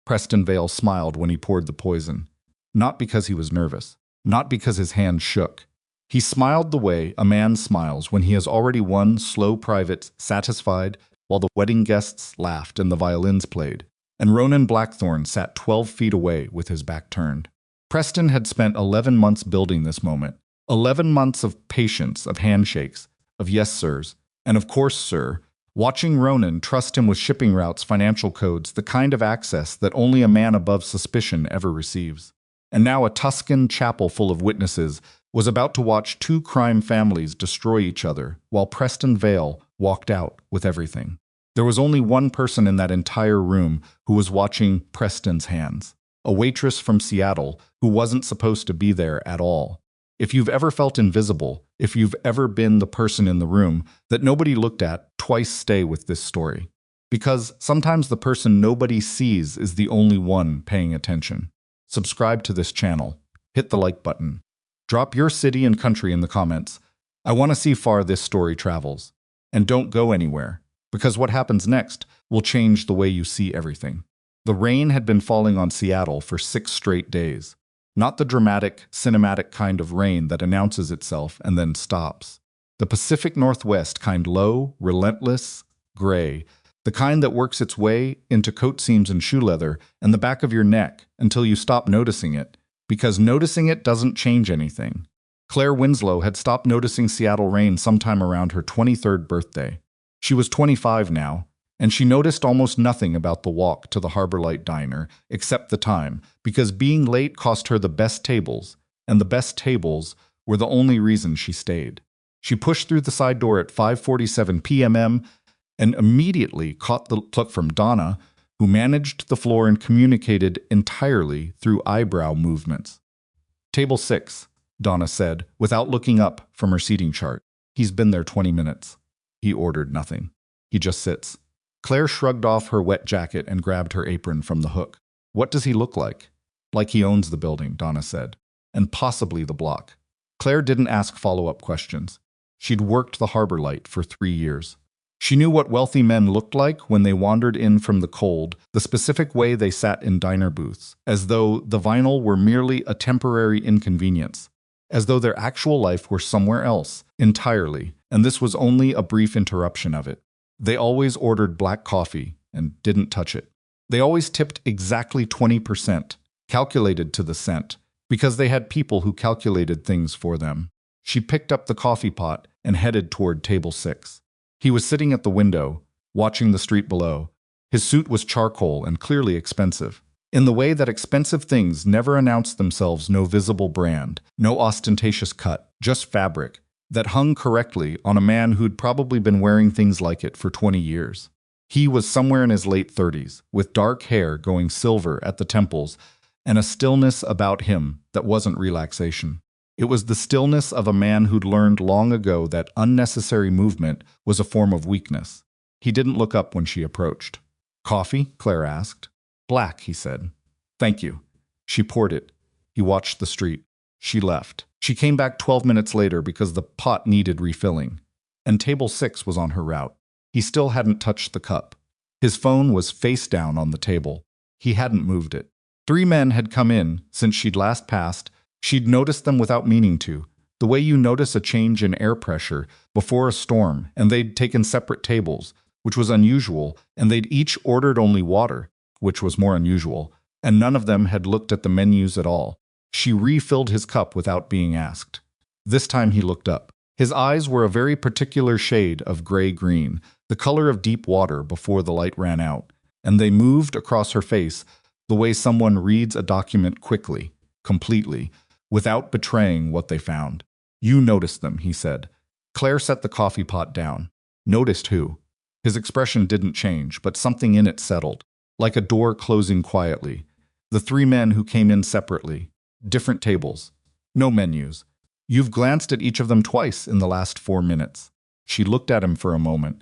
Preston Vale smiled when he poured the poison. Not because he was nervous. Not because his hand shook. He smiled the way a man smiles when he has already won, slow, private, satisfied, while the wedding guests laughed and the violins played, and Ronan Blackthorne sat 12 feet away with his back turned. Preston had spent 11 months building this moment. 11 months of patience, of handshakes, of yes, sirs, and of course, sir, watching Ronan trust him with shipping routes, financial codes, the kind of access that only a man above suspicion ever receives. And now a Tuscan chapel full of witnesses was about to watch two crime families destroy each other, while Preston Vale walked out with everything. There was only one person in that entire room who was watching Preston's hands. A waitress from Seattle who wasn't supposed to be there at all. If you've ever felt invisible, if you've ever been the person in the room that nobody looked at, twice stay with this story. Because sometimes the person nobody sees is the only one paying attention. Subscribe to this channel. Hit the like button. Drop your city and country in the comments. I want to see far this story travels. And don't go anywhere, because what happens next will change the way you see everything. The rain had been falling on Seattle for 6 straight days. Not the dramatic, cinematic kind of rain that announces itself and then stops. The Pacific Northwest kind, low, relentless, gray. The kind that works its way into coat seams and shoe leather and the back of your neck until you stop noticing it. Because noticing it doesn't change anything. Claire Winslow had stopped noticing Seattle rain sometime around her 23rd birthday. She was 25 now, and she noticed almost nothing about the walk to the Harbor Light Diner except the time, because being late cost her the best tables, and the best tables were the only reason she stayed. She pushed through the side door at 5:47 p.m. and immediately caught the look from Donna, who managed the floor and communicated entirely through eyebrow movements. "Table 6, Donna said, without looking up from her seating chart. "He's been there 20 minutes. He ordered nothing. He just sits." Claire shrugged off her wet jacket and grabbed her apron from the hook. "What does he look like?" "Like he owns the building," Donna said. "And possibly the block." Claire didn't ask follow-up questions. She'd worked the Harbor Light for 3 years. She knew what wealthy men looked like when they wandered in from the cold, the specific way they sat in diner booths, as though the vinyl were merely a temporary inconvenience, as though their actual life were somewhere else, entirely, and this was only a brief interruption of it. They always ordered black coffee and didn't touch it. They always tipped exactly 20%, calculated to the cent, because they had people who calculated things for them. She picked up the coffee pot and headed toward table 6. He was sitting at the window, watching the street below. His suit was charcoal and clearly expensive. In the way that expensive things never announce themselves, no visible brand, no ostentatious cut, just fabric, that hung correctly on a man who'd probably been wearing things like it for 20 years. He was somewhere in his late 30s, with dark hair going silver at the temples, and a stillness about him that wasn't relaxation. It was the stillness of a man who'd learned long ago that unnecessary movement was a form of weakness. He didn't look up when she approached. "Coffee?" Claire asked. "Black," he said. "Thank you." She poured it. He watched the street. She left. She came back 12 minutes later because the pot needed refilling. And table 6 was on her route. He still hadn't touched the cup. His phone was face down on the table. He hadn't moved it. 3 men had come in since she'd last passed. She'd noticed them without meaning to, the way you notice a change in air pressure before a storm, and they'd taken separate tables, which was unusual, and they'd each ordered only water, which was more unusual, and none of them had looked at the menus at all. She refilled his cup without being asked. This time he looked up. His eyes were a very particular shade of gray-green, the color of deep water before the light ran out, and they moved across her face the way someone reads a document quickly, completely, without betraying what they found. "You noticed them," he said. Claire set the coffee pot down. "Noticed who?" His expression didn't change, but something in it settled, like a door closing quietly. The 3 men who came in separately. Different tables. No menus. "You've glanced at each of them twice in the last 4 minutes." She looked at him for a moment.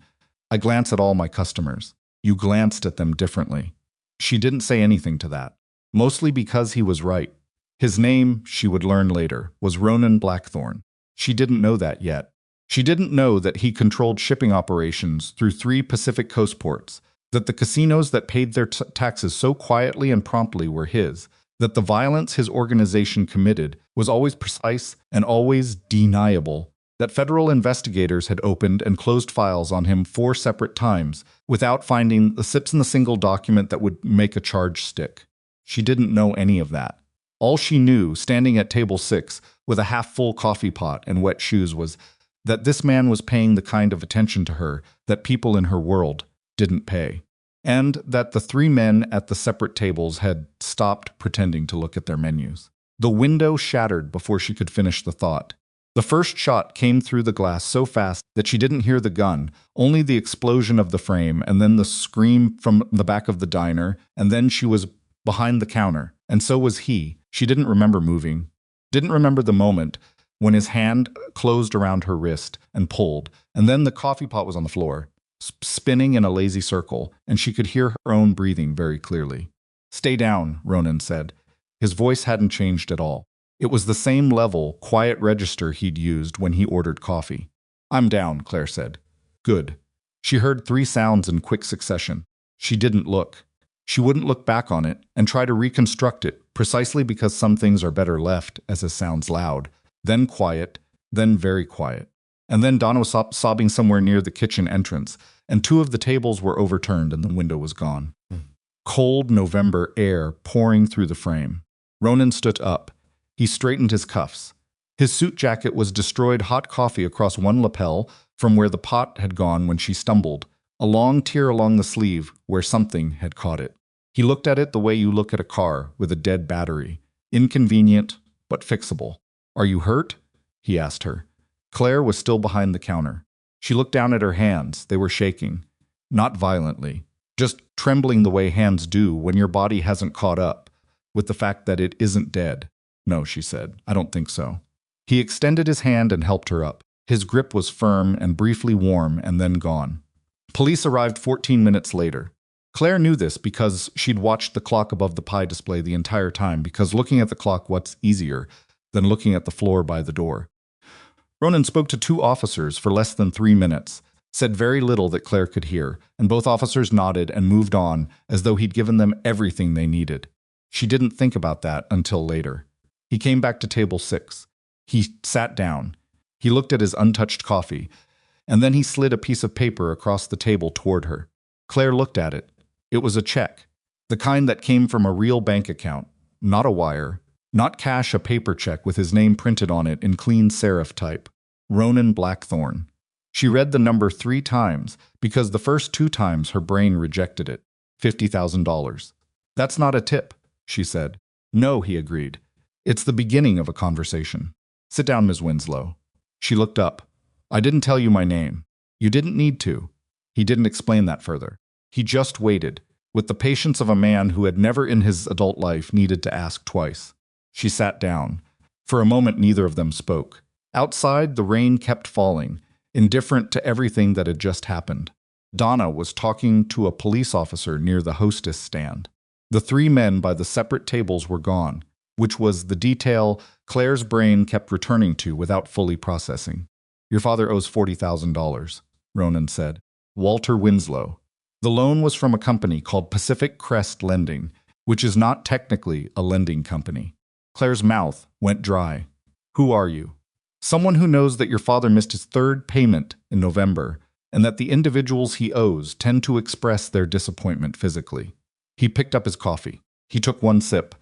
"I glance at all my customers." "You glanced at them differently." She didn't say anything to that. Mostly because he was right. His name, she would learn later, was Ronan Blackthorne. She didn't know that yet. She didn't know that he controlled shipping operations through 3 Pacific Coast ports, that the casinos that paid their taxes so quietly and promptly were his, that the violence his organization committed was always precise and always deniable, that federal investigators had opened and closed files on him 4 separate times without finding the sips in the single document that would make a charge stick. She didn't know any of that. All she knew, standing at table 6 with a half-full coffee pot and wet shoes, was that this man was paying the kind of attention to her that people in her world didn't pay, and that the 3 men at the separate tables had stopped pretending to look at their menus. The window shattered before she could finish the thought. The first shot came through the glass so fast that she didn't hear the gun, only the explosion of the frame, and then the scream from the back of the diner, and then she was behind the counter, and so was he. She didn't remember moving, didn't remember the moment when his hand closed around her wrist and pulled, and then the coffee pot was on the floor, spinning in a lazy circle, and she could hear her own breathing very clearly. "Stay down," Ronan said. His voice hadn't changed at all. It was the same level, quiet register he'd used when he ordered coffee. "I'm down," Claire said. "Good." She heard 3 sounds in quick succession. She didn't look. She wouldn't look back on it and try to reconstruct it, precisely because some things are better left as it sounds loud, then quiet, then very quiet. And then Donna was sobbing somewhere near the kitchen entrance, and 2 of the tables were overturned and the window was gone. Cold November air pouring through the frame. Ronan stood up. He straightened his cuffs. His suit jacket was destroyed, hot coffee across one lapel from where the pot had gone when she stumbled, a long tear along the sleeve where something had caught it. He looked at it the way you look at a car with a dead battery, inconvenient but fixable. "Are you hurt?" he asked her. Claire was still behind the counter. She looked down at her hands. They were shaking. Not violently, just trembling the way hands do when your body hasn't caught up with the fact that it isn't dead. "No," she said. "I don't think so." He extended his hand and helped her up. His grip was firm and briefly warm and then gone. Police arrived 14 minutes later. Claire knew this because she'd watched the clock above the pie display the entire time, because looking at the clock what's easier than looking at the floor by the door. Ronan spoke to 2 officers for less than 3 minutes, said very little that Claire could hear, and both officers nodded and moved on as though he'd given them everything they needed. She didn't think about that until later. He came back to table 6. He sat down. He looked at his untouched coffee, and then he slid a piece of paper across the table toward her. Claire looked at it. It was a check, the kind that came from a real bank account, not a wire, not cash, a paper check with his name printed on it in clean serif type. Ronan Blackthorne. She read the number 3 times because the first 2 times her brain rejected it. $50,000. "That's not a tip," she said. "No," he agreed. "It's the beginning of a conversation. Sit down, Ms. Winslow." She looked up. "I didn't tell you my name." "You didn't need to." He didn't explain that further. He just waited, with the patience of a man who had never in his adult life needed to ask twice. She sat down. For a moment neither of them spoke. Outside, the rain kept falling, indifferent to everything that had just happened. Donna was talking to a police officer near the hostess stand. The 3 men by the separate tables were gone, which was the detail Claire's brain kept returning to without fully processing. "Your father owes $40,000, Ronan said. "Walter Winslow. The loan was from a company called Pacific Crest Lending, which is not technically a lending company." Claire's mouth went dry. "Who are you?" "Someone who knows that your father missed his 3rd payment in November, and that the individuals he owes tend to express their disappointment physically." He picked up his coffee. He took 1 sip.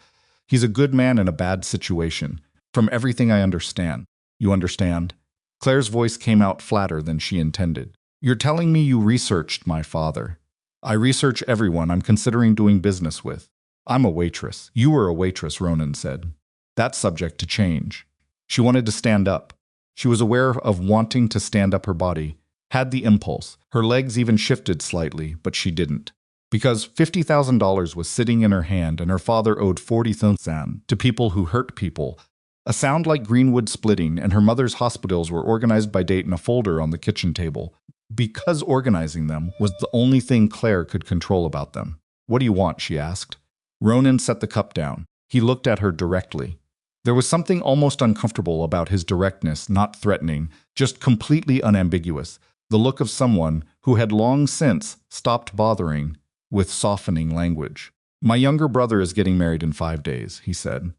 "He's a good man in a bad situation. From everything I understand." "You understand?" Claire's voice came out flatter than she intended. "You're telling me you researched my father." "I research everyone I'm considering doing business with." "I'm a waitress." "You were a waitress," Ronan said. "That's subject to change." She wanted to stand up. She was aware of wanting to stand up her body, had the impulse. Her legs even shifted slightly, but she didn't. Because $50,000 was sitting in her hand and her father owed 40,000 to people who hurt people. A sound like Greenwood splitting, and her mother's hospitals were organized by date in a folder on the kitchen table, because organizing them was the only thing Claire could control about them. "What do you want?" she asked. Ronan set the cup down. He looked at her directly. There was something almost uncomfortable about his directness, not threatening, just completely unambiguous, the look of someone who had long since stopped bothering with softening language. My younger brother is getting married in 5 days, he said.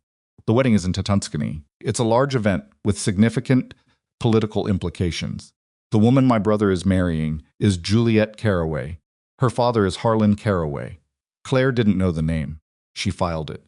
The wedding is in Tuscany. It's a large event with significant political implications. The woman my brother is marrying is Juliet Carraway. Her father is Harlan Carraway. Claire didn't know the name. She filed it.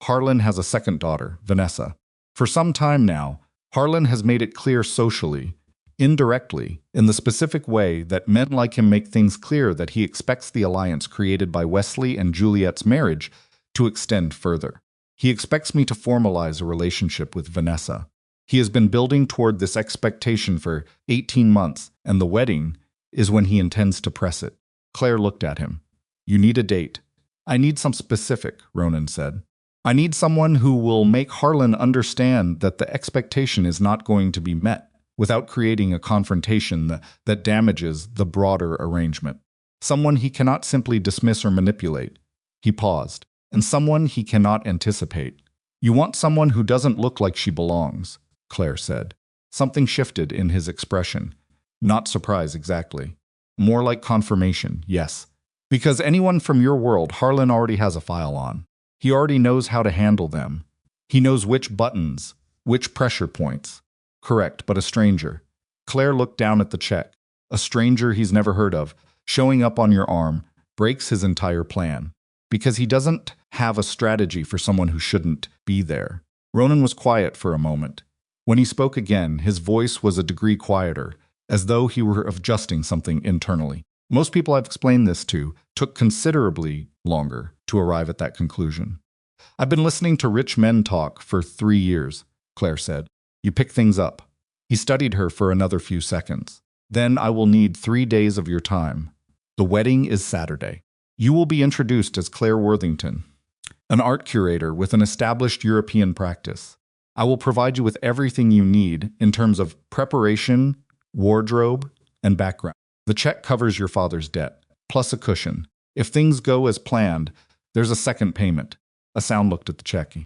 Harlan has a second daughter, Vanessa. For some time now, Harlan has made it clear socially, indirectly, in the specific way that men like him make things clear that he expects the alliance created by Wesley and Juliet's marriage to extend further. He expects me to formalize a relationship with Vanessa. He has been building toward this expectation for 18 months, and the wedding is when he intends to press it. Claire looked at him. You need a date. I need some specific, Ronan said. I need someone who will make Harlan understand that the expectation is not going to be met without creating a confrontation that damages the broader arrangement. Someone he cannot simply dismiss or manipulate. He paused. And someone he cannot anticipate. You want someone who doesn't look like she belongs, Claire said. Something shifted in his expression. Not surprise exactly. More like confirmation, yes. Because anyone from your world Harlan already has a file on. He already knows how to handle them. He knows which buttons, which pressure points. Correct, but a stranger. Claire looked down at the check. A stranger he's never heard of, showing up on your arm, breaks his entire plan. Because he doesn't have a strategy for someone who shouldn't be there. Ronan was quiet for a moment. When he spoke again, his voice was a degree quieter, as though he were adjusting something internally. Most people I've explained this to took considerably longer to arrive at that conclusion. I've been listening to rich men talk for 3 years, Claire said. You pick things up. He studied her for another few seconds. Then I will need 3 days of your time. The wedding is Saturday. You will be introduced as Claire Worthington, an art curator with an established European practice. I will provide you with everything you need in terms of preparation, wardrobe, and background. The check covers your father's debt, plus a cushion. If things go as planned, there's a second payment. A sound looked at the check.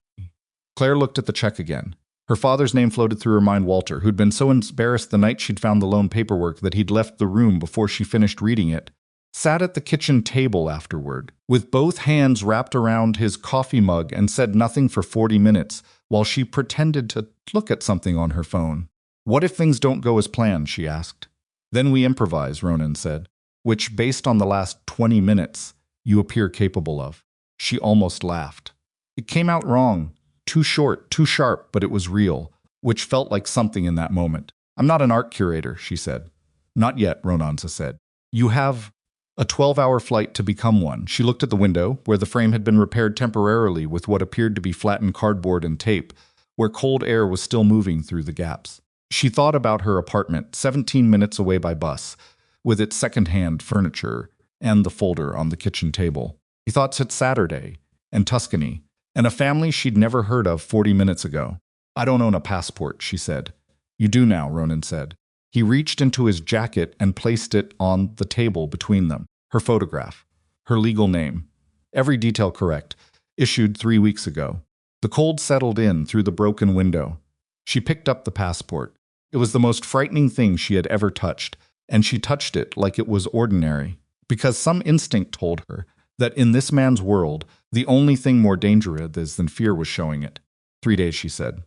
Claire looked at the check again. Her father's name floated through her mind, Walter, who'd been so embarrassed the night she'd found the loan paperwork that he'd left the room before she finished reading it. Sat at the kitchen table afterward, with both hands wrapped around his coffee mug and said nothing for 40 minutes while she pretended to look at something on her phone. What if things don't go as planned, she asked. Then we improvise, Ronan said, which, based on the last 20 minutes, you appear capable of. She almost laughed. It came out wrong, too short, too sharp, but it was real, which felt like something in that moment. I'm not an art curator, she said. Not yet, Ronan said. You have a 12-hour flight to become one. She looked at the window, where the frame had been repaired temporarily with what appeared to be flattened cardboard and tape, where cold air was still moving through the gaps. She thought about her apartment, 17 minutes away by bus, with its second-hand furniture and the folder on the kitchen table. He thought it's Saturday, and Tuscany, and a family she'd never heard of 40 minutes ago. I don't own a passport, she said. You do now, Ronan said. He reached into his jacket and placed it on the table between them. Her photograph, her legal name, every detail correct, issued 3 weeks ago. The cold settled in through the broken window. She picked up the passport. It was the most frightening thing she had ever touched, and she touched it like it was ordinary, because some instinct told her that in this man's world, the only thing more dangerous than fear was showing it. 3 days, she said.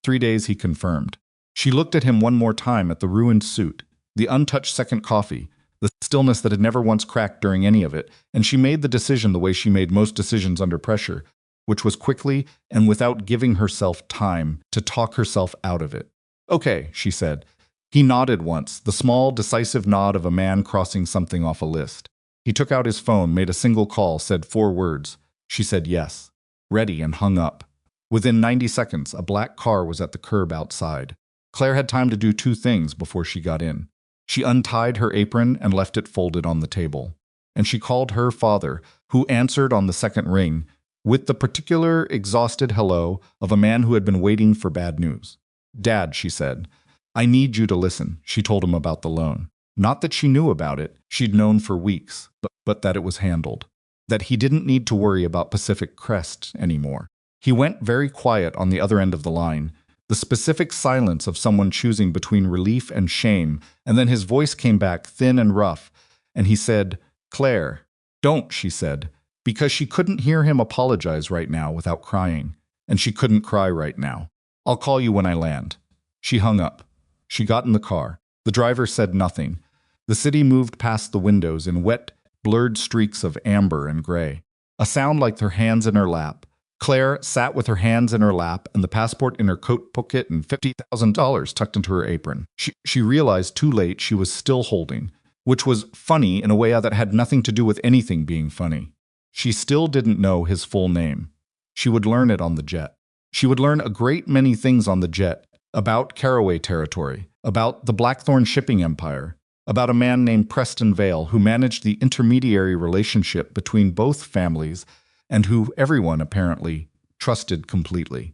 3 days, he confirmed. She looked at him one more time at the ruined suit, the untouched second coffee, the stillness that had never once cracked during any of it, and she made the decision the way she made most decisions under pressure, which was quickly and without giving herself time to talk herself out of it. Okay, she said. He nodded once, the small, decisive nod of a man crossing something off a list. He took out his phone, made a single call, said 4 words. She said yes. Ready, and hung up. Within 90 seconds, a black car was at the curb outside. Claire had time to do 2 things before she got in. She untied her apron and left it folded on the table. And she called her father, who answered on the second ring, with the particular exhausted hello of a man who had been waiting for bad news. Dad, she said, I need you to listen. She told him about the loan. Not that she knew about it, she'd known for weeks, but that it was handled. That he didn't need to worry about Pacific Crest anymore. He went very quiet on the other end of the line, The specific silence of someone choosing between relief and shame, and then his voice came back thin and rough, and he said, "Claire." "Don't," she said, because she couldn't hear him apologize right now without crying, and she couldn't cry right now. "I'll call you when I land." She hung up. She got in the car. The driver said nothing. The city moved past the windows in wet, blurred streaks of amber and gray. A sound like her hands in her lap. Claire sat with her hands in her lap and the passport in her coat pocket and $50,000 tucked into her apron. She realized too late she was still holding, which was funny in a way that had nothing to do with anything being funny. She still didn't know his full name. She would learn it on the jet. She would learn a great many things on the jet, about Caraway territory, about the Blackthorne shipping empire, about a man named Preston Vale who managed the intermediary relationship between both families and who everyone, apparently, trusted completely.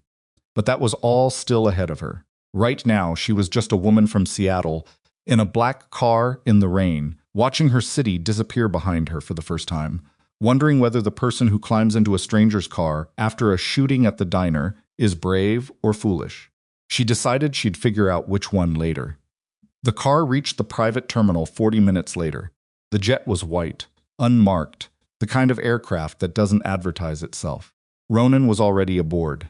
But that was all still ahead of her. Right now, she was just a woman from Seattle, in a black car in the rain, watching her city disappear behind her for the first time, wondering whether the person who climbs into a stranger's car after a shooting at the diner is brave or foolish. She decided she'd figure out which one later. The car reached the private terminal 40 minutes later. The jet was white, unmarked, the kind of aircraft that doesn't advertise itself. Ronan was already aboard.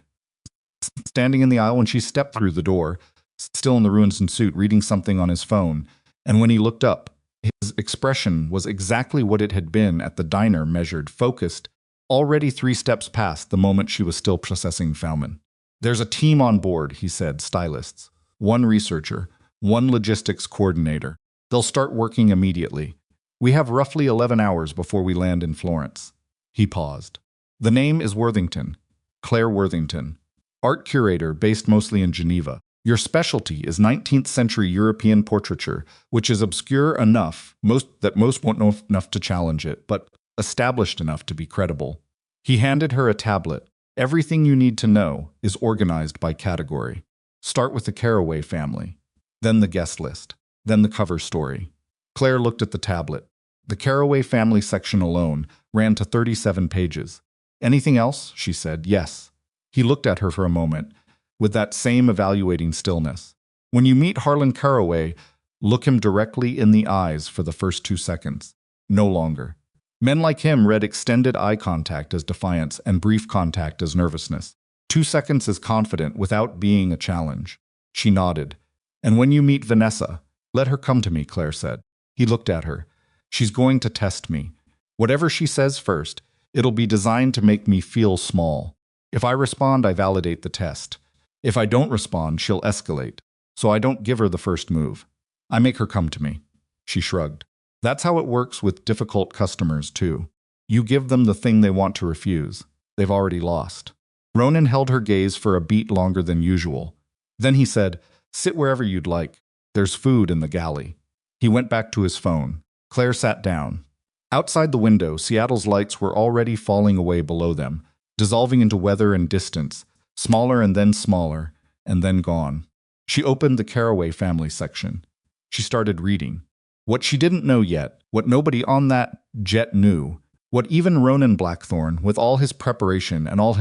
Standing in the aisle when she stepped through the door, still in the Ruinson suit, reading something on his phone, and when he looked up, his expression was exactly what it had been at the diner, measured, focused, already 3 steps past the moment she was still processing Fowman. "There's a team on board," he said, "stylists. 1 researcher, 1 logistics coordinator. They'll start working immediately. We have roughly 11 hours before we land in Florence." He paused. "The name is Worthington, Claire Worthington, art curator based mostly in Geneva. Your specialty is 19th century European portraiture, which is obscure enough that most won't know enough to challenge it, but established enough to be credible." He handed her a tablet. "Everything you need to know is organized by category. Start with the Caraway family, then the guest list, then the cover story." Claire looked at the tablet. The Caraway family section alone ran to 37 pages. "Anything else?" she said. "Yes." He looked at her for a moment, with that same evaluating stillness. "When you meet Harlan Caraway, look him directly in the eyes for the first 2 seconds. No longer." Men like him read extended eye contact as defiance and brief contact as nervousness. 2 seconds as confident without being a challenge. She nodded. "And when you meet Vanessa, let her come to me," Claire said. He looked at her. "She's going to test me. Whatever she says first, it'll be designed to make me feel small. If I respond, I validate the test. If I don't respond, she'll escalate. So I don't give her the first move. I make her come to me." She shrugged. "That's how it works with difficult customers, too. You give them the thing they want to refuse. They've already lost." Ronan held her gaze for a beat longer than usual. Then he said, "Sit wherever you'd like. There's food in the galley." He went back to his phone. Claire sat down. Outside the window, Seattle's lights were already falling away below them, dissolving into weather and distance, smaller and then gone. She opened the Caraway family section. She started reading. What she didn't know yet, what nobody on that jet knew, what even Ronan Blackthorne, with all his preparation and all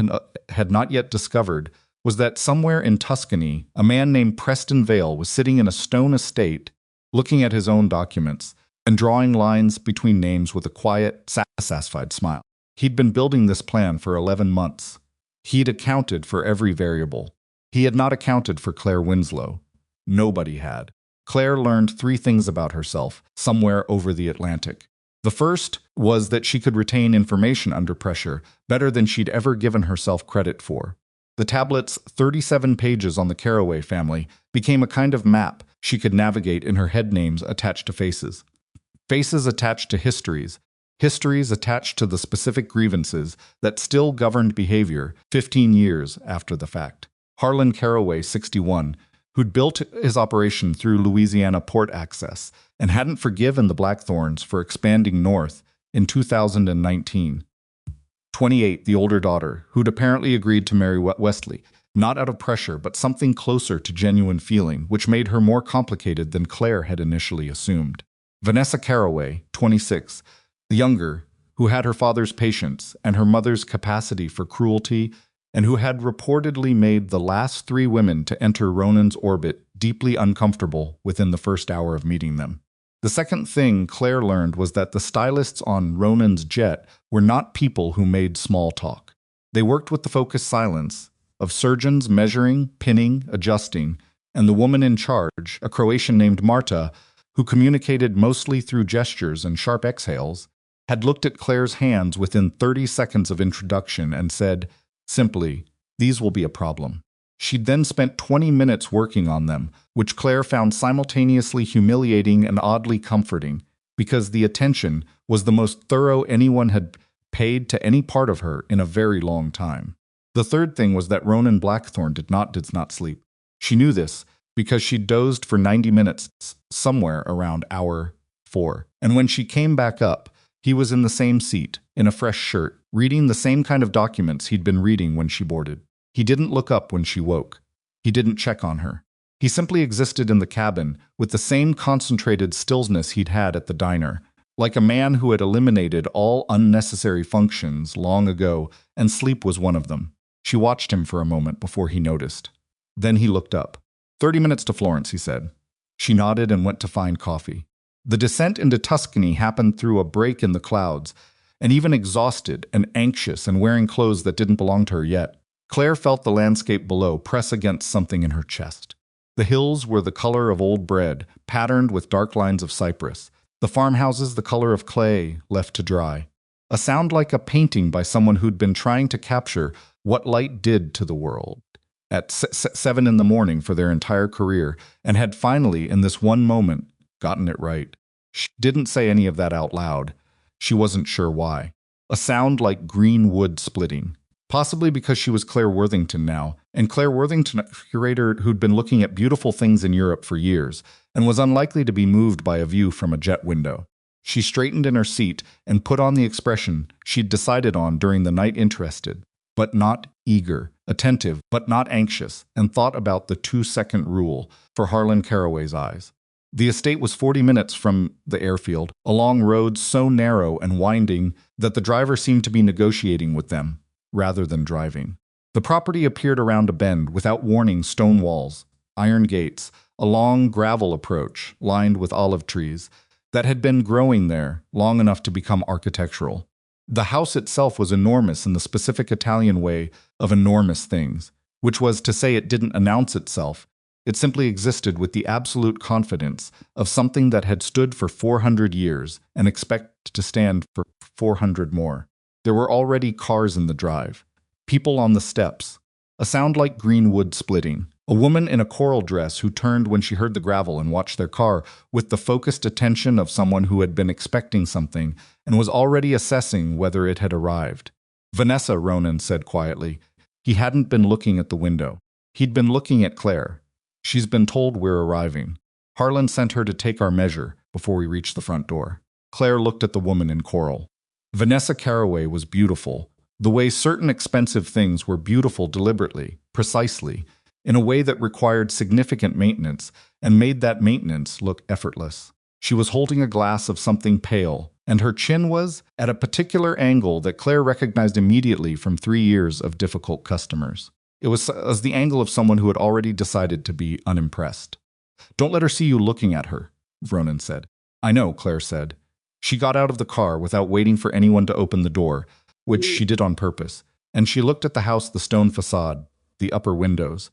had not yet discovered, was that somewhere in Tuscany, a man named Preston Vale was sitting in a stone estate, looking at his own documents, and drawing lines between names with a quiet, satisfied smile. He'd been building this plan for 11 months. He'd accounted for every variable. He had not accounted for Claire Winslow. Nobody had. Claire learned 3 things about herself somewhere over the Atlantic. The first was that she could retain information under pressure better than she'd ever given herself credit for. The tablet's 37 pages on the Caraway family became a kind of map she could navigate in her head, names attached to faces. Faces attached to histories. Histories attached to the specific grievances that still governed behavior 15 years after the fact. Harlan Caraway, 61, who'd built his operation through Louisiana port access and hadn't forgiven the Blackthornes for expanding north in 2019. 28, the older daughter, who'd apparently agreed to marry Wesley, not out of pressure but something closer to genuine feeling, which made her more complicated than Claire had initially assumed. Vanessa Caraway, 26, the younger, who had her father's patience and her mother's capacity for cruelty and who had reportedly made the last 3 women to enter Ronan's orbit deeply uncomfortable within the first hour of meeting them. The second thing Claire learned was that the stylists on Ronan's jet were not people who made small talk. They worked with the focused silence of surgeons measuring, pinning, adjusting, and the woman in charge, a Croatian named Marta, who communicated mostly through gestures and sharp exhales, had looked at Claire's hands within 30 seconds of introduction and said, simply, "These will be a problem." She'd then spent 20 minutes working on them, which Claire found simultaneously humiliating and oddly comforting, because the attention was the most thorough anyone had paid to any part of her in a very long time. The third thing was that Ronan Blackthorne did not sleep. She knew this because she dozed for 90 minutes somewhere around hour 4. And when she came back up, he was in the same seat, in a fresh shirt, reading the same kind of documents he'd been reading when she boarded. He didn't look up when she woke. He didn't check on her. He simply existed in the cabin with the same concentrated stillness he'd had at the diner, like a man who had eliminated all unnecessary functions long ago, and sleep was one of them. She watched him for a moment before he noticed. Then he looked up. 30 minutes to Florence, he said. She nodded and went to find coffee. The descent into Tuscany happened through a break in the clouds, and even exhausted and anxious and wearing clothes that didn't belong to her yet, Claire felt the landscape below press against something in her chest. The hills were the color of old bread, patterned with dark lines of cypress. The farmhouses the color of clay, left to dry. A sound like a painting by someone who'd been trying to capture what light did to the world at 7 in the morning for their entire career, and had finally, in this one moment, gotten it right. She didn't say any of that out loud. She wasn't sure why. A sound like green wood splitting. Possibly because she was Claire Worthington now, and Claire Worthington, a curator who'd been looking at beautiful things in Europe for years, and was unlikely to be moved by a view from a jet window. She straightened in her seat and put on the expression she'd decided on during the night, interested, but not eager, attentive, but not anxious, and thought about the 2-second rule for Harlan Caraway's eyes. The estate was 40 minutes from the airfield, along roads so narrow and winding that the driver seemed to be negotiating with them, rather than driving. The property appeared around a bend, without warning, stone walls, iron gates, a long gravel approach, lined with olive trees, that had been growing there long enough to become architectural. The house itself was enormous in the specific Italian way of enormous things, which was to say it didn't announce itself. It simply existed with the absolute confidence of something that had stood for 400 years and expected to stand for 400 more. There were already cars in the drive, people on the steps, a sound like green wood splitting, a woman in a coral dress who turned when she heard the gravel and watched their car with the focused attention of someone who had been expecting something and was already assessing whether it had arrived. "Vanessa," Ronan said quietly. He hadn't been looking at the window. He'd been looking at Claire. "She's been told we're arriving. Harlan sent her to take our measure before we reached the front door." Claire looked at the woman in coral. Vanessa Caraway was beautiful, the way certain expensive things were beautiful deliberately, precisely, in a way that required significant maintenance and made that maintenance look effortless. She was holding a glass of something pale, and her chin was at a particular angle that Claire recognized immediately from 3 years of difficult customers. It was as the angle of someone who had already decided to be unimpressed. "Don't let her see you looking at her," Ronan said. "I know," Claire said. She got out of the car without waiting for anyone to open the door, which she did on purpose, and she looked at the house, the stone facade, the upper windows,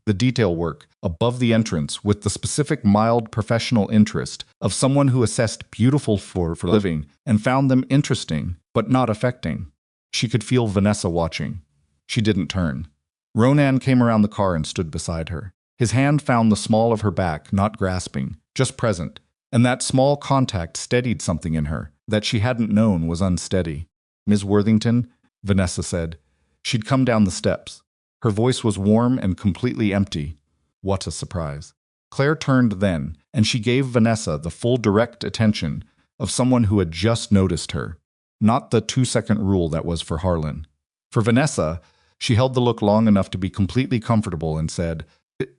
the detail work above the entrance with the specific mild professional interest of someone who assessed beautiful for living and found them interesting but not affecting. She could feel Vanessa watching. She didn't turn. Ronan came around the car and stood beside her. His hand found the small of her back, not grasping, just present, and that small contact steadied something in her that she hadn't known was unsteady. "Ms. Worthington," Vanessa said. She'd come down the steps. Her voice was warm and completely empty. What a surprise. Claire turned then, and she gave Vanessa the full direct attention of someone who had just noticed her, not the 2-second rule that was for Harlan. For Vanessa, she held the look long enough to be completely comfortable and said,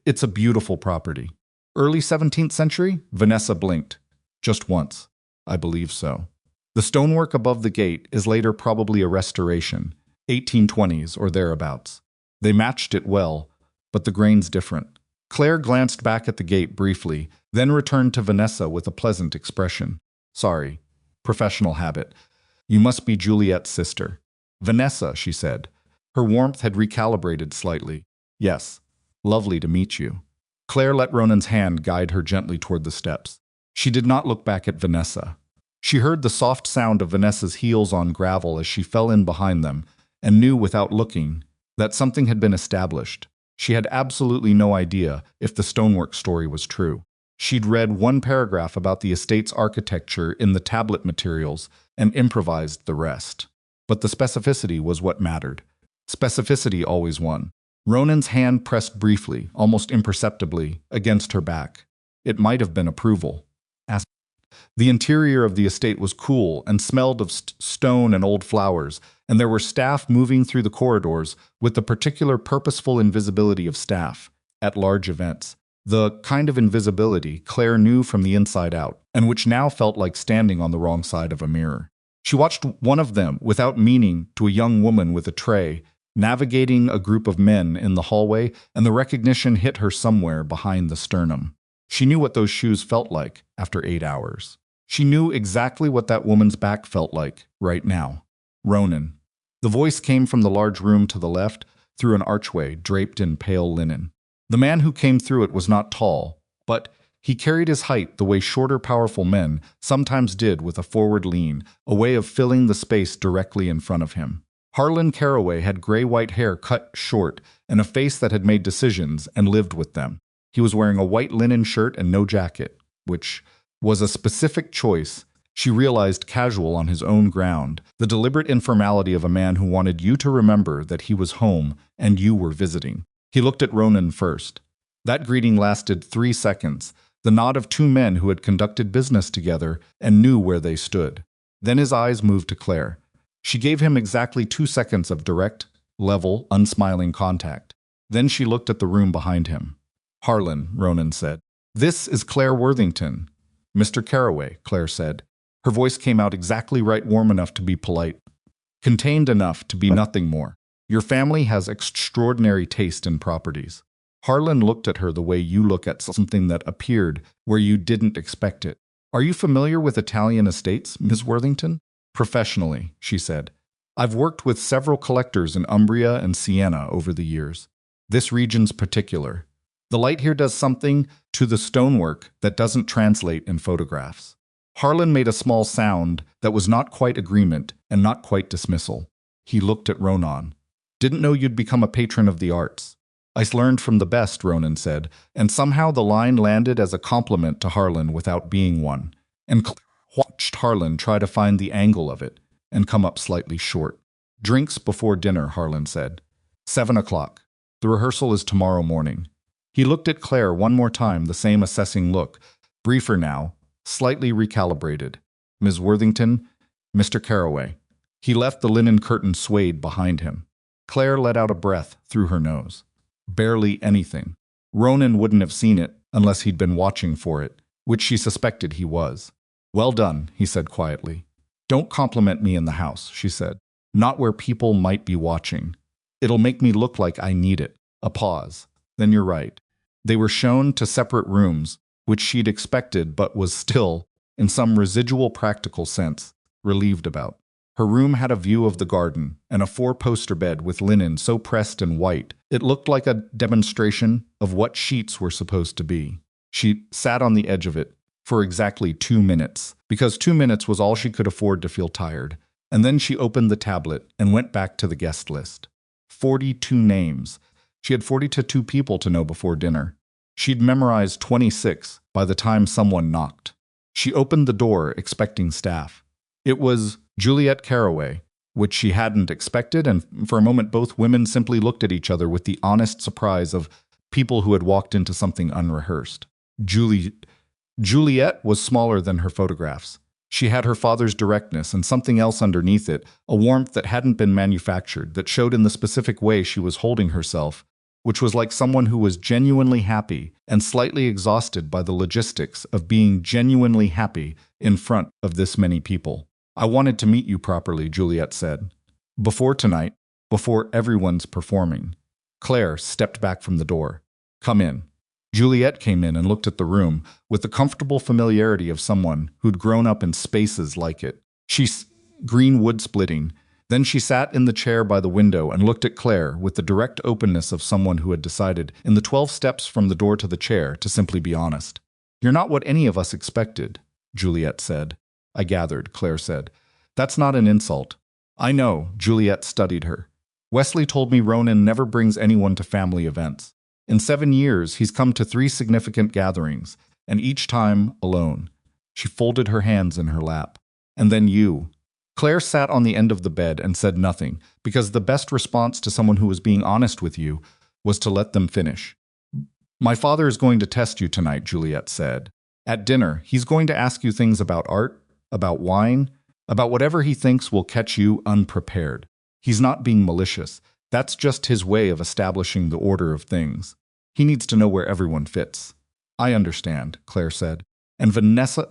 "It's a beautiful property." "Early 17th century? Vanessa blinked. "Just once." "I believe so." The stonework above the gate is later probably a restoration, 1820s or thereabouts. They matched it well, but the grain's different. Claire glanced back at the gate briefly, then returned to Vanessa with a pleasant expression. Sorry. Professional habit. You must be Juliet's sister. Vanessa, she said. Her warmth had recalibrated slightly. Yes. Lovely to meet you. Claire let Ronan's hand guide her gently toward the steps. She did not look back at Vanessa. She heard the soft sound of Vanessa's heels on gravel as she fell in behind them, and knew without looking that something had been established. She had absolutely no idea if the stonework story was true. She'd read one paragraph about the estate's architecture in the tablet materials and improvised the rest. But the specificity was what mattered. Specificity always won. Ronan's hand pressed briefly, almost imperceptibly, against her back. It might have been approval. The interior of the estate was cool and smelled of stone and old flowers, and there were staff moving through the corridors with the particular purposeful invisibility of staff at large events. The kind of invisibility Claire knew from the inside out, and which now felt like standing on the wrong side of a mirror. She watched one of them, without meaning, to a young woman with a tray, navigating a group of men in the hallway, and the recognition hit her somewhere behind the sternum. She knew what those shoes felt like after 8 hours. She knew exactly what that woman's back felt like right now. Ronan. The voice came from the large room to the left, through an archway draped in pale linen. The man who came through it was not tall, but he carried his height the way shorter, powerful men sometimes did, with a forward lean, a way of filling the space directly in front of him. Harlan Caraway had gray-white hair cut short and a face that had made decisions and lived with them. He was wearing a white linen shirt and no jacket, which was a specific choice, she realized, casual on his own ground, the deliberate informality of a man who wanted you to remember that he was home and you were visiting. He looked at Ronan first. That greeting lasted 3 seconds, the nod of two men who had conducted business together and knew where they stood. Then his eyes moved to Claire. She gave him exactly 2 seconds of direct, level, unsmiling contact. Then she looked at the room behind him. Harlan, Ronan said. This is Claire Worthington. Mr. Caraway, Claire said. Her voice came out exactly right, warm enough to be polite, contained enough to be nothing more. Your family has extraordinary taste in properties. Harlan looked at her the way you look at something that appeared where you didn't expect it. Are you familiar with Italian estates, Ms. Worthington? Professionally, she said. I've worked with several collectors in Umbria and Siena over the years. This region's particular. The light here does something to the stonework that doesn't translate in photographs. Harlan made a small sound that was not quite agreement and not quite dismissal. He looked at Ronan. Didn't know you'd become a patron of the arts. I learned from the best, Ronan said, and somehow the line landed as a compliment to Harlan without being one, and Claire watched Harlan try to find the angle of it and come up slightly short. Drinks before dinner, Harlan said. 7 o'clock. The rehearsal is tomorrow morning. He looked at Claire one more time, the same assessing look, briefer now, slightly recalibrated. Ms. Worthington, Mr. Caraway. He left the linen curtain swayed behind him. Claire let out a breath through her nose. Barely anything. Ronan wouldn't have seen it unless he'd been watching for it, which she suspected he was. Well done, he said quietly. Don't compliment me in the house, she said. Not where people might be watching. It'll make me look like I need it. A pause. Then you're right. They were shown to separate rooms, which she'd expected but was still, in some residual practical sense, relieved about. Her room had a view of the garden and a 4-poster bed with linen so pressed and white it looked like a demonstration of what sheets were supposed to be. She sat on the edge of it for exactly 2 minutes, because 2 minutes was all she could afford to feel tired, and then she opened the tablet and went back to the guest list. 42 names. She had 42 people to know before dinner. She'd memorized 26 by the time someone knocked. She opened the door, expecting staff. It was Juliet Caraway, which she hadn't expected, and for a moment both women simply looked at each other with the honest surprise of people who had walked into something unrehearsed. Juliet was smaller than her photographs. She had her father's directness and something else underneath it, a warmth that hadn't been manufactured, that showed in the specific way she was holding herself, which was like someone who was genuinely happy and slightly exhausted by the logistics of being genuinely happy in front of this many people. I wanted to meet you properly, Juliet said. Before tonight, before everyone's performing. Claire stepped back from the door. "Come in." Juliet came in and looked at the room with the comfortable familiarity of someone who'd grown up in spaces like it. Green wood splitting. Then she sat in the chair by the window and looked at Claire with the direct openness of someone who had decided, in the 12 steps from the door to the chair, to simply be honest. "You're not what any of us expected," Juliet said. "I gathered," Claire said. "That's not an insult." "I know," Juliet studied her. "Wesley told me Ronan never brings anyone to family events. In 7 years, he's come to 3 significant gatherings, and each time alone." She folded her hands in her lap. "And then you." Claire sat on the end of the bed and said nothing, because the best response to someone who was being honest with you was to let them finish. "My father is going to test you tonight," Juliet said. "At dinner, he's going to ask you things about art, about wine, about whatever he thinks will catch you unprepared. He's not being malicious. That's just his way of establishing the order of things. He needs to know where everyone fits." "I understand," Claire said. And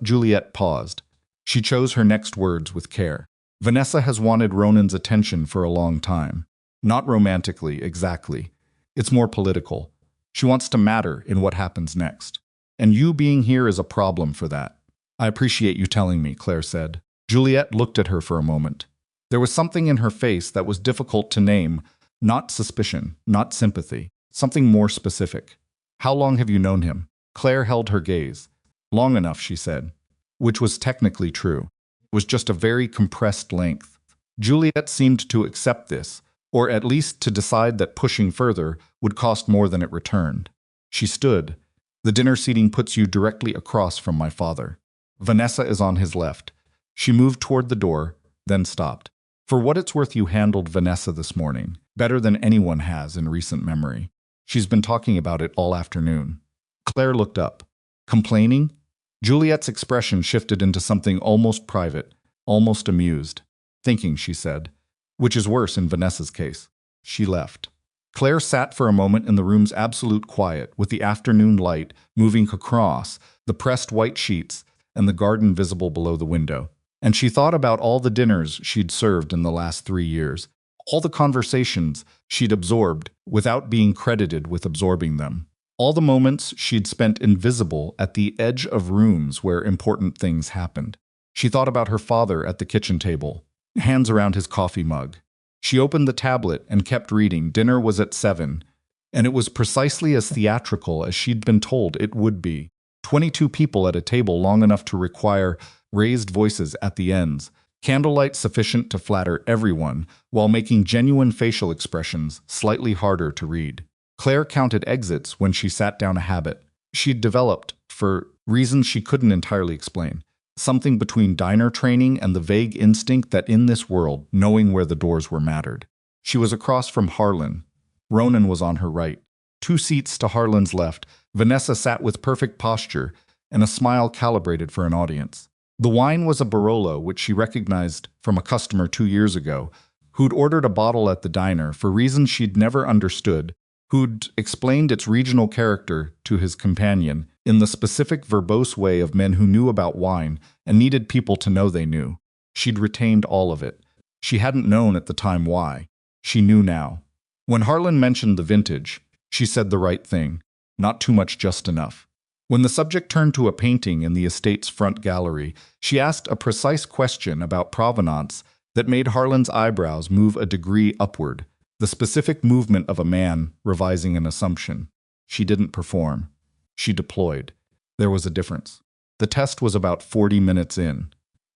Juliet paused. She chose her next words with care. "Vanessa has wanted Ronan's attention for a long time. Not romantically, exactly. It's more political. She wants to matter in what happens next. And you being here is a problem for that." "I appreciate you telling me," Claire said. Juliet looked at her for a moment. There was something in her face that was difficult to name, not suspicion, not sympathy, something more specific. "How long have you known him?" Claire held her gaze. "Long enough," she said, which was technically true. It was just a very compressed length. Juliet seemed to accept this, or at least to decide that pushing further would cost more than it returned. She stood. "The dinner seating puts you directly across from my father. Vanessa is on his left." She moved toward the door, then stopped. "For what it's worth, you handled Vanessa this morning, better than anyone has in recent memory. She's been talking about it all afternoon." Claire looked up. "Complaining?" Juliet's expression shifted into something almost private, almost amused. "Thinking," she said, which is worse in Vanessa's case. She left. Claire sat for a moment in the room's absolute quiet, with the afternoon light moving across the pressed white sheets and the garden visible below the window. And she thought about all the dinners she'd served in the last 3 years, all the conversations she'd absorbed without being credited with absorbing them, all the moments she'd spent invisible at the edge of rooms where important things happened. She thought about her father at the kitchen table, hands around his coffee mug. She opened the tablet and kept reading. Dinner was at 7, and it was precisely as theatrical as she'd been told it would be. 22 people at a table long enough to require raised voices at the ends, candlelight sufficient to flatter everyone, while making genuine facial expressions slightly harder to read. Claire counted exits when she sat down, a habit she'd developed, for reasons she couldn't entirely explain. Something between diner training and the vague instinct that in this world, knowing where the doors were mattered. She was across from Harlan. Ronan was on her right. 2 seats to Harlan's left, Vanessa sat with perfect posture and a smile calibrated for an audience. The wine was a Barolo, which she recognized from a customer 2 years ago, who'd ordered a bottle at the diner for reasons she'd never understood, who'd explained its regional character to his companion in the specific verbose way of men who knew about wine and needed people to know they knew. She'd retained all of it. She hadn't known at the time why. She knew now. When Harlan mentioned the vintage, she said the right thing. Not too much, just enough. When the subject turned to a painting in the estate's front gallery, she asked a precise question about provenance that made Harlan's eyebrows move a degree upward, the specific movement of a man revising an assumption. She didn't perform. She deployed. There was a difference. The test was about 40 minutes in.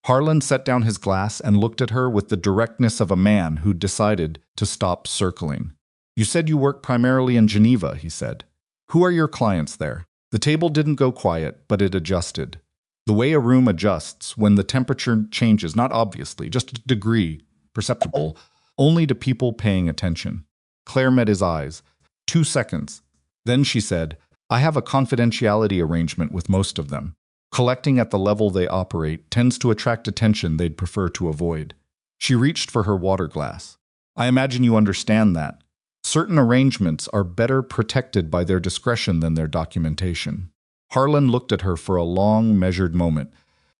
Harlan set down his glass and looked at her with the directness of a man who'd decided to stop circling. "You said you work primarily in Geneva," he said. "Who are your clients there?" The table didn't go quiet, but it adjusted. The way a room adjusts when the temperature changes, not obviously, just a degree, perceptible, only to people paying attention. Claire met his eyes. 2 seconds. Then she said, "I have a confidentiality arrangement with most of them. Collecting at the level they operate tends to attract attention they'd prefer to avoid." She reached for her water glass. "I imagine you understand that. Certain arrangements are better protected by their discretion than their documentation." Harlan looked at her for a long, measured moment.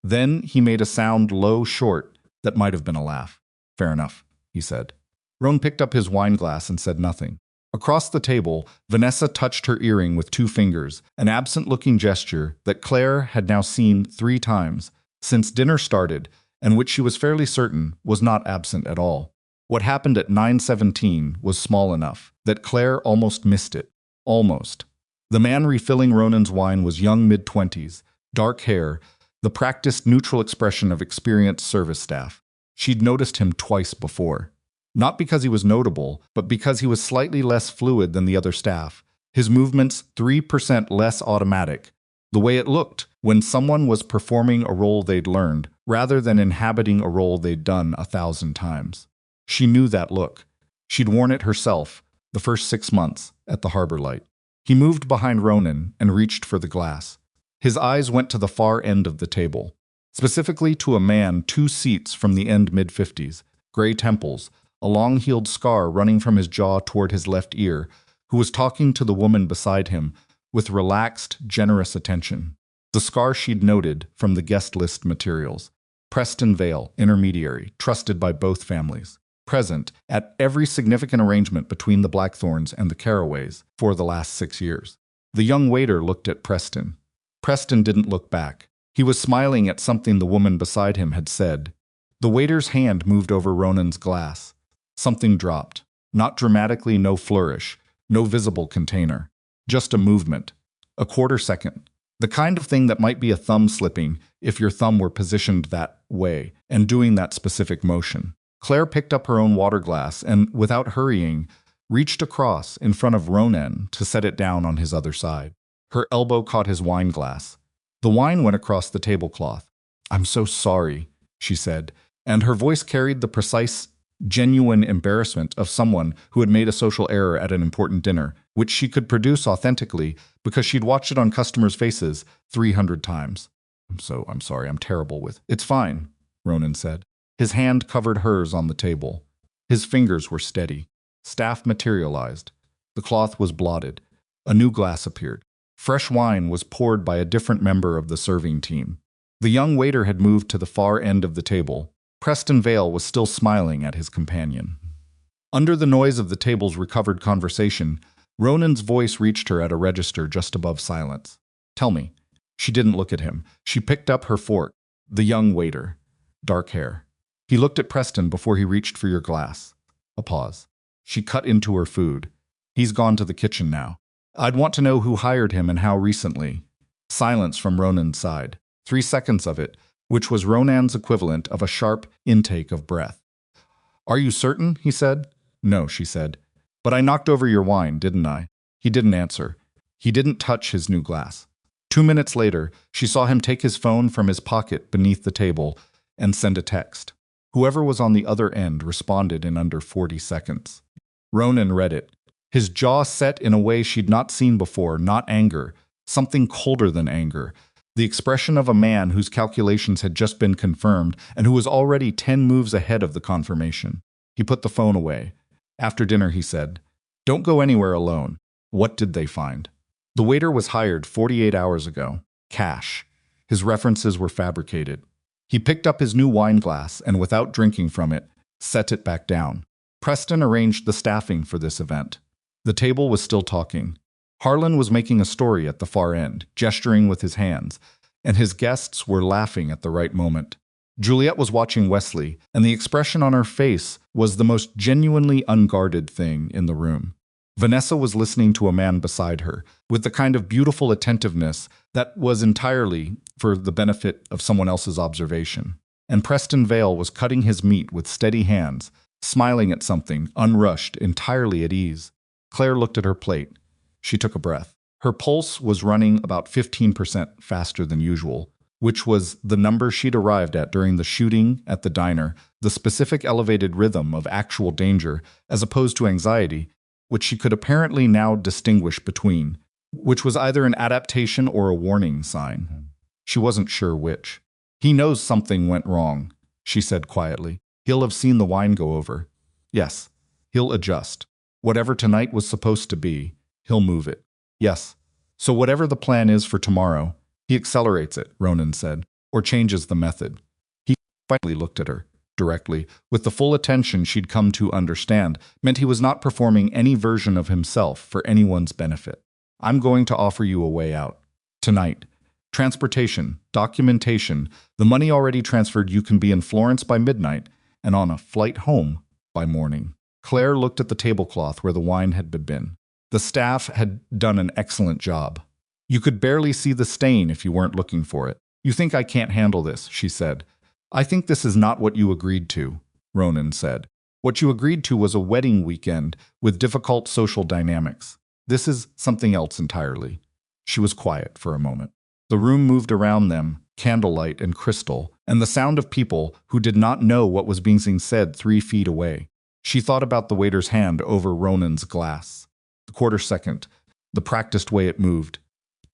Then he made a sound low, short, that might have been a laugh. "Fair enough," he said. Roan picked up his wine glass and said nothing. Across the table, Vanessa touched her earring with 2 fingers, an absent-looking gesture that Claire had now seen 3 times since dinner started, and which she was fairly certain was not absent at all. What happened at 9:17 was small enough that Claire almost missed it. Almost. The man refilling Ronan's wine was young mid-20s, dark hair, the practiced neutral expression of experienced service staff. She'd noticed him twice before. Not because he was notable, but because he was slightly less fluid than the other staff. His movements 3% less automatic. The way it looked when someone was performing a role they'd learned, rather than inhabiting a role they'd done 1,000 times. She knew that look. She'd worn it herself, the first 6 months, at the Harbor Light. He moved behind Ronan and reached for the glass. His eyes went to the far end of the table, specifically to a man 2 seats from the end mid-50s, gray temples, a long-heeled scar running from his jaw toward his left ear, who was talking to the woman beside him with relaxed, generous attention. The scar she'd noted from the guest list materials. Preston Vale, intermediary, trusted by both families. Present at every significant arrangement between the Blackthornes and the Carraways for the last 6 years. The young waiter looked at Preston. Preston didn't look back. He was smiling at something the woman beside him had said. The waiter's hand moved over Ronan's glass. Something dropped. Not dramatically, no flourish, no visible container. Just a movement. A quarter second. The kind of thing that might be a thumb slipping if your thumb were positioned that way and doing that specific motion. Claire picked up her own water glass and, without hurrying, reached across in front of Ronan to set it down on his other side. Her elbow caught his wine glass. The wine went across the tablecloth. "I'm so sorry," she said, and her voice carried the precise, genuine embarrassment of someone who had made a social error at an important dinner, which she could produce authentically because she'd watched it on customers' faces 300 times. I'm sorry, I'm terrible with." "It's fine," Ronan said. His hand covered hers on the table. His fingers were steady. Staff materialized. The cloth was blotted. A new glass appeared. Fresh wine was poured by a different member of the serving team. The young waiter had moved to the far end of the table. Preston Vale was still smiling at his companion. Under the noise of the table's recovered conversation, Ronan's voice reached her at a register just above silence. "Tell me." She didn't look at him. She picked up her fork. The young waiter. Dark hair. He looked at Preston before he reached for your glass. A pause. She cut into her food. "He's gone to the kitchen now. I'd want to know who hired him and how recently." Silence from Ronan's side. 3 seconds of it, which was Ronan's equivalent of a sharp intake of breath. "Are you certain?" he said. "No," she said. "But I knocked over your wine, didn't I?" He didn't answer. He didn't touch his new glass. 2 minutes later, she saw him take his phone from his pocket beneath the table and send a text. Whoever was on the other end responded in under 40 seconds. Ronan read it. His jaw set in a way she'd not seen before, not anger, something colder than anger. The expression of a man whose calculations had just been confirmed and who was already 10 moves ahead of the confirmation. He put the phone away. After dinner, he said, "Don't go anywhere alone." What did they find? The waiter was hired 48 hours ago. Cash. His references were fabricated. He picked up his new wine glass and, without drinking from it, set it back down. Preston arranged the staffing for this event. The table was still talking. Harlan was making a story at the far end, gesturing with his hands, and his guests were laughing at the right moment. Juliet was watching Wesley, and the expression on her face was the most genuinely unguarded thing in the room. Vanessa was listening to a man beside her, with the kind of beautiful attentiveness that was entirely for the benefit of someone else's observation. And Preston Vale was cutting his meat with steady hands, smiling at something, unrushed, entirely at ease. Claire looked at her plate. She took a breath. Her pulse was running about 15% faster than usual, which was the number she'd arrived at during the shooting at the diner, the specific elevated rhythm of actual danger, as opposed to anxiety, which she could apparently now distinguish between, which was either an adaptation or a warning sign. She wasn't sure which. "He knows something went wrong," she said quietly. "He'll have seen the wine go over. Yes, he'll adjust. Whatever tonight was supposed to be, he'll move it. Yes. So whatever the plan is for tomorrow, he accelerates it," Ronan said, "or changes the method." He finally looked at her. directly, with the full attention she'd come to understand, meant he was not performing any version of himself for anyone's benefit. I'm going to offer you a way out. Tonight. Transportation, documentation, the money already transferred. You can be in Florence by midnight and on a flight home by morning. Claire looked at the tablecloth where the wine had been. The staff had done an excellent job. You could barely see the stain if you weren't looking for it. You think I can't handle this, she said. I think this is not what you agreed to, Ronan said. What you agreed to was a wedding weekend with difficult social dynamics. This is something else entirely. She was quiet for a moment. The room moved around them, candlelight and crystal, and the sound of people who did not know what was being said 3 feet away. She thought about the waiter's hand over Ronan's glass. The quarter second, the practiced way it moved.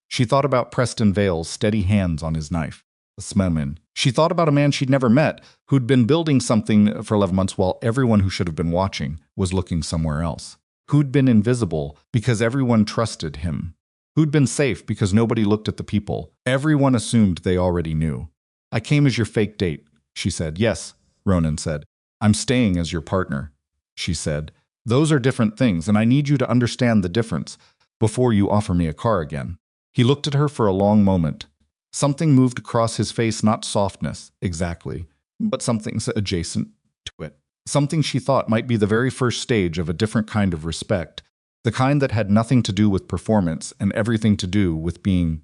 She thought about Preston Vale's steady hands on his knife. The smellman. She thought about a man she'd never met, who'd been building something for 11 months while everyone who should have been watching was looking somewhere else. Who'd been invisible because everyone trusted him. Who'd been safe because nobody looked at the people. Everyone assumed they already knew. I came as your fake date, she said. Yes, Ronan said. I'm staying as your partner, she said. Those are different things, and I need you to understand the difference before you offer me a car again. He looked at her for a long moment. Something moved across his face, not softness, exactly, but something adjacent to it. Something she thought might be the very first stage of a different kind of respect, the kind that had nothing to do with performance and everything to do with being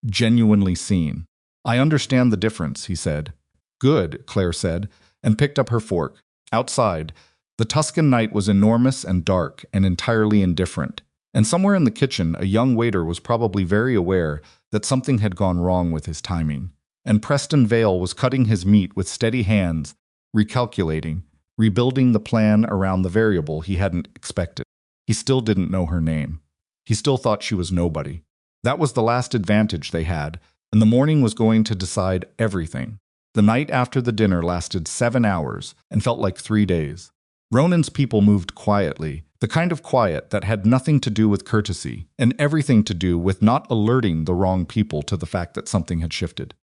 genuinely seen. I understand the difference, he said. Good, Claire said, and picked up her fork. Outside, the Tuscan night was enormous and dark and entirely indifferent. And somewhere in the kitchen, a young waiter was probably very aware that something had gone wrong with his timing. And Preston Vale was cutting his meat with steady hands, recalculating, rebuilding the plan around the variable he hadn't expected. He still didn't know her name. He still thought she was nobody. That was the last advantage they had, and the morning was going to decide everything. The night after the dinner lasted 7 hours and felt like 3 days. Ronan's people moved quietly, the kind of quiet that had nothing to do with courtesy and everything to do with not alerting the wrong people to the fact that something had shifted.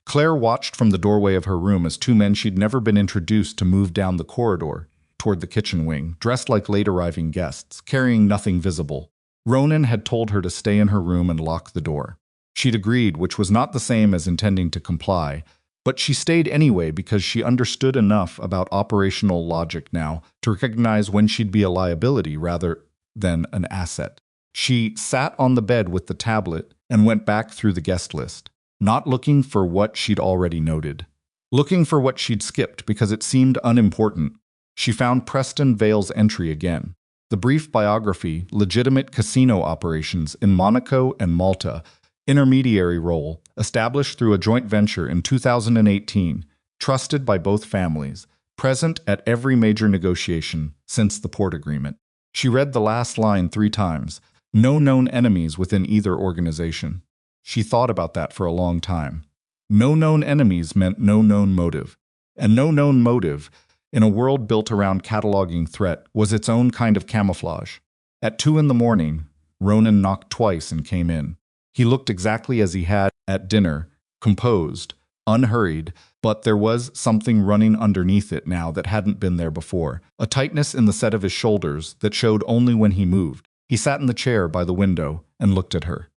Claire watched from the doorway of her room as 2 men she'd never been introduced to move down the corridor toward the kitchen wing, dressed like late-arriving guests, carrying nothing visible. Ronan had told her to stay in her room and lock the door. She'd agreed, which was not the same as intending to comply, but she stayed anyway because she understood enough about operational logic now to recognize when she'd be a liability rather than an asset. She sat on the bed with the tablet and went back through the guest list, not looking for what she'd already noted, looking for what she'd skipped because it seemed unimportant. She found Preston Vale's entry again. The brief biography, legitimate casino operations in Monaco and Malta, intermediary role, established through a joint venture in 2018, trusted by both families, present at every major negotiation since the port agreement. She read the last line 3 times, no known enemies within either organization. She thought about that for a long time. No known enemies meant no known motive. And no known motive, in a world built around cataloging threat, was its own kind of camouflage. At 2 in the morning, Ronan knocked twice and came in. He looked exactly as he had at dinner, composed, unhurried, but there was something running underneath it now that hadn't been there before, a tightness in the set of his shoulders that showed only when he moved. He sat in the chair by the window and looked at her.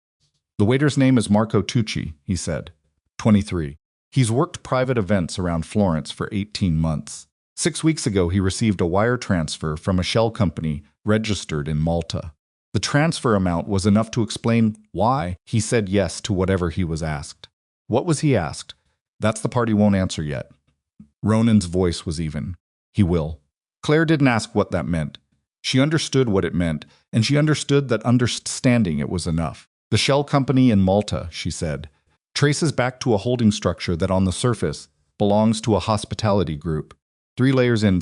The waiter's name is Marco Tucci, he said. 23. He's worked private events around Florence for 18 months. 6 weeks ago, he received a wire transfer from a shell company registered in Malta. The transfer amount was enough to explain why he said yes to whatever he was asked. What was he asked? That's the part he won't answer yet. Ronan's voice was even. He will. Claire didn't ask what that meant. She understood what it meant, and she understood that understanding it was enough. The shell company in Malta, she said, traces back to a holding structure that on the surface belongs to a hospitality group. 3 layers in,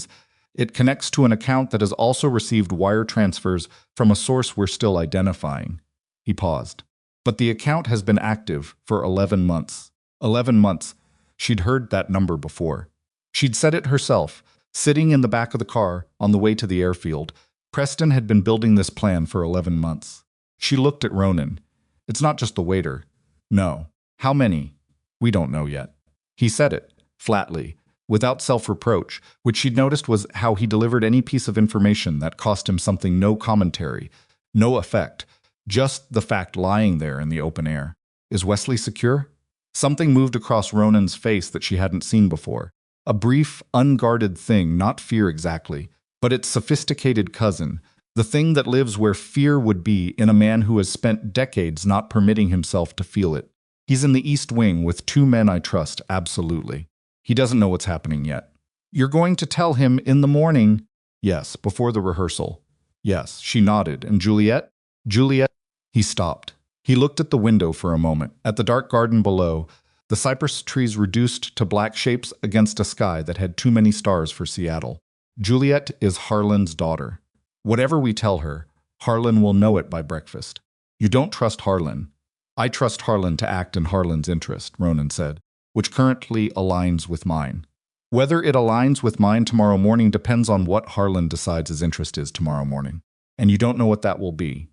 it connects to an account that has also received wire transfers from a source we're still identifying. He paused. But the account has been active for 11 months. 11 months. She'd heard that number before. She'd said it herself, sitting in the back of the car on the way to the airfield. Preston had been building this plan for 11 months. She looked at Ronan. It's not just the waiter. No. How many? We don't know yet. He said it, flatly, without self-reproach, which she'd noticed was how he delivered any piece of information that cost him something. No commentary, no effect, just the fact lying there in the open air. Is Wesley secure? Something moved across Ronan's face that she hadn't seen before. A brief, unguarded thing, not fear exactly, but its sophisticated cousin, the thing that lives where fear would be in a man who has spent decades not permitting himself to feel it. He's in the East Wing with two men I trust, absolutely. He doesn't know what's happening yet. You're going to tell him in the morning? Yes, before the rehearsal. Yes, she nodded. And Juliet? Juliet? He stopped. He looked at the window for a moment, at the dark garden below, the cypress trees reduced to black shapes against a sky that had too many stars for Seattle. Juliet is Harlan's daughter. Whatever we tell her, Harlan will know it by breakfast. You don't trust Harlan. I trust Harlan to act in Harlan's interest, Ronan said, which currently aligns with mine. Whether it aligns with mine tomorrow morning depends on what Harlan decides his interest is tomorrow morning. And you don't know what that will be.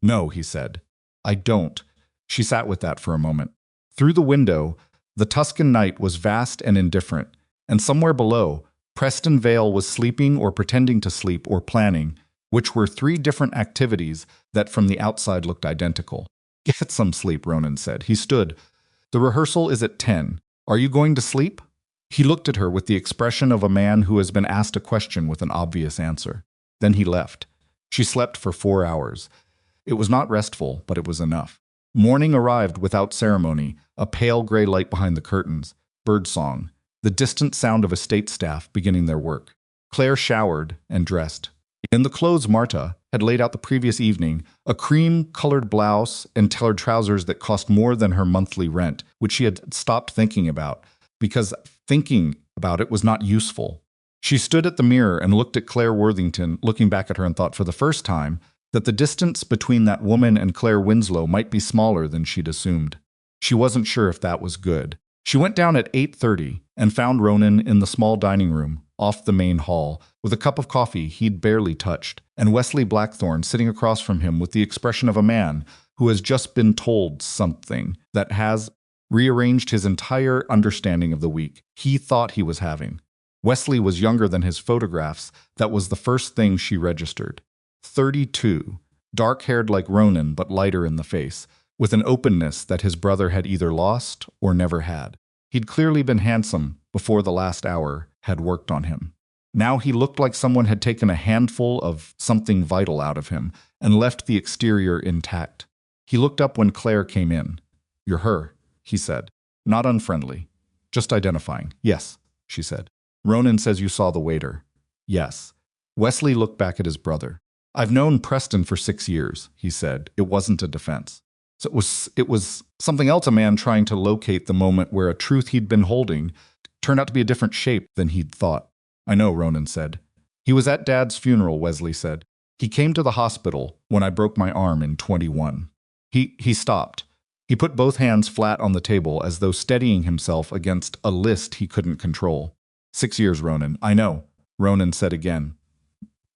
No, he said. I don't. She sat with that for a moment. Through the window, the Tuscan night was vast and indifferent, and somewhere below, Preston Vale was sleeping or pretending to sleep or planning, which were three different activities that from the outside looked identical. Get some sleep, Ronan said. He stood. The rehearsal is at 10. Are you going to sleep? He looked at her with the expression of a man who has been asked a question with an obvious answer. Then he left. She slept for 4 hours. It was not restful, but it was enough. Morning arrived without ceremony, a pale gray light behind the curtains, birdsong, the distant sound of estate staff beginning their work. Claire showered and dressed. In the clothes Marta had laid out the previous evening, a cream-colored blouse and tailored trousers that cost more than her monthly rent, which she had stopped thinking about, because thinking about it was not useful. She stood at the mirror and looked at Claire Worthington, looking back at her, and thought for the first time that the distance between that woman and Claire Winslow might be smaller than she'd assumed. She wasn't sure if that was good. She went down at 8:30 and found Ronan in the small dining room, off the main hall, with a cup of coffee he'd barely touched, and Wesley Blackthorne sitting across from him with the expression of a man who has just been told something that has rearranged his entire understanding of the week he thought he was having. Wesley was younger than his photographs. That was the first thing she registered. 32, dark-haired like Ronan but lighter in the face, with an openness that his brother had either lost or never had. He'd clearly been handsome before the last hour had worked on him. Now he looked like someone had taken a handful of something vital out of him and left the exterior intact. He looked up when Claire came in. You're her, he said. Not unfriendly. Just identifying. Yes, she said. Ronan says you saw the waiter. Yes. Wesley looked back at his brother. I've known Preston for 6 years, he said. It wasn't a defense. So it was something else, a man trying to locate the moment where a truth he'd been holding turned out to be a different shape than he'd thought. I know, Ronan said. He was at Dad's funeral, Wesley said. He came to the hospital when I broke my arm in 21. He stopped. He put both hands flat on the table as though steadying himself against a list he couldn't control. 6 years, Ronan. I know, Ronan said again.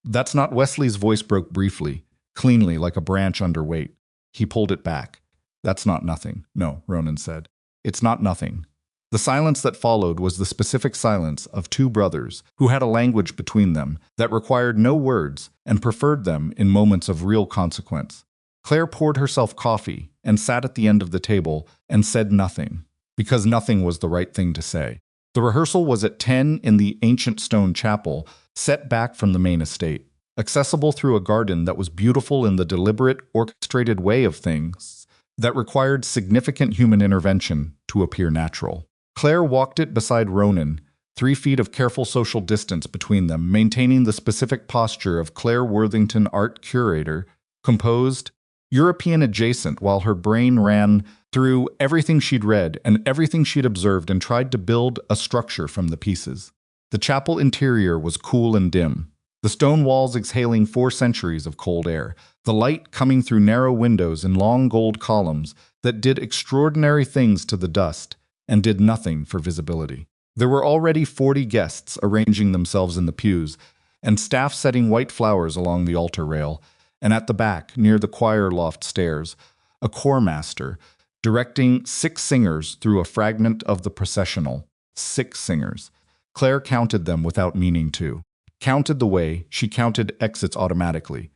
That's not. Wesley's voice broke briefly, cleanly, like a branch under weight. He pulled it back. That's not nothing. No, Ronan said. It's not nothing. The silence that followed was the specific silence of two brothers who had a language between them that required no words and preferred them in moments of real consequence. Claire poured herself coffee and sat at the end of the table and said nothing, because nothing was the right thing to say. The rehearsal was at 10 in the ancient stone chapel, set back from the main estate, accessible through a garden that was beautiful in the deliberate, orchestrated way of things that required significant human intervention to appear natural. Claire walked it beside Ronan, 3 feet of careful social distance between them, maintaining the specific posture of Claire Worthington art curator, composed, European adjacent, while her brain ran through everything she'd read and everything she'd observed and tried to build a structure from the pieces. The chapel interior was cool and dim, the stone walls exhaling 4 centuries of cold air, the light coming through narrow windows and long gold columns that did extraordinary things to the dust and did nothing for visibility. There were already 40 guests arranging themselves in the pews, and staff setting white flowers along the altar rail, and at the back, near the choir loft stairs, a choirmaster directing 6 singers through a fragment of the processional. 6 singers. Claire counted them without meaning to. Counted the way she counted exits automatically,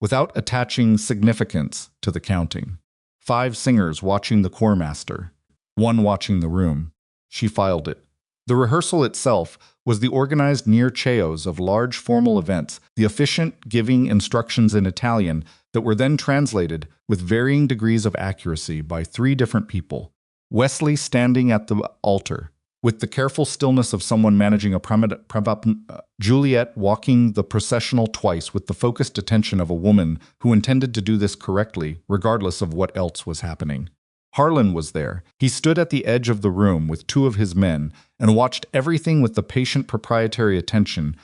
without attaching significance to the counting. 5 singers watching the choirmaster, 1 watching the room. She filed it. The rehearsal itself was the organized near chaos of large formal events, the efficient giving instructions in Italian that were then translated with varying degrees of accuracy by 3 different people. Wesley standing at the altar, with the careful stillness of someone managing a Juliet walking the processional twice with the focused attention of a woman who intended to do this correctly, regardless of what else was happening. Harlan was there. He stood at the edge of the room with 2 of his men and watched everything with the patient proprietary attention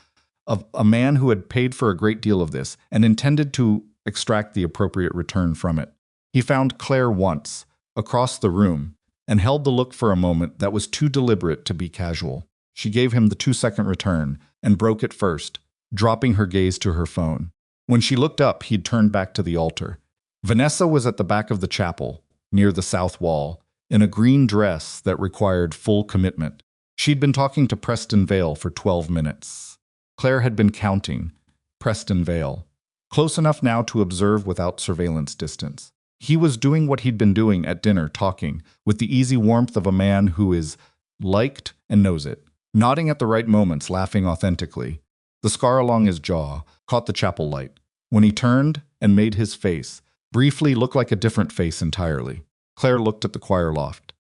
of a man who had paid for a great deal of this and intended to extract the appropriate return from it. He found Claire once, across the room, and held the look for a moment that was too deliberate to be casual. She gave him the 2-second return and broke it first, dropping her gaze to her phone. When she looked up, he'd turned back to the altar. Vanessa was at the back of the chapel, near the south wall, in a green dress that required full commitment. She'd been talking to Preston Vale for 12 minutes. Claire had been counting. Preston Vale. Close enough now to observe without surveillance distance. He was doing what he'd been doing at dinner, talking, with the easy warmth of a man who is liked and knows it. Nodding at the right moments, laughing authentically. The scar along his jaw caught the chapel light. When he turned and made his face, briefly looked like a different face entirely. Claire looked at the choir loft.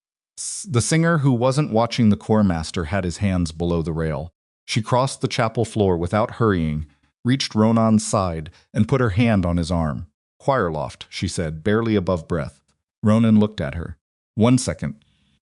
The singer who wasn't watching the choirmaster had his hands below the rail. She crossed the chapel floor without hurrying, reached Ronan's side, and put her hand on his arm. Choir loft, she said, barely above breath. Ronan looked at her. 1 second.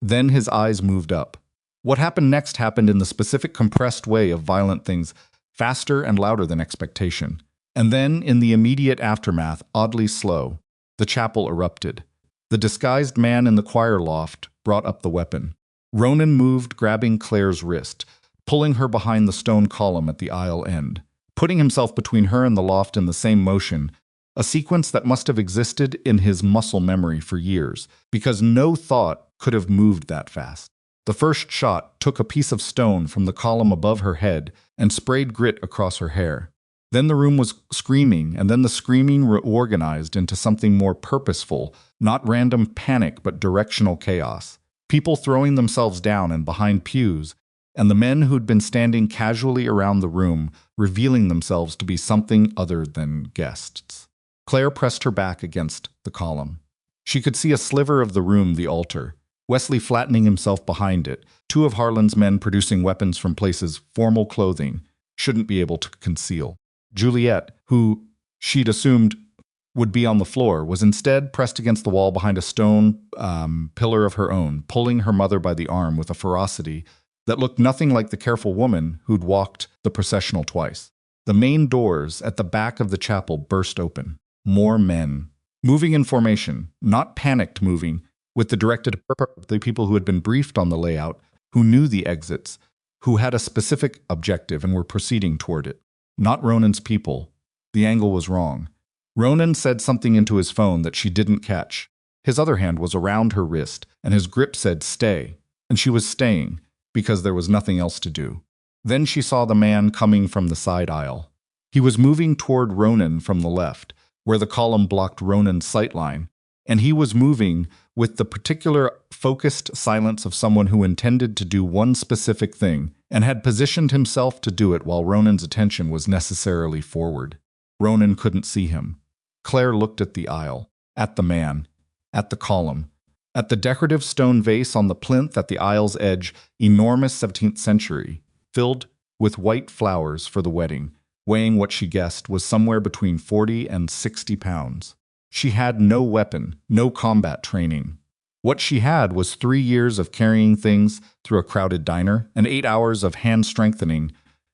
Then his eyes moved up. What happened next happened in the specific compressed way of violent things, faster and louder than expectation. And then, in the immediate aftermath, oddly slow, the chapel erupted. The disguised man in the choir loft brought up the weapon. Ronan moved, grabbing Claire's wrist, pulling her behind the stone column at the aisle end, putting himself between her and the loft in the same motion, a sequence that must have existed in his muscle memory for years, because no thought could have moved that fast. The first shot took a piece of stone from the column above her head and sprayed grit across her hair. Then the room was screaming, and then the screaming reorganized into something more purposeful, not random panic but directional chaos. People throwing themselves down and behind pews, and the men who'd been standing casually around the room, revealing themselves to be something other than guests. Claire pressed her back against the column. She could see a sliver of the room, the altar, Wesley flattening himself behind it, 2 of Harlan's men producing weapons from places formal clothing shouldn't be able to conceal. Juliet, who she'd assumed would be on the floor, was instead pressed against the wall behind a stone pillar of her own, pulling her mother by the arm with a ferocity that looked nothing like the careful woman who'd walked the processional twice. The main doors at the back of the chapel burst open. More men, moving in formation, not panicked moving, with the directed the people who had been briefed on the layout, who knew the exits, who had a specific objective and were proceeding toward it. Not Ronan's people. The angle was wrong. Ronan said something into his phone that she didn't catch. His other hand was around her wrist, and his grip said, "Stay." And she was staying, because there was nothing else to do. Then she saw the man coming from the side aisle. He was moving toward Ronan from the left, where the column blocked Ronan's sightline, and he was moving with the particular focused silence of someone who intended to do one specific thing and had positioned himself to do it while Ronan's attention was necessarily forward. Ronan couldn't see him. Claire looked at the aisle, at the man, at the column, at the decorative stone vase on the plinth at the aisle's edge, enormous 17th century, filled with white flowers for the wedding, weighing what she guessed was somewhere between 40 and 60 pounds. She had no weapon, no combat training. What she had was 3 years of carrying things through a crowded diner and 8 hours of hand strengthening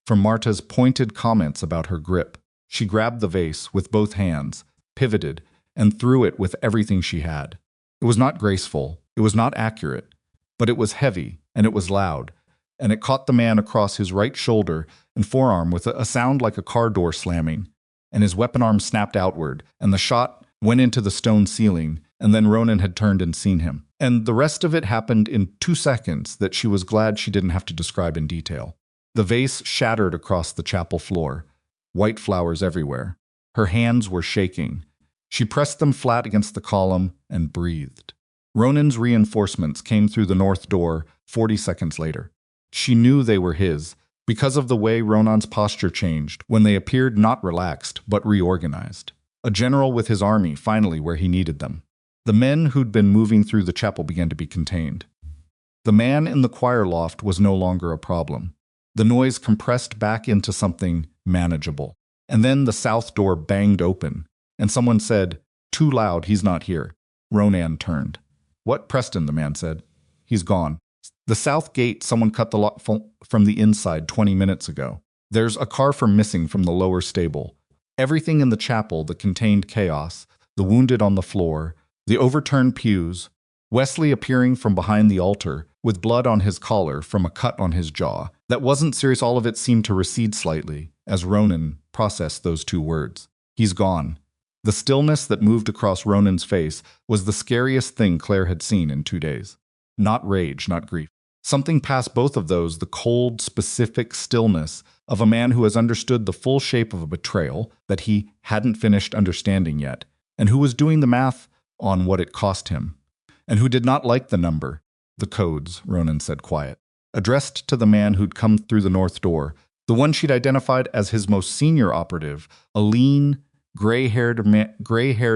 from Marta's pointed comments about her grip. She grabbed the vase with both hands, pivoted, and threw it with everything she had. It was not graceful, it was not accurate, but it was heavy, and it was loud, and it caught the man across his right shoulder and forearm with a sound like a car door slamming, and his weapon arm snapped outward, and the shot went into the stone ceiling, and then Ronan had turned and seen him. And the rest of it happened in 2 seconds that she was glad she didn't have to describe in detail. The vase shattered across the chapel floor, white flowers everywhere. Her hands were shaking. She pressed them flat against the column and breathed. Ronan's reinforcements came through the north door 40 seconds later. She knew they were his, because of the way Ronan's posture changed when they appeared not relaxed but reorganized. A general with his army finally where he needed them. The men who'd been moving through the chapel began to be contained. The man in the choir loft was no longer a problem. The noise compressed back into something manageable. And then the south door banged open, and someone said, "Too loud, he's not here." Ronan turned. "What, Preston?" the man said. "He's gone. The south gate, someone cut the lock from the inside 20 minutes ago. There's a car missing from the lower stable. Everything in the chapel that contained chaos, the wounded on the floor, the overturned pews, Wesley appearing from behind the altar with blood on his collar from a cut on his jaw. That wasn't serious. All of it seemed to recede slightly as Ronan processed those two words. He's gone. The stillness that moved across Ronan's face was the scariest thing Claire had seen in 2 days. Not rage, not grief. Something past both of those, the cold, specific stillness of a man who has understood the full shape of a betrayal that he hadn't finished understanding yet, and who was doing the math on what it cost him, and who did not like the number. "The codes," Ronan said quiet, addressed to the man who'd come through the north door, the one she'd identified as his most senior operative, a lean, gray-haired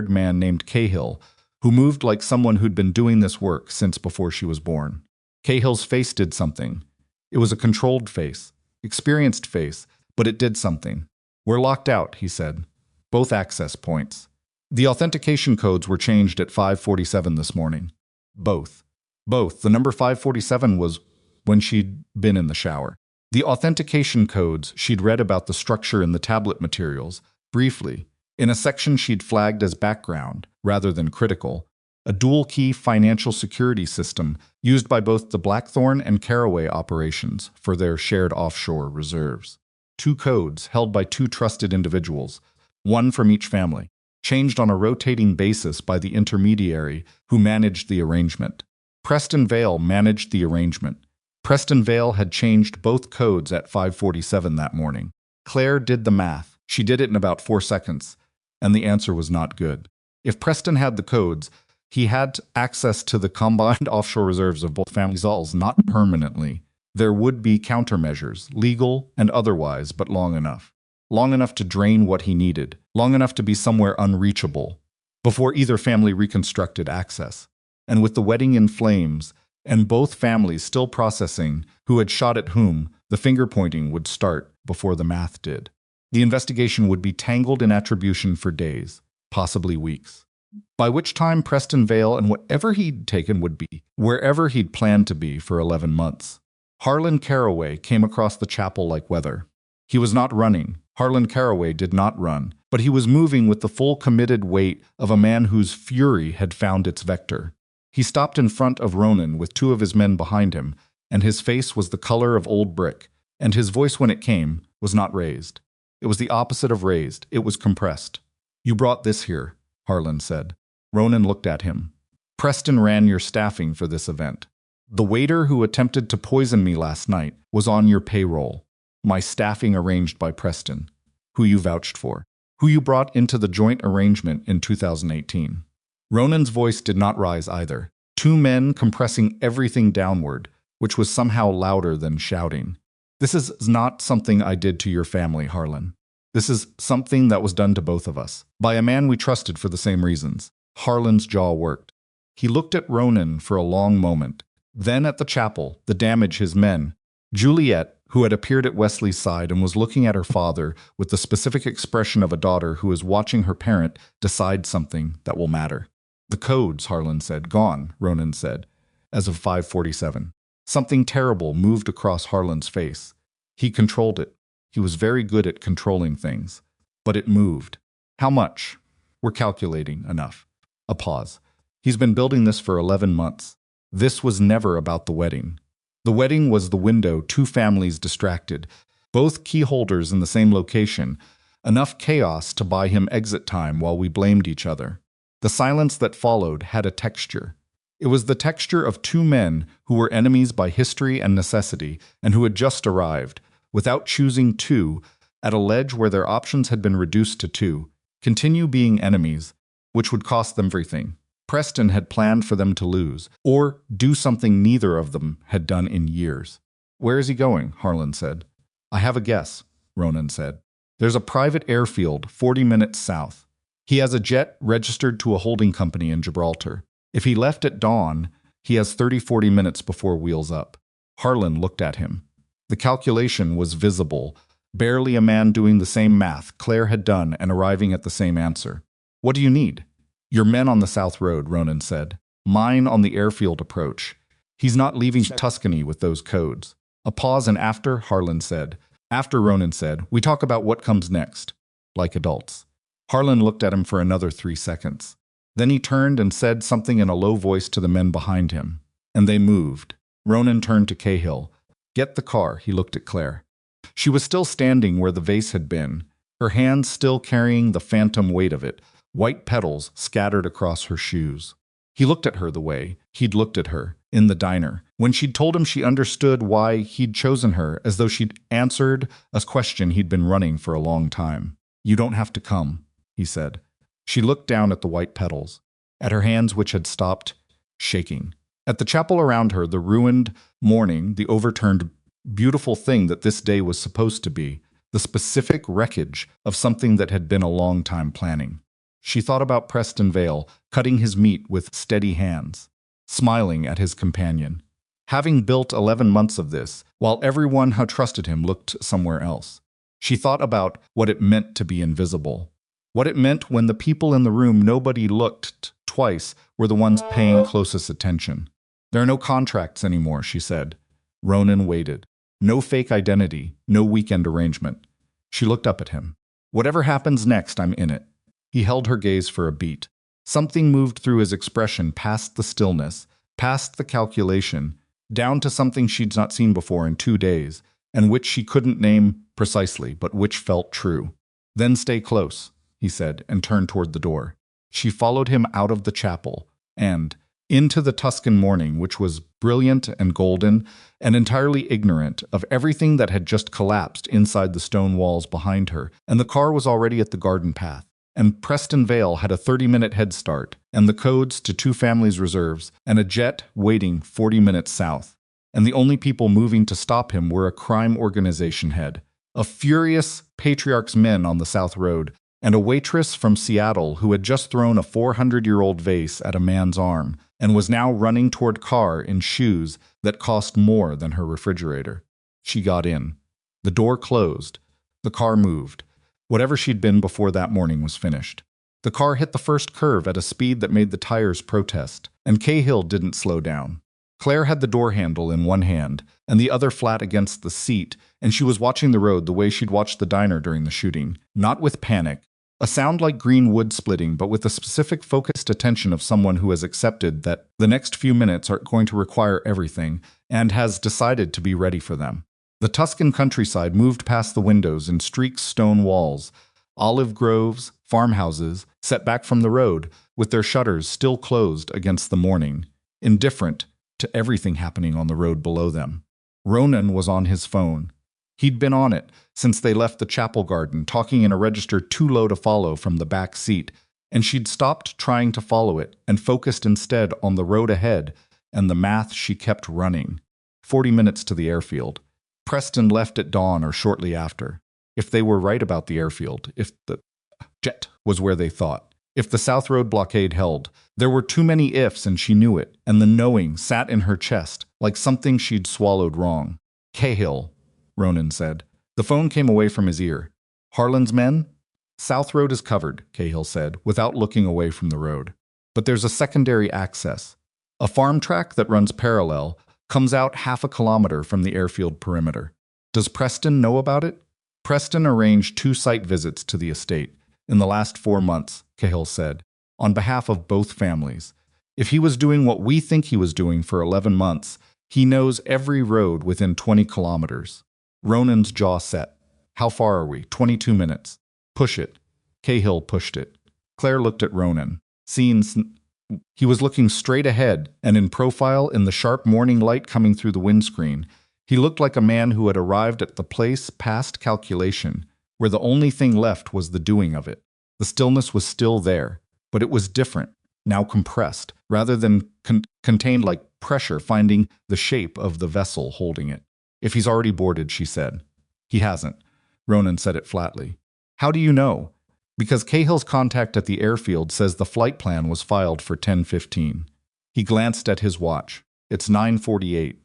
man named Cahill, who moved like someone who'd been doing this work since before she was born. Cahill's face did something. It was a controlled face, experienced face, but it did something. "We're locked out," he said. "Both access points. The authentication codes were changed at 5:47 this morning. Both. The number 547 was when she'd been in the shower. The authentication codes she'd read about the structure in the tablet materials, briefly, in a section she'd flagged as background, rather than critical, a dual-key financial security system used by both the Blackthorne and Caraway operations for their shared offshore reserves. 2 codes held by 2 trusted individuals, one from each family, changed on a rotating basis by the intermediary who managed the arrangement. Preston Vale managed the arrangement. Preston Vale had changed both codes at 5:47 that morning. Claire did the math. She did it in about 4 seconds, and the answer was not good. If Preston had the codes, he had access to the combined offshore reserves of both families, not permanently. There would be countermeasures, legal and otherwise, but long enough. Long enough to drain what he needed, long enough to be somewhere unreachable, before either family reconstructed access. And with the wedding in flames, and both families still processing who had shot at whom, the finger-pointing would start before the math did. The investigation would be tangled in attribution for days, possibly weeks. By which time Preston Vale and whatever he'd taken would be wherever he'd planned to be for 11 months. Harlan Caraway came across the chapel like weather. He was not running. Harlan Caraway did not run, but he was moving with the full committed weight of a man whose fury had found its vector. He stopped in front of Ronan with 2 of his men behind him, and his face was the color of old brick, and his voice when it came was not raised. It was the opposite of raised. It was compressed. "You brought this here," Harlan said. Ronan looked at him. "Preston ran your staffing for this event. The waiter who attempted to poison me last night was on your payroll. My staffing arranged by Preston, who you vouched for, who you brought into the joint arrangement in 2018. Ronan's voice did not rise either. 2 men compressing everything downward, which was somehow louder than shouting. "This is not something I did to your family, Harlan. This is something that was done to both of us, by a man we trusted for the same reasons." Harlan's jaw worked. He looked at Ronan for a long moment, then at the chapel, the damage his men. Juliet, who had appeared at Wesley's side and was looking at her father with the specific expression of a daughter who is watching her parent decide something that will matter. "The codes," Harlan said. "Gone," Ronan said, as of 5:47. Something terrible moved across Harlan's face. He controlled it. He was very good at controlling things. But it moved. "How much?" "We're calculating enough." A pause. "He's been building this for 11 months. This was never about the wedding. The wedding was the window 2 families distracted, both key holders in the same location, enough chaos to buy him exit time while we blamed each other. The silence that followed had a texture. It was the texture of 2 men who were enemies by history and necessity and who had just arrived, without choosing to, at a ledge where their options had been reduced to two, continue being enemies, which would cost them everything. Preston had planned for them to lose, or do something neither of them had done in years. "Where is he going?" Harlan said. "I have a guess," Ronan said. "There's a private airfield 40 minutes south. He has a jet registered to a holding company in Gibraltar. If he left at dawn, he has 30-40 minutes before wheels up." Harlan looked at him. The calculation was visible, barely a man doing the same math Claire had done and arriving at the same answer. "What do you need?" "Your men on the South Road," Ronan said. "Mine on the airfield approach. He's not leaving Tuscany with those codes." A pause, and after, Harlan said. After, Ronan said, "We talk about what comes next, like adults." Harlan looked at him for another 3 seconds. Then he turned and said something in a low voice to the men behind him, and they moved. Ronan turned to Cahill. "Get the car," he looked at Claire. She was still standing where the vase had been, her hands still carrying the phantom weight of it, white petals scattered across her shoes. He looked at her the way he'd looked at her in the diner, when she'd told him she understood why he'd chosen her, as though she'd answered a question he'd been running for a long time. "You don't have to come," he said. She looked down at the white petals, at her hands which had stopped shaking, at the chapel around her, the ruined mourning, the overturned beautiful thing that this day was supposed to be, the specific wreckage of something that had been a long time planning. She thought about Preston Vale, cutting his meat with steady hands, smiling at his companion. Having built 11 months of this, while everyone who trusted him looked somewhere else. She thought about what it meant to be invisible. What it meant when the people in the room nobody looked twice were the ones paying closest attention. "There are no contracts anymore," she said. Ronan waited. No fake identity, no weekend arrangement. She looked up at him. "Whatever happens next, I'm in it." He held her gaze for a beat. Something moved through his expression past the stillness, past the calculation, down to something she'd not seen before in 2 days, and which she couldn't name precisely, but which felt true. "Then stay close," he said, and turned toward the door. She followed him out of the chapel, and into the Tuscan morning, which was brilliant and golden, and entirely ignorant of everything that had just collapsed inside the stone walls behind her, and the car was already at the garden path. And Preston Vale had a 30-minute head start, and the codes to 2 families' reserves, and a jet waiting 40 minutes south. And the only people moving to stop him were a crime organization head, a furious patriarch's men on the South Road, and a waitress from Seattle who had just thrown a 400-year-old vase at a man's arm, and was now running toward car in shoes that cost more than her refrigerator. She got in. The door closed. The car moved. Whatever she'd been before that morning was finished. The car hit the first curve at a speed that made the tires protest, and Cahill didn't slow down. Claire had the door handle in one hand, and the other flat against the seat, and she was watching the road the way she'd watched the diner during the shooting, not with panic, a sound like green wood splitting, but with the specific focused attention of someone who has accepted that the next few minutes are going to require everything, and has decided to be ready for them. The Tuscan countryside moved past the windows in streaked stone walls, olive groves, farmhouses, set back from the road, with their shutters still closed against the morning, indifferent to everything happening on the road below them. Ronan was on his phone. He'd been on it since they left the chapel garden, talking in a register too low to follow from the back seat, and she'd stopped trying to follow it and focused instead on the road ahead and the math she kept running. 40 minutes to the airfield. Preston left at dawn or shortly after. If they were right about the airfield, if the jet was where they thought, if the South Road blockade held, there were too many ifs and she knew it, and the knowing sat in her chest like something she'd swallowed wrong. "Cahill," Ronan said. The phone came away from his ear. "Harlan's men?" "South Road is covered," Cahill said, without looking away from the road. "But there's a secondary access. A farm track that runs parallel, comes out half a kilometer from the airfield perimeter. Does Preston know about it?" "Preston arranged 2 site visits to the estate in the last 4 months," Cahill said, "on behalf of both families. If he was doing what we think he was doing for 11 months, he knows every road within 20 kilometers. Ronan's jaw set. "How far are we?" 22 minutes. "Push it." Cahill pushed it. Claire looked at Ronan. He was looking straight ahead, and in profile in the sharp morning light coming through the windscreen, He looked like a man who had arrived at the place past calculation, where the only thing left was the doing of it. The stillness was still there, but it was different, now compressed, rather than contained like pressure finding the shape of the vessel holding it. If he's already boarded, she said. He hasn't. Ronan said it flatly. How do you know? Because Cahill's contact at the airfield says the flight plan was filed for 10:15. He glanced at his watch. It's 9:48.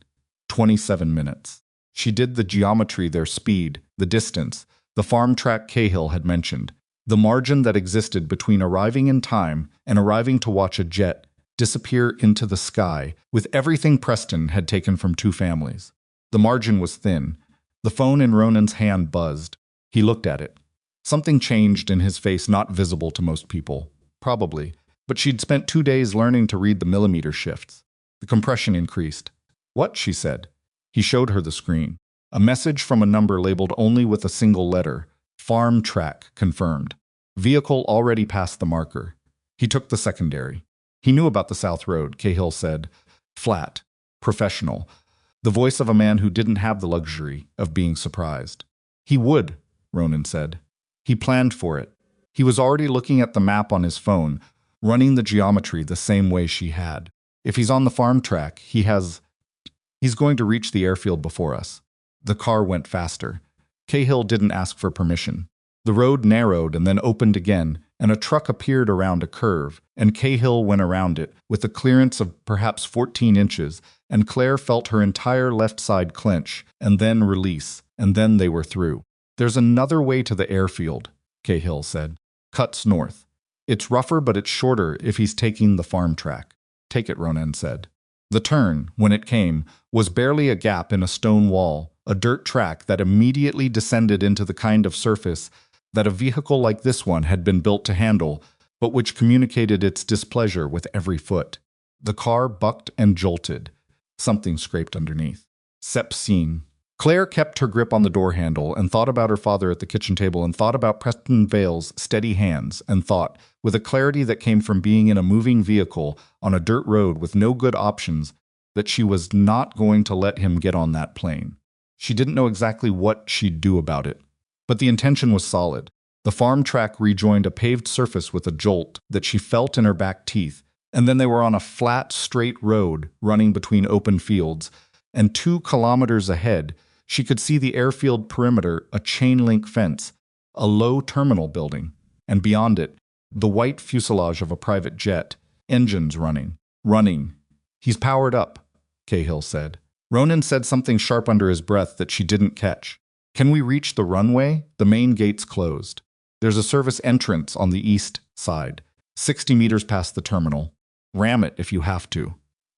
27 minutes. She did the geometry, their speed, the distance, the farm track Cahill had mentioned, the margin that existed between arriving in time and arriving to watch a jet disappear into the sky with everything Preston had taken from two families. The margin was thin. The phone in Ronan's hand buzzed. He looked at it. Something changed in his face not visible to most people. Probably. But she'd spent 2 days learning to read the millimeter shifts. The compression increased. What? She said. He showed her the screen. A message from a number labeled only with a single letter. Farm track confirmed. Vehicle already past the marker. He took the secondary. He knew about the South Road, Cahill said. Flat. Professional. The voice of a man who didn't have the luxury of being surprised. He would, Ronan said. He planned for it. He was already looking at the map on his phone, running the geometry the same way she had. If he's on the farm track, he's going to reach the airfield before us. The car went faster. Cahill didn't ask for permission. The road narrowed and then opened again, and a truck appeared around a curve, and Cahill went around it with a clearance of perhaps 14 inches, and Claire felt her entire left side clench, and then release, and then they were through. There's another way to the airfield, Cahill said. Cuts north. It's rougher, but it's shorter if he's taking the farm track. Take it, Ronan said. The turn, when it came, was barely a gap in a stone wall, a dirt track that immediately descended into the kind of surface that a vehicle like this one had been built to handle, but which communicated its displeasure with every foot. The car bucked and jolted. Something scraped underneath. Sepsine. Claire kept her grip on the door handle and thought about her father at the kitchen table and thought about Preston Vale's steady hands and thought, with a clarity that came from being in a moving vehicle on a dirt road with no good options, that she was not going to let him get on that plane. She didn't know exactly what she'd do about it, but the intention was solid. The farm track rejoined a paved surface with a jolt that she felt in her back teeth, and then they were on a flat, straight road running between open fields, and 2 kilometers ahead, she could see the airfield perimeter, a chain-link fence, a low terminal building, and beyond it, the white fuselage of a private jet, engines running. Running. He's powered up, Cahill said. Ronan said something sharp under his breath that she didn't catch. Can we reach the runway? The main gate's closed. There's a service entrance on the east side, 60 meters past the terminal. Ram it if you have to.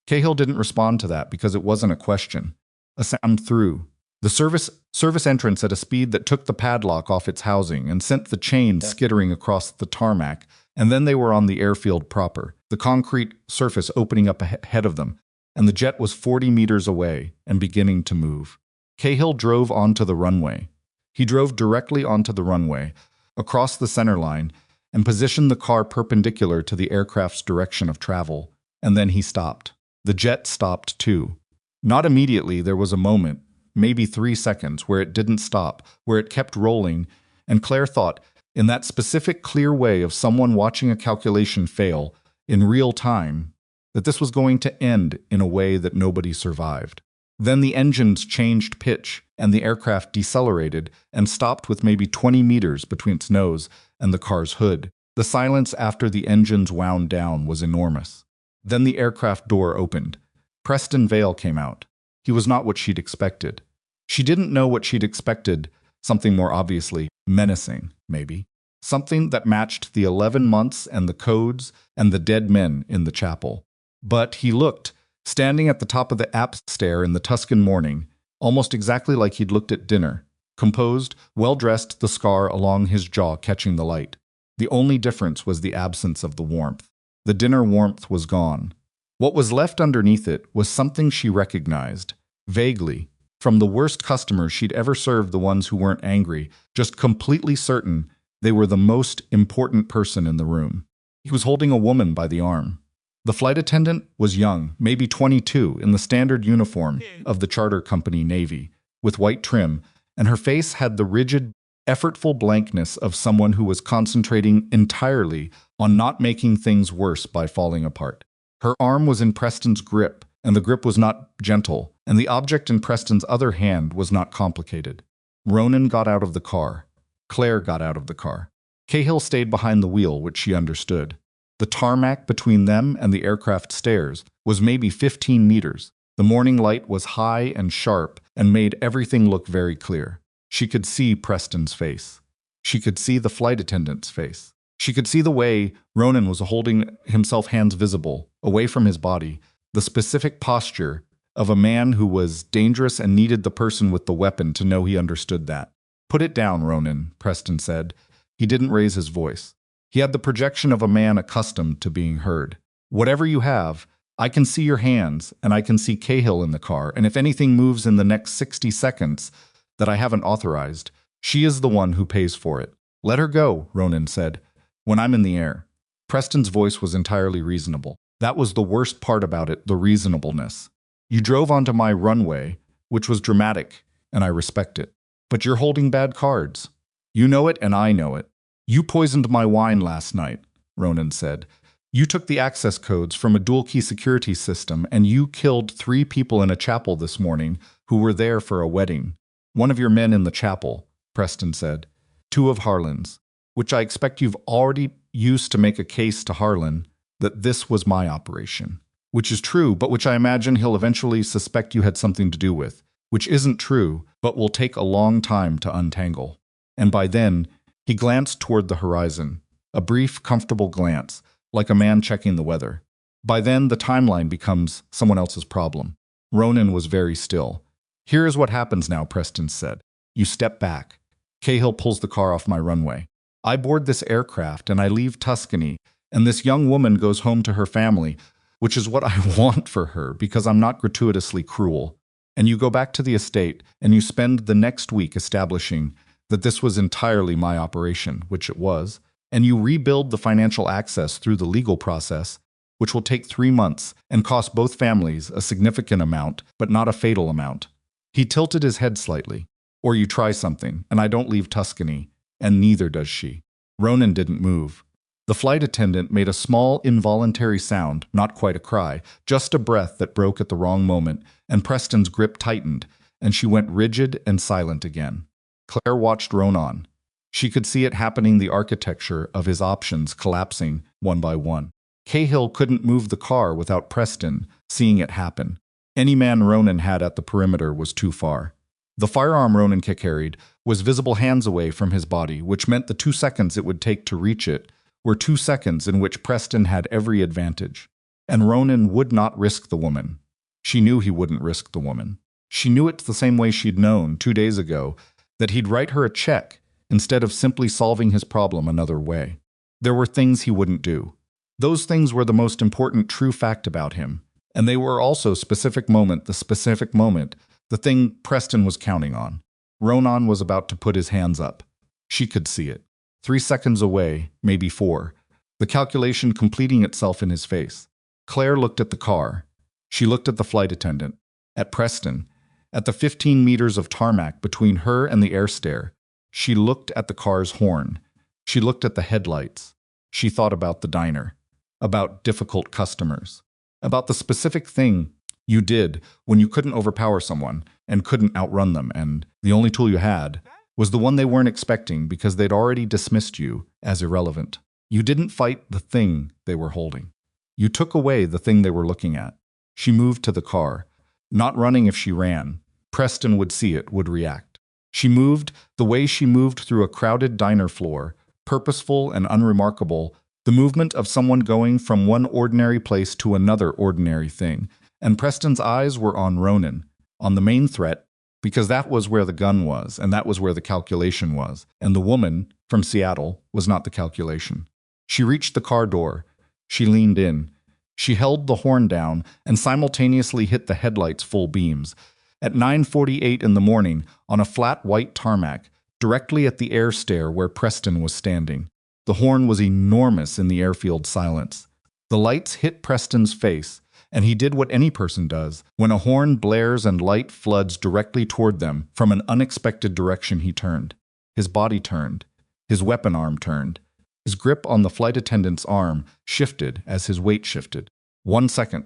Cahill didn't respond to that because it wasn't a question. A sound through. The service entrance at a speed that took the padlock off its housing and sent the chain skittering across the tarmac, and then they were on the airfield proper, the concrete surface opening up ahead of them, and the jet was 40 meters away and beginning to move. Cahill drove onto the runway. He drove directly onto the runway, across the center line, and positioned the car perpendicular to the aircraft's direction of travel, and then he stopped. The jet stopped too. Not immediately, there was a moment, maybe 3 seconds, where it didn't stop, where it kept rolling, and Claire thought, in that specific clear way of someone watching a calculation fail in real time, that this was going to end in a way that nobody survived. Then the engines changed pitch, and the aircraft decelerated and stopped with maybe 20 meters between its nose and the car's hood. The silence after the engines wound down was enormous. Then the aircraft door opened. Preston Vale came out. He was not what she'd expected. She didn't know what she'd expected, something more obviously menacing, maybe. Something that matched the 11 months and the codes and the dead men in the chapel. But he looked, standing at the top of the apse stair in the Tuscan morning, almost exactly like he'd looked at dinner, composed, well-dressed, the scar along his jaw catching the light. The only difference was the absence of the warmth. The dinner warmth was gone. What was left underneath it was something she recognized, vaguely, from the worst customers she'd ever served, the ones who weren't angry, just completely certain they were the most important person in the room. He was holding a woman by the arm. The flight attendant was young, maybe 22, in the standard uniform of the charter company Navy, with white trim, and her face had the rigid, effortful blankness of someone who was concentrating entirely on not making things worse by falling apart. Her arm was in Preston's grip, and the grip was not gentle, and the object in Preston's other hand was not complicated. Ronan got out of the car. Claire got out of the car. Cahill stayed behind the wheel, which she understood. The tarmac between them and the aircraft stairs was maybe 15 meters. The morning light was high and sharp and made everything look very clear. She could see Preston's face. She could see the flight attendant's face. She could see the way Ronan was holding himself, hands visible, away from his body, the specific posture of a man who was dangerous and needed the person with the weapon to know he understood that. "Put it down, Ronan," Preston said. He didn't raise his voice. He had the projection of a man accustomed to being heard. "Whatever you have, I can see your hands, and I can see Cahill in the car, and if anything moves in the next 60 seconds that I haven't authorized, she is the one who pays for it." "Let her go," Ronan said, "when I'm in the air." Preston's voice was entirely reasonable. That was the worst part about it, the reasonableness. "You drove onto my runway, which was dramatic, and I respect it. But you're holding bad cards. You know it, and I know it. You poisoned my wine last night," Ronan said. "You took the access codes from a dual-key security system, and you killed 3 people in a chapel this morning who were there for a wedding. One of your men in the chapel," Preston said. "2 of Harlan's, which I expect you've already used to make a case to Harlan that this was my operation. Which is true, but which I imagine he'll eventually suspect you had something to do with. Which isn't true, but will take a long time to untangle. And by then," he glanced toward the horizon, a brief, comfortable glance, like a man checking the weather. "By then, the timeline becomes someone else's problem." Ronan was very still. "Here is what happens now," Preston said. "You step back. Cahill pulls the car off my runway. I board this aircraft and I leave Tuscany, and this young woman goes home to her family, which is what I want for her because I'm not gratuitously cruel. And you go back to the estate and you spend the next week establishing that this was entirely my operation, which it was, and you rebuild the financial access through the legal process, which will take 3 months and cost both families a significant amount, but not a fatal amount." He tilted his head slightly. "Or you try something, and I don't leave Tuscany, and neither does she." Ronan didn't move. The flight attendant made a small, involuntary sound, not quite a cry, just a breath that broke at the wrong moment, and Preston's grip tightened, and she went rigid and silent again. Claire watched Ronan. She could see it happening, the architecture of his options collapsing one by one. Cahill couldn't move the car without Preston seeing it happen. Any man Ronan had at the perimeter was too far. The firearm Ronan carried was visible hands away from his body, which meant the 2 seconds it would take to reach it were 2 seconds in which Preston had every advantage. And Ronan would not risk the woman. She knew he wouldn't risk the woman. She knew it the same way she'd known 2 days ago that he'd write her a check instead of simply solving his problem another way. There were things he wouldn't do. Those things were the most important true fact about him, and they were also the specific moment, the thing Preston was counting on. Ronan was about to put his hands up. She could see it. 3 seconds away, maybe 4, the calculation completing itself in his face. Claire looked at the car. She looked at the flight attendant, at Preston, at the 15 meters of tarmac between her and the air stair. She looked at the car's horn. She looked at the headlights. She thought about the diner, about difficult customers, about the specific thing you did when you couldn't overpower someone and couldn't outrun them, and the only tool you had was the one they weren't expecting because they'd already dismissed you as irrelevant. You didn't fight the thing they were holding. You took away the thing they were looking at. She moved to the car, not running. If she ran, Preston would see it, would react. She moved the way she moved through a crowded diner floor, purposeful and unremarkable, the movement of someone going from one ordinary place to another ordinary thing. And Preston's eyes were on Ronan, on the main threat, because that was where the gun was, and that was where the calculation was, and the woman from Seattle was not the calculation. She reached the car door. She leaned in. She held the horn down and simultaneously hit the headlights full beams. At 9:48 in the morning, on a flat white tarmac, directly at the air stair where Preston was standing. The horn was enormous in the airfield silence. The lights hit Preston's face, and he did what any person does. When a horn blares and light floods directly toward them from an unexpected direction, he turned. His body turned. His weapon arm turned. His grip on the flight attendant's arm shifted as his weight shifted. 1 second,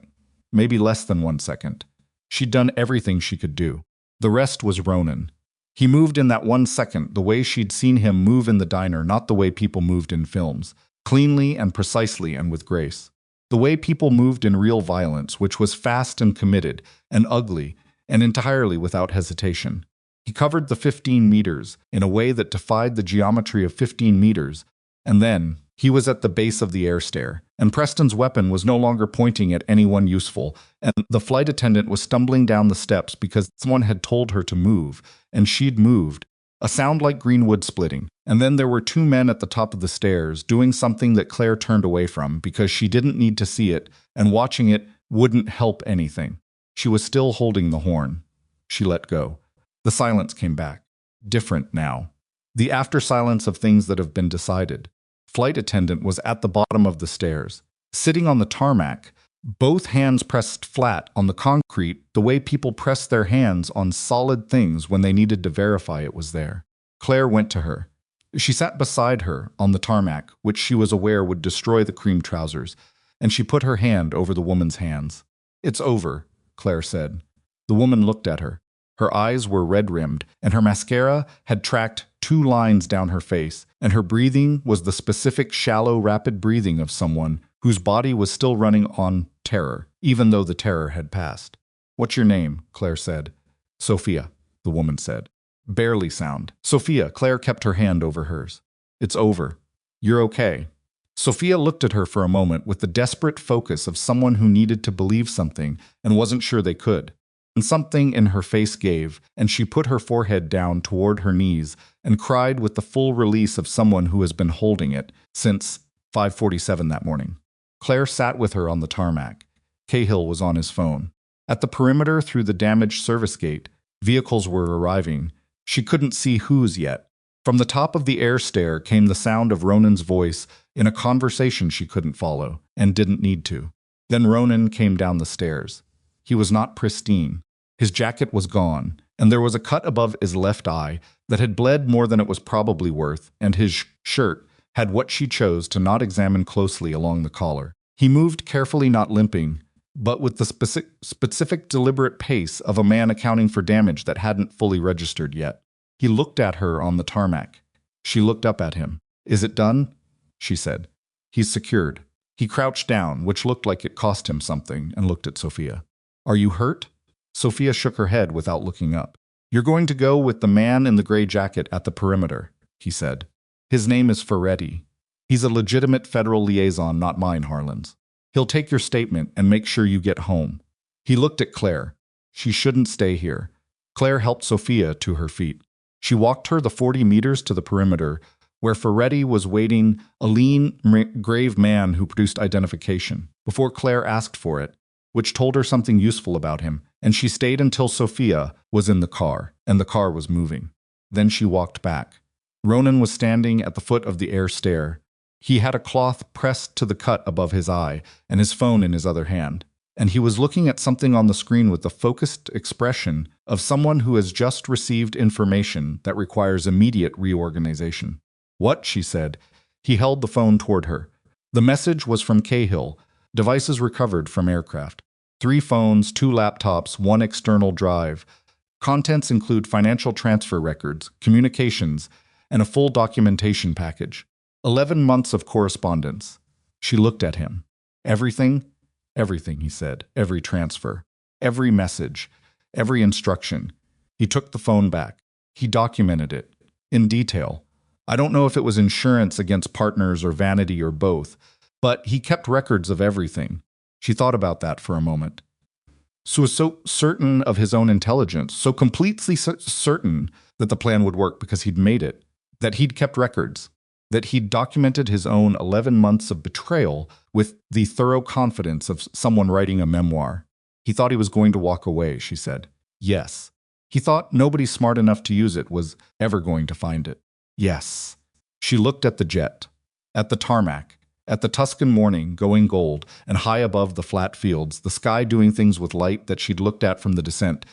maybe less than 1 second. She'd done everything she could do. The rest was Ronan. He moved in that 1 second the way she'd seen him move in the diner, not the way people moved in films. Cleanly and precisely and with grace. The way people moved in real violence, which was fast and committed, and ugly, and entirely without hesitation. He covered the 15 meters in a way that defied the geometry of 15 meters, and then he was at the base of the air stair, and Preston's weapon was no longer pointing at anyone useful, and the flight attendant was stumbling down the steps because someone had told her to move, and she'd moved. A sound like green wood splitting. And then there were 2 men at the top of the stairs doing something that Claire turned away from because she didn't need to see it, and watching it wouldn't help anything. She was still holding the horn. She let go. The silence came back. Different now. The after silence of things that have been decided. Flight attendant was at the bottom of the stairs, sitting on the tarmac, both hands pressed flat on the concrete the way people press their hands on solid things when they needed to verify it was there. Claire went to her. She sat beside her on the tarmac, which she was aware would destroy the cream trousers, and she put her hand over the woman's hands. "It's over," Claire said. The woman looked at her. Her eyes were red-rimmed, and her mascara had tracked 2 lines down her face, and her breathing was the specific, shallow, rapid breathing of someone whose body was still running on terror, even though the terror had passed. "What's your name?" Claire said. "Sophia," the woman said. Barely sound. "Sophia," Claire kept her hand over hers. "It's over. You're okay." Sophia looked at her for a moment with the desperate focus of someone who needed to believe something and wasn't sure they could. And something in her face gave, and she put her forehead down toward her knees and cried with the full release of someone who has been holding it since 5:47 that morning. Claire sat with her on the tarmac. Cahill was on his phone. At the perimeter through the damaged service gate, vehicles were arriving. She couldn't see whose yet. From the top of the air stair came the sound of Ronan's voice in a conversation she couldn't follow, and didn't need to. Then Ronan came down the stairs. He was not pristine. His jacket was gone, and there was a cut above his left eye that had bled more than it was probably worth, and his shirt had what she chose to not examine closely along the collar. He moved carefully, not limping, but with the specific deliberate pace of a man accounting for damage that hadn't fully registered yet. He looked at her on the tarmac. She looked up at him. "Is it done?" she said. "He's secured." He crouched down, which looked like it cost him something, and looked at Sophia. "Are you hurt?" Sophia shook her head without looking up. "You're going to go with the man in the gray jacket at the perimeter," he said. "His name is Ferretti. He's a legitimate federal liaison, not mine, Harlan's. He'll take your statement and make sure you get home." He looked at Claire. She shouldn't stay here. Claire helped Sophia to her feet. She walked her the 40 meters to the perimeter, where Ferretti was waiting, a lean, grave man who produced identification, before Claire asked for it, which told her something useful about him, and she stayed until Sophia was in the car, and the car was moving. Then she walked back. Ronan was standing at the foot of the air stair. He had a cloth pressed to the cut above his eye, and his phone in his other hand. And he was looking at something on the screen with the focused expression of someone who has just received information that requires immediate reorganization. "What?" she said. He held the phone toward her. The message was from Cahill. Devices recovered from aircraft. 3 phones, 2 laptops, 1 external drive. Contents include financial transfer records, communications, and a full documentation package. 11 months of correspondence. She looked at him. "Everything?" "Everything," he said. "Every transfer. Every message. Every instruction." He took the phone back. He documented it. In detail. I don't know if it was insurance against partners or vanity or both, but he kept records of everything. She thought about that for a moment. She was so certain of his own intelligence, so completely certain that the plan would work because he'd made it, that he'd kept records, that he'd documented his own 11 months of betrayal with the thorough confidence of someone writing a memoir. He thought he was going to walk away, she said. Yes. He thought nobody smart enough to use it was ever going to find it. Yes. She looked at the jet, at the tarmac. At the Tuscan morning, going gold, and high above the flat fields, the sky doing things with light that she'd looked at from the descent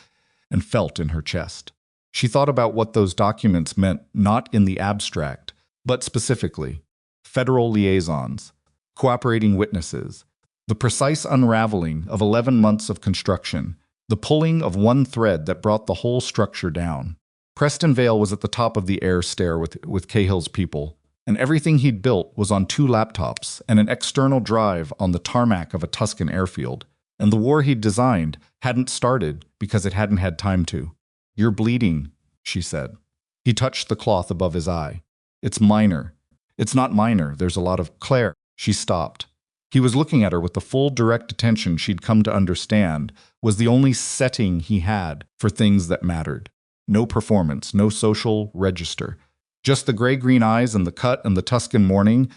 and felt in her chest. She thought about what those documents meant, not in the abstract, but specifically. Federal liaisons, cooperating witnesses, the precise unraveling of 11 months of construction, the pulling of one thread that brought the whole structure down. Preston Vale was at the top of the air stair with Cahill's people, and everything he'd built was on 2 laptops and an external drive on the tarmac of a Tuscan airfield. And the war he'd designed hadn't started because it hadn't had time to. "You're bleeding," she said. He touched the cloth above his eye. "It's minor." "It's not minor. There's a lot of—" "Claire." She stopped. He was looking at her with the full direct attention she'd come to understand was the only setting he had for things that mattered. No performance, no social register. Just the gray-green eyes and the cut and the Tuscan morning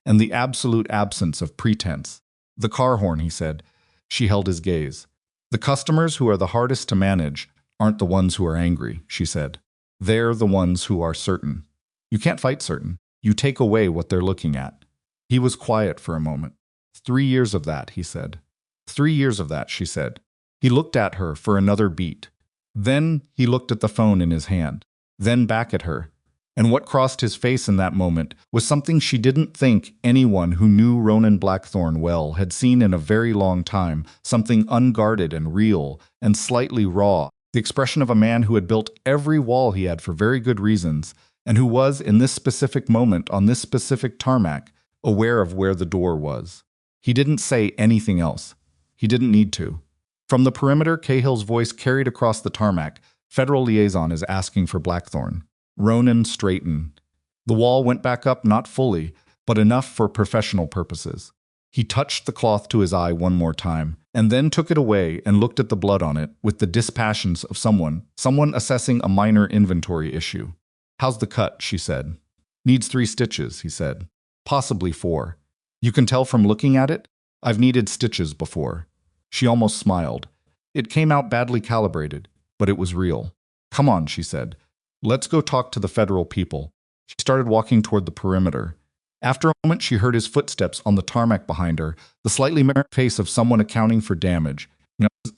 and the absolute absence of pretense. "The car horn," he said. She held his gaze. "The customers who are the hardest to manage aren't the ones who are angry," she said. "They're the ones who are certain. You can't fight certain. You take away what they're looking at." He was quiet for a moment. 3 years of that, he said. 3 years of that, she said. He looked at her for another beat. Then he looked at the phone in his hand. Then back at her. And what crossed his face in that moment was something she didn't think anyone who knew Ronan Blackthorne well had seen in a very long time, something unguarded and real and slightly raw, the expression of a man who had built every wall he had for very good reasons, and who was, in this specific moment, on this specific tarmac, aware of where the door was. He didn't say anything else. He didn't need to. From the perimeter, Cahill's voice carried across the tarmac. "Federal liaison is asking for Blackthorne." Ronan straightened. The wall went back up, not fully, but enough for professional purposes. He touched the cloth to his eye one more time, and then took it away and looked at the blood on it with the dispassion of someone assessing a minor inventory issue. "How's the cut?" she said. "Needs 3 stitches, he said. "Possibly 4. "You can tell from looking at it? I've needed stitches before." She almost smiled. "It came out badly calibrated, but it was real." "Come on," she said. "Let's go talk to the federal people." She started walking toward the perimeter. After a moment, she heard his footsteps on the tarmac behind her, the slightly merry face of someone accounting for damage.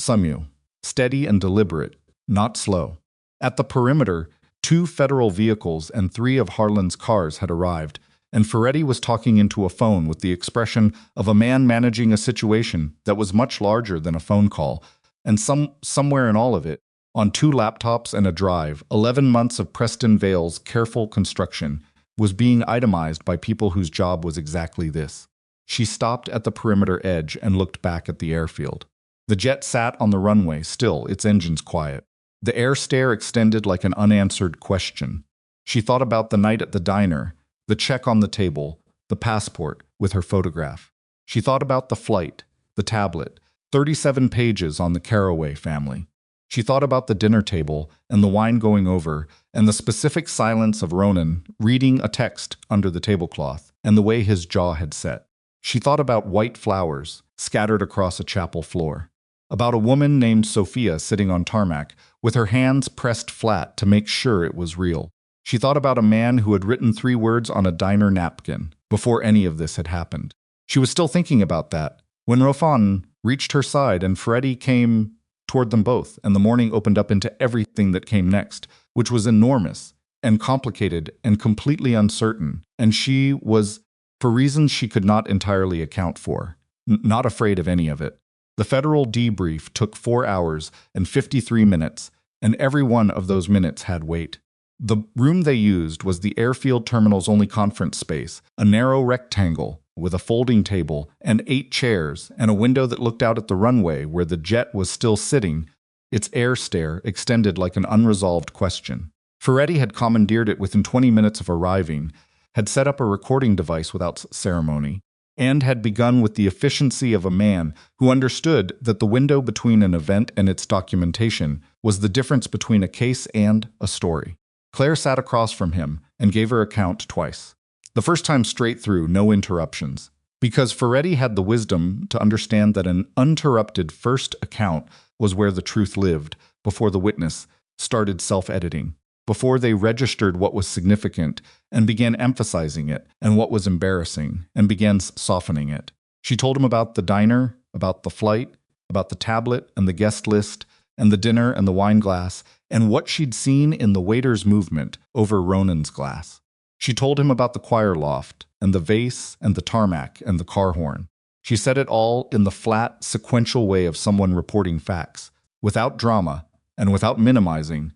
Samu. Steady and deliberate, not slow. At the perimeter, 2 federal vehicles and 3 of Harlan's cars had arrived, and Ferretti was talking into a phone with the expression of a man managing a situation that was much larger than a phone call, and somewhere in all of it, on 2 laptops and a drive, 11 months of Preston Vale's careful construction was being itemized by people whose job was exactly this. She stopped at the perimeter edge and looked back at the airfield. The jet sat on the runway, still, its engines quiet. The air stare extended like an unanswered question. She thought about the night at the diner, the check on the table, the passport with her photograph. She thought about the flight, the tablet, 37 pages on the Caraway family. She thought about the dinner table and the wine going over and the specific silence of Ronan reading a text under the tablecloth and the way his jaw had set. She thought about white flowers scattered across a chapel floor. About a woman named Sophia sitting on tarmac with her hands pressed flat to make sure it was real. She thought about a man who had written 3 words on a diner napkin before any of this had happened. She was still thinking about that when Ronan reached her side and Ferretti came toward them both, and the morning opened up into everything that came next, which was enormous and complicated and completely uncertain, and she was, for reasons she could not entirely account for, not afraid of any of it. The federal debrief took 4 hours and 53 minutes, and every one of those minutes had weight. The room they used was the airfield terminal's only conference space, a narrow rectangle with a folding table and 8 chairs and a window that looked out at the runway where the jet was still sitting, its air stare extended like an unresolved question. Ferretti had commandeered it within 20 minutes of arriving, had set up a recording device without ceremony, and had begun with the efficiency of a man who understood that the window between an event and its documentation was the difference between a case and a story. Claire sat across from him and gave her account twice. The first time straight through, no interruptions, because Ferretti had the wisdom to understand that an uninterrupted first account was where the truth lived before the witness started self-editing. before they registered what was significant and began emphasizing it, and what was embarrassing and began softening it. She told him about the diner, about the flight, about the tablet and the guest list, and the dinner and the wine glass, and what she'd seen in the waiter's movement over Ronan's glass. She told him about the choir loft, and the vase, and the tarmac, and the car horn. She said it all in the flat, sequential way of someone reporting facts, without drama and without minimizing,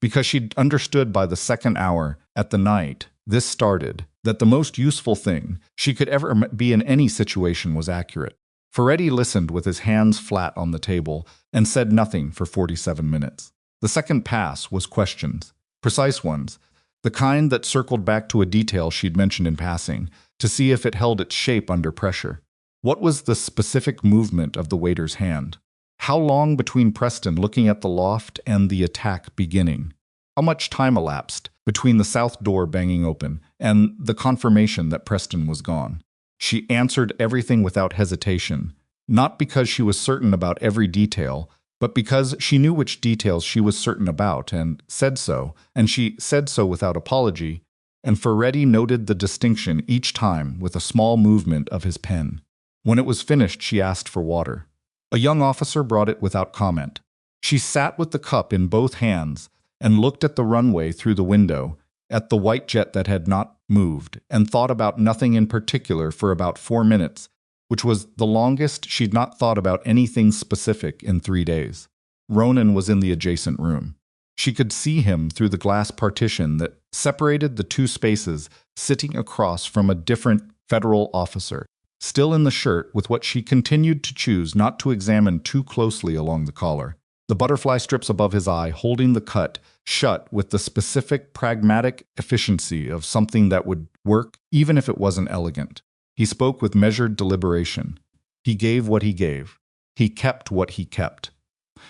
because she'd understood by the second hour at the night this started that the most useful thing she could ever be in any situation was accurate. Ferretti listened with his hands flat on the table and said nothing for 47 minutes. The second pass was questions, precise ones, the kind that circled back to a detail she'd mentioned in passing, to see if it held its shape under pressure. What was the specific movement of the waiter's hand? How long between Preston looking at the loft and the attack beginning? How much time elapsed between the south door banging open and the confirmation that Preston was gone? She answered everything without hesitation, not because she was certain about every detail, but because she knew which details she was certain about and she said so without apology, and Ferretti noted the distinction each time with a small movement of his pen. When it was finished, she asked for water. A young officer brought it without comment. She sat with the cup in both hands and looked at the runway through the window, at the white jet that had not moved, and thought about nothing in particular for about 4 minutes, which was the longest she'd not thought about anything specific in 3 days. Ronan was in the adjacent room. She could see him through the glass partition that separated the two spaces, sitting across from a different federal officer, still in the shirt with what she continued to choose not to examine too closely along the collar. The butterfly strips above his eye holding the cut shut with the specific pragmatic efficiency of something that would work even if it wasn't elegant. He spoke with measured deliberation. He gave what he gave. He kept what he kept.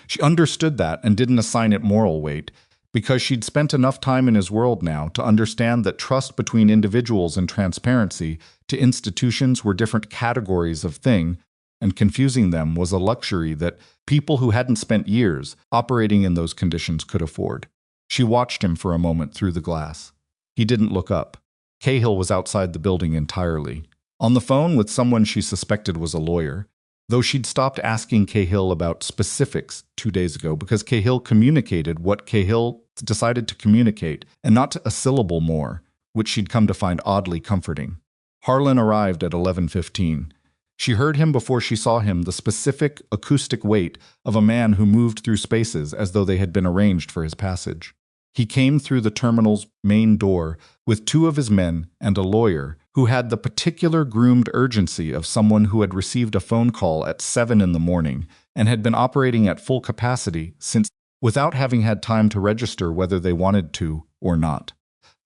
She understood that and didn't assign it moral weight, because she'd spent enough time in his world now to understand that trust between individuals and transparency to institutions were different categories of thing, and confusing them was a luxury that people who hadn't spent years operating in those conditions could afford. She watched him for a moment through the glass. He didn't look up. Cahill was outside the building entirely, on the phone with someone she suspected was a lawyer, though she'd stopped asking Cahill about specifics 2 days ago because Cahill communicated what Cahill decided to communicate, and not a syllable more, which she'd come to find oddly comforting. Harlan arrived at 11:15. She heard him before she saw him, the specific acoustic weight of a man who moved through spaces as though they had been arranged for his passage. He came through the terminal's main door with 2 of his men and a lawyer who had the particular groomed urgency of someone who had received a phone call at 7 in the morning and had been operating at full capacity since, without having had time to register whether they wanted to or not.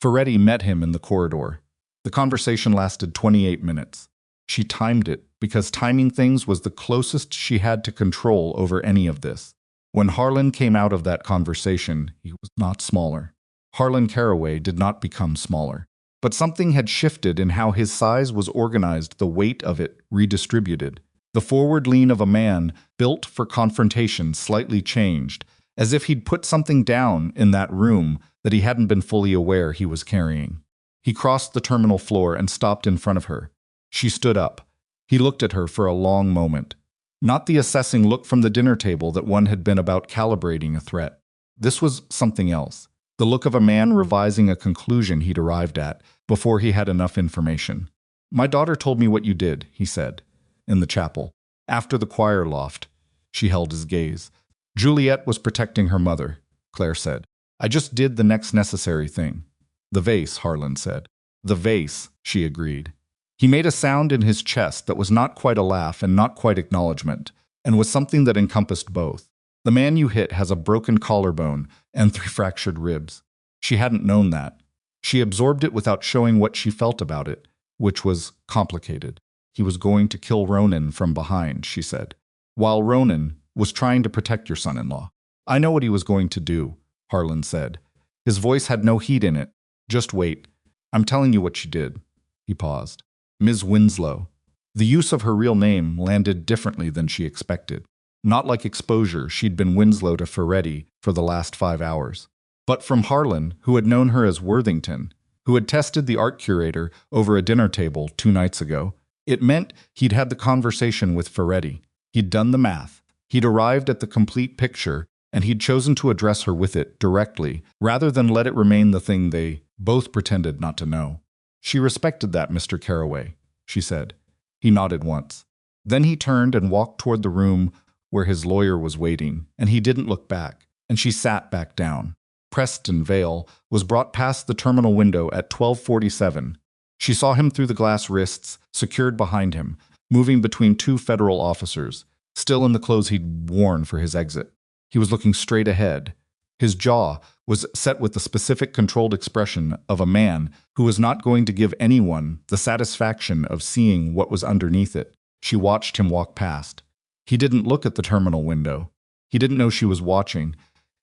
Ferretti met him in the corridor. The conversation lasted 28 minutes. She timed it because timing things was the closest she had to control over any of this. When Harlan came out of that conversation, he was not smaller. Harlan Caraway did not become smaller. But something had shifted in how his size was organized, the weight of it redistributed. The forward lean of a man built for confrontation slightly changed, as if he'd put something down in that room that he hadn't been fully aware he was carrying. He crossed the terminal floor and stopped in front of her. She stood up. He looked at her for a long moment. Not the assessing look from the dinner table that one had been about calibrating a threat. This was something else. The look of a man revising a conclusion he'd arrived at before he had enough information. "My daughter told me what you did," he said, in the chapel. After the choir loft. She held his gaze. "Juliet was protecting her mother," Claire said. "I just did the next necessary thing." "The vase," Harlan said. "The vase," she agreed. He made a sound in his chest that was not quite a laugh and not quite acknowledgement, and was something that encompassed both. "The man you hit has a broken collarbone and 3 fractured ribs." She hadn't known that. She absorbed it without showing what she felt about it, which was complicated. "He was going to kill Ronan from behind," she said, "while Ronan was trying to protect your son-in-law." "I know what he was going to do," Harlan said. His voice had no heat in it. "Just wait. I'm telling you what she did." He paused. "Ms. Winslow." The use of her real name landed differently than she expected. Not like exposure, she'd been Winslow to Ferretti for the last 5 hours. But from Harlan, who had known her as Worthington, who had tested the art curator over a dinner table 2 nights ago, it meant he'd had the conversation with Ferretti. He'd done the math. He'd arrived at the complete picture, and he'd chosen to address her with it directly, rather than let it remain the thing they both pretended not to know. She respected that, Mr. Carraway, she said. He nodded once. Then he turned and walked toward the room where his lawyer was waiting, and he didn't look back, and she sat back down. Preston Vale was brought past the terminal window at 12:47. She saw him through the glass wrists, secured behind him, moving between 2 federal officers, still in the clothes he'd worn for his exit. He was looking straight ahead. His jaw was set with the specific controlled expression of a man who was not going to give anyone the satisfaction of seeing what was underneath it. She watched him walk past. He didn't look at the terminal window. He didn't know she was watching.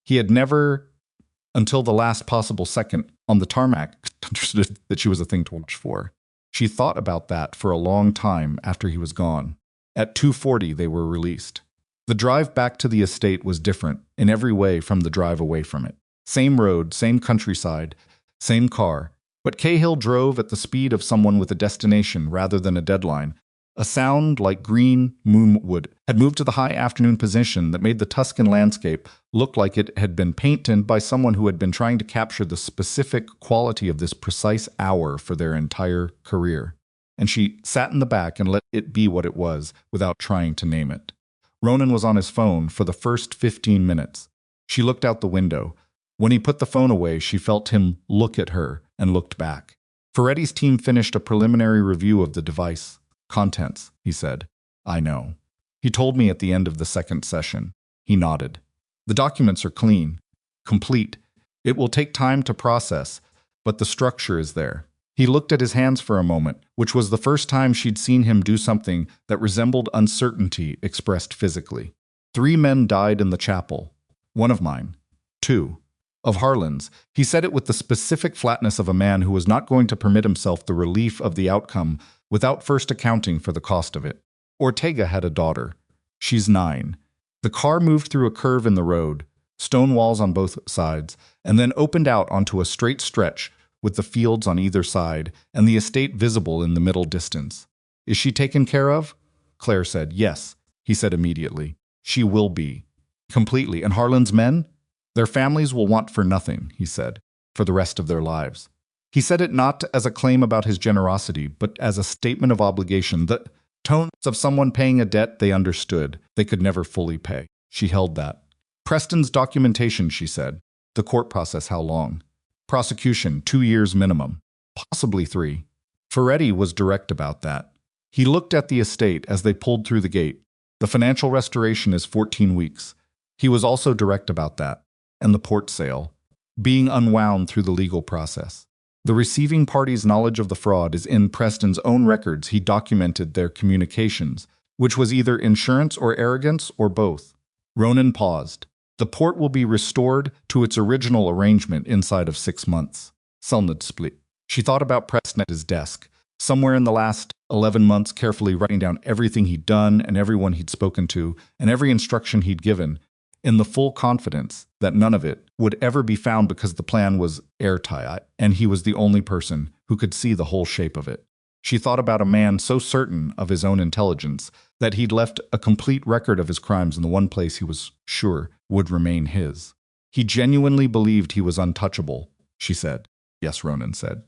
He had never, until the last possible second on the tarmac, understood that she was a thing to watch for. She thought about that for a long time after he was gone. At 2:40, they were released. The drive back to the estate was different in every way from the drive away from it. Same road, same countryside, same car, but Cahill drove at the speed of someone with a destination rather than a deadline. A sound like green moonwood had moved to the high afternoon position that made the Tuscan landscape look like it had been painted by someone who had been trying to capture the specific quality of this precise hour for their entire career. And she sat in the back and let it be what it was without trying to name it. Ronan was on his phone for the first 15 minutes. She looked out the window. When he put the phone away, she felt him look at her and looked back. Ferretti's team finished a preliminary review of the device. Contents, he said. I know. He told me at the end of the second session. He nodded. The documents are clean, complete. It will take time to process, but the structure is there. He looked at his hands for a moment, which was the first time she'd seen him do something that resembled uncertainty expressed physically. 3 men died in the chapel. 1 of mine. 2. Of Harlan's. He said it with the specific flatness of a man who was not going to permit himself the relief of the outcome without first accounting for the cost of it. Ortega had a daughter. She's 9. The car moved through a curve in the road, stone walls on both sides, and then opened out onto a straight stretch with the fields on either side and the estate visible in the middle distance. Is she taken care of? Claire said. Yes, he said immediately. She will be. Completely. And Harlan's men? Their families will want for nothing, he said, for the rest of their lives. He said it not as a claim about his generosity, but as a statement of obligation, the tones of someone paying a debt they understood they could never fully pay. She held that. Preston's documentation, she said. The court process, how long? Prosecution, 2 years minimum. Possibly 3. Ferretti was direct about that. He looked at the estate as they pulled through the gate. The financial restoration is 14 weeks. He was also direct about that. And the port sale, being unwound through the legal process. The receiving party's knowledge of the fraud is in Preston's own records. He documented their communications, which was either insurance or arrogance or both. Ronan paused. The port will be restored to its original arrangement inside of 6 months. Selnad split. She thought about Preston at his desk, somewhere in the last 11 months, carefully writing down everything he'd done and everyone he'd spoken to and every instruction he'd given, in the full confidence that none of it would ever be found because the plan was airtight and he was the only person who could see the whole shape of it. She thought about a man so certain of his own intelligence that he'd left a complete record of his crimes in the one place he was sure would remain his. He genuinely believed he was untouchable, she said. Yes, Ronan said.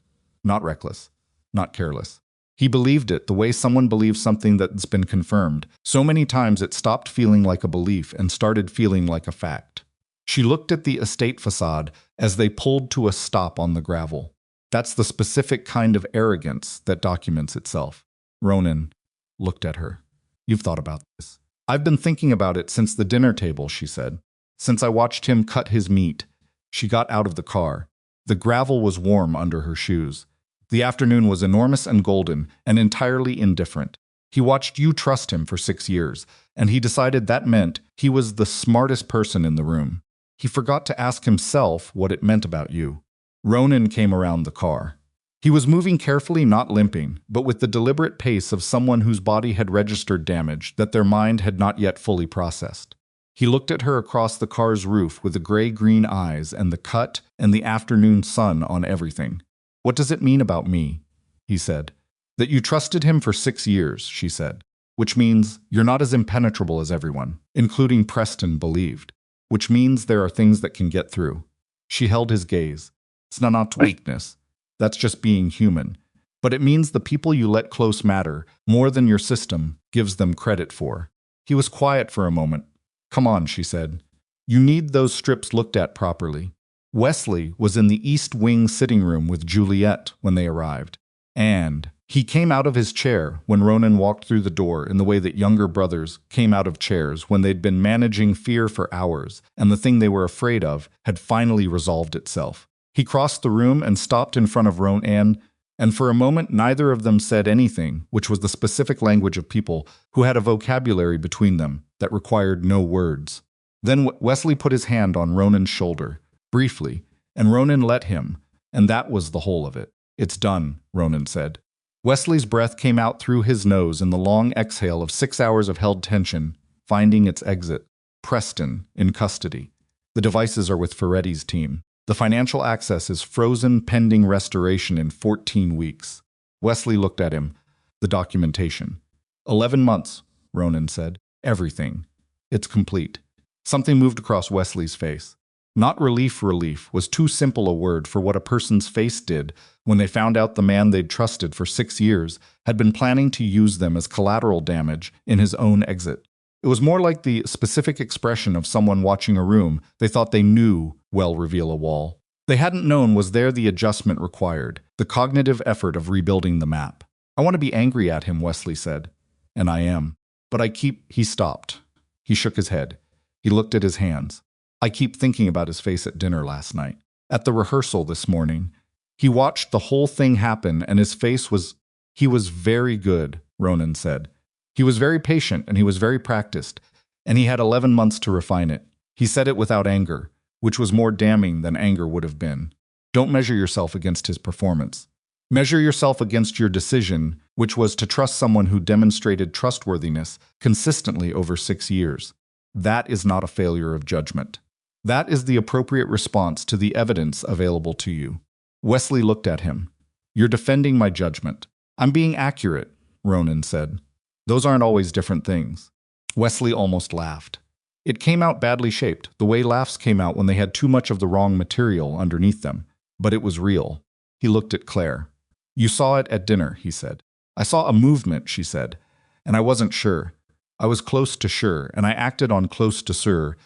Not reckless, not careless. He believed it the way someone believes something that's been confirmed. So many times it stopped feeling like a belief and started feeling like a fact. She looked at the estate facade as they pulled to a stop on the gravel. That's the specific kind of arrogance that documents itself. Ronan looked at her. You've thought about this. I've been thinking about it since the dinner table, she said. Since I watched him cut his meat. She got out of the car. The gravel was warm under her shoes. The afternoon was enormous and golden and entirely indifferent. He watched you trust him for 6 years, and he decided that meant he was the smartest person in the room. He forgot to ask himself what it meant about you. Ronan came around the car. He was moving carefully, not limping, but with the deliberate pace of someone whose body had registered damage that their mind had not yet fully processed. He looked at her across the car's roof with the gray-green eyes and the cut and the afternoon sun on everything. "What does it mean about me?" he said. "That you trusted him for 6 years," she said. "Which means you're not as impenetrable as everyone, including Preston, believed. Which means there are things that can get through." She held his gaze. "It's not weakness. That's just being human. But it means the people you let close matter more than your system gives them credit for." He was quiet for a moment. "Come on," she said. "You need those strips looked at properly." Wesley was in the East Wing sitting room with Juliet when they arrived. And he came out of his chair when Ronan walked through the door in the way that younger brothers came out of chairs when they'd been managing fear for hours, and the thing they were afraid of had finally resolved itself. He crossed the room and stopped in front of Ronan, and for a moment neither of them said anything, which was the specific language of people who had a vocabulary between them that required no words. Then Wesley put his hand on Ronan's shoulder, briefly, and Ronan let him, and that was the whole of it. "It's done," Ronan said. Wesley's breath came out through his nose in the long exhale of 6 hours of held tension, finding its exit. Preston, in custody. The devices are with Ferretti's team. The financial access is frozen pending restoration in 14 weeks. Wesley looked at him. The documentation. 11 months, Ronan said. Everything. It's complete. Something moved across Wesley's face. Not relief was too simple a word for what a person's face did when they found out the man they'd trusted for 6 years had been planning to use them as collateral damage in his own exit. It was more like the specific expression of someone watching a room they thought they knew well reveal a wall. They hadn't known was there the adjustment required, the cognitive effort of rebuilding the map. "I want to be angry at him," Wesley said. "And I am. But He stopped. He shook his head. He looked at his hands. "I keep thinking about his face at dinner last night. At the rehearsal this morning. He watched the whole thing happen and his face was..." "He was very good," Ronan said. "He was very patient and he was very practiced, and he had 11 months to refine it. He said it without anger, which was more damning than anger would have been. Don't measure yourself against his performance. Measure yourself against your decision, which was to trust someone who demonstrated trustworthiness consistently over 6 years. That is not a failure of judgment. That is the appropriate response to the evidence available to you." Wesley looked at him. "You're defending my judgment." "I'm being accurate," Ronan said. "Those aren't always different things." Wesley almost laughed. It came out badly shaped, the way laughs came out when they had too much of the wrong material underneath them. But it was real. He looked at Claire. "You saw it at dinner," he said. "I saw a movement," she said, "and I wasn't sure. I was close to sure, and I acted on close to sure,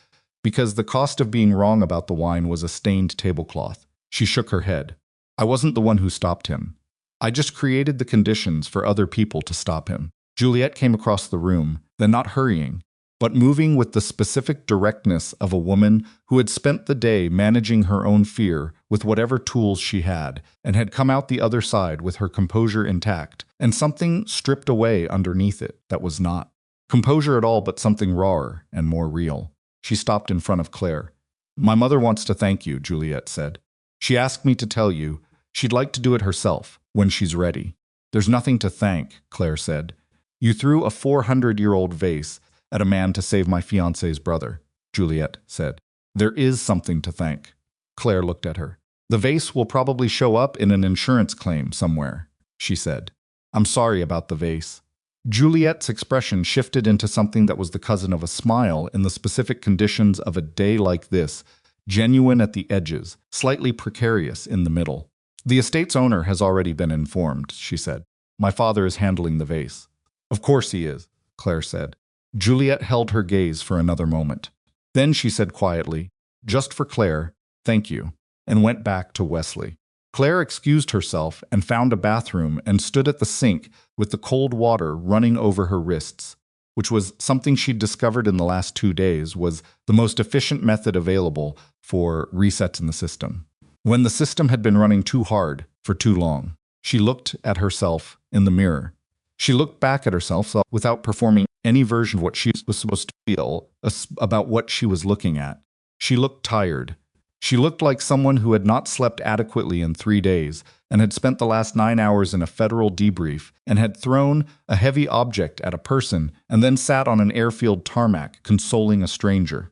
because the cost of being wrong about the wine was a stained tablecloth." She shook her head. "I wasn't the one who stopped him. I just created the conditions for other people to stop him." Juliet came across the room, then not hurrying, but moving with the specific directness of a woman who had spent the day managing her own fear with whatever tools she had, and had come out the other side with her composure intact, and something stripped away underneath it that was not composure at all, but something rawer and more real. She stopped in front of Claire. "My mother wants to thank you," Juliet said. "She asked me to tell you she'd like to do it herself when she's ready." "There's nothing to thank," Claire said. "You threw a 400-year-old vase at a man to save my fiancé's brother," Juliet said. "There is something to thank." Claire looked at her. "The vase will probably show up in an insurance claim somewhere," she said. "I'm sorry about the vase." Juliet's expression shifted into something that was the cousin of a smile in the specific conditions of a day like this, genuine at the edges, slightly precarious in the middle. "The estate's owner has already been informed," she said. "My father is handling the vase." "Of course he is," Claire said. Juliet held her gaze for another moment. Then she said quietly, "Just for Claire, thank you," and went back to Wesley. Claire excused herself and found a bathroom and stood at the sink with the cold water running over her wrists, which was something she'd discovered in the last 2 days was the most efficient method available for resets in the system. When the system had been running too hard for too long, she looked at herself in the mirror. She looked back at herself without performing any version of what she was supposed to feel about what she was looking at. She looked tired. She looked like someone who had not slept adequately in 3 days and had spent the last 9 hours in a federal debrief and had thrown a heavy object at a person and then sat on an airfield tarmac consoling a stranger.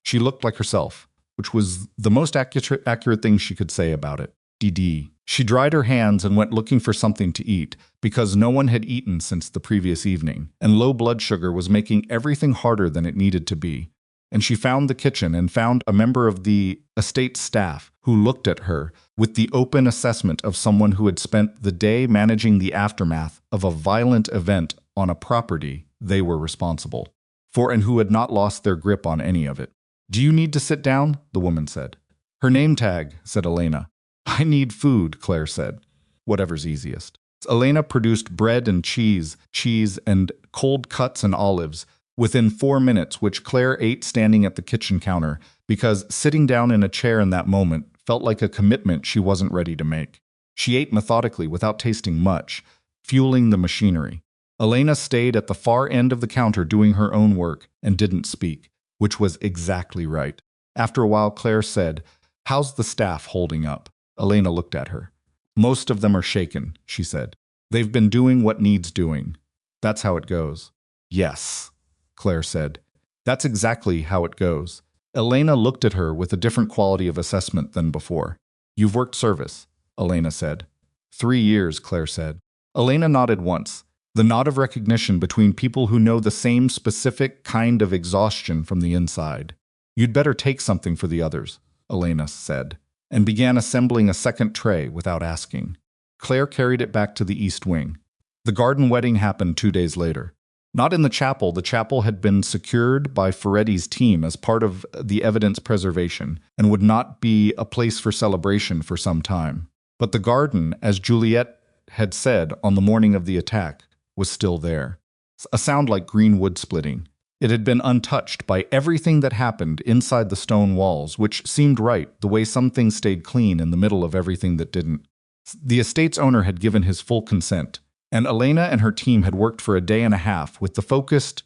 She looked like herself, which was the most accurate thing she could say about it. DD. She dried her hands and went looking for something to eat because no one had eaten since the previous evening, and low blood sugar was making everything harder than it needed to be. And she found the kitchen and found a member of the estate staff who looked at her with the open assessment of someone who had spent the day managing the aftermath of a violent event on a property they were responsible for and who had not lost their grip on any of it. "Do you need to sit down?" the woman said. "Her name tag," said Elena. "I need food," Claire said. "Whatever's easiest." Elena produced bread and cheese and cold cuts and olives within 4 minutes, which Claire ate standing at the kitchen counter, because sitting down in a chair in that moment felt like a commitment she wasn't ready to make. She ate methodically without tasting much, fueling the machinery. Elena stayed at the far end of the counter doing her own work and didn't speak, which was exactly right. After a while, Claire said, "How's the staff holding up?" Elena looked at her. "Most of them are shaken," she said. "They've been doing what needs doing. That's how it goes." "Yes," Claire said. "That's exactly how it goes." Elena looked at her with a different quality of assessment than before. "You've worked service," Elena said. 3 years, Claire said. Elena nodded once, the nod of recognition between people who know the same specific kind of exhaustion from the inside. "You'd better take something for the others," Elena said, and began assembling a second tray without asking. Claire carried it back to the East Wing. The garden wedding happened 2 days later. Not in the chapel. The chapel had been secured by Ferretti's team as part of the evidence preservation and would not be a place for celebration for some time. But the garden, as Juliet had said on the morning of the attack, was still there. A sound like green wood splitting. It had been untouched by everything that happened inside the stone walls, which seemed right, the way some things stayed clean in the middle of everything that didn't. The estate's owner had given his full consent, and Elena and her team had worked for a day and a half with the focused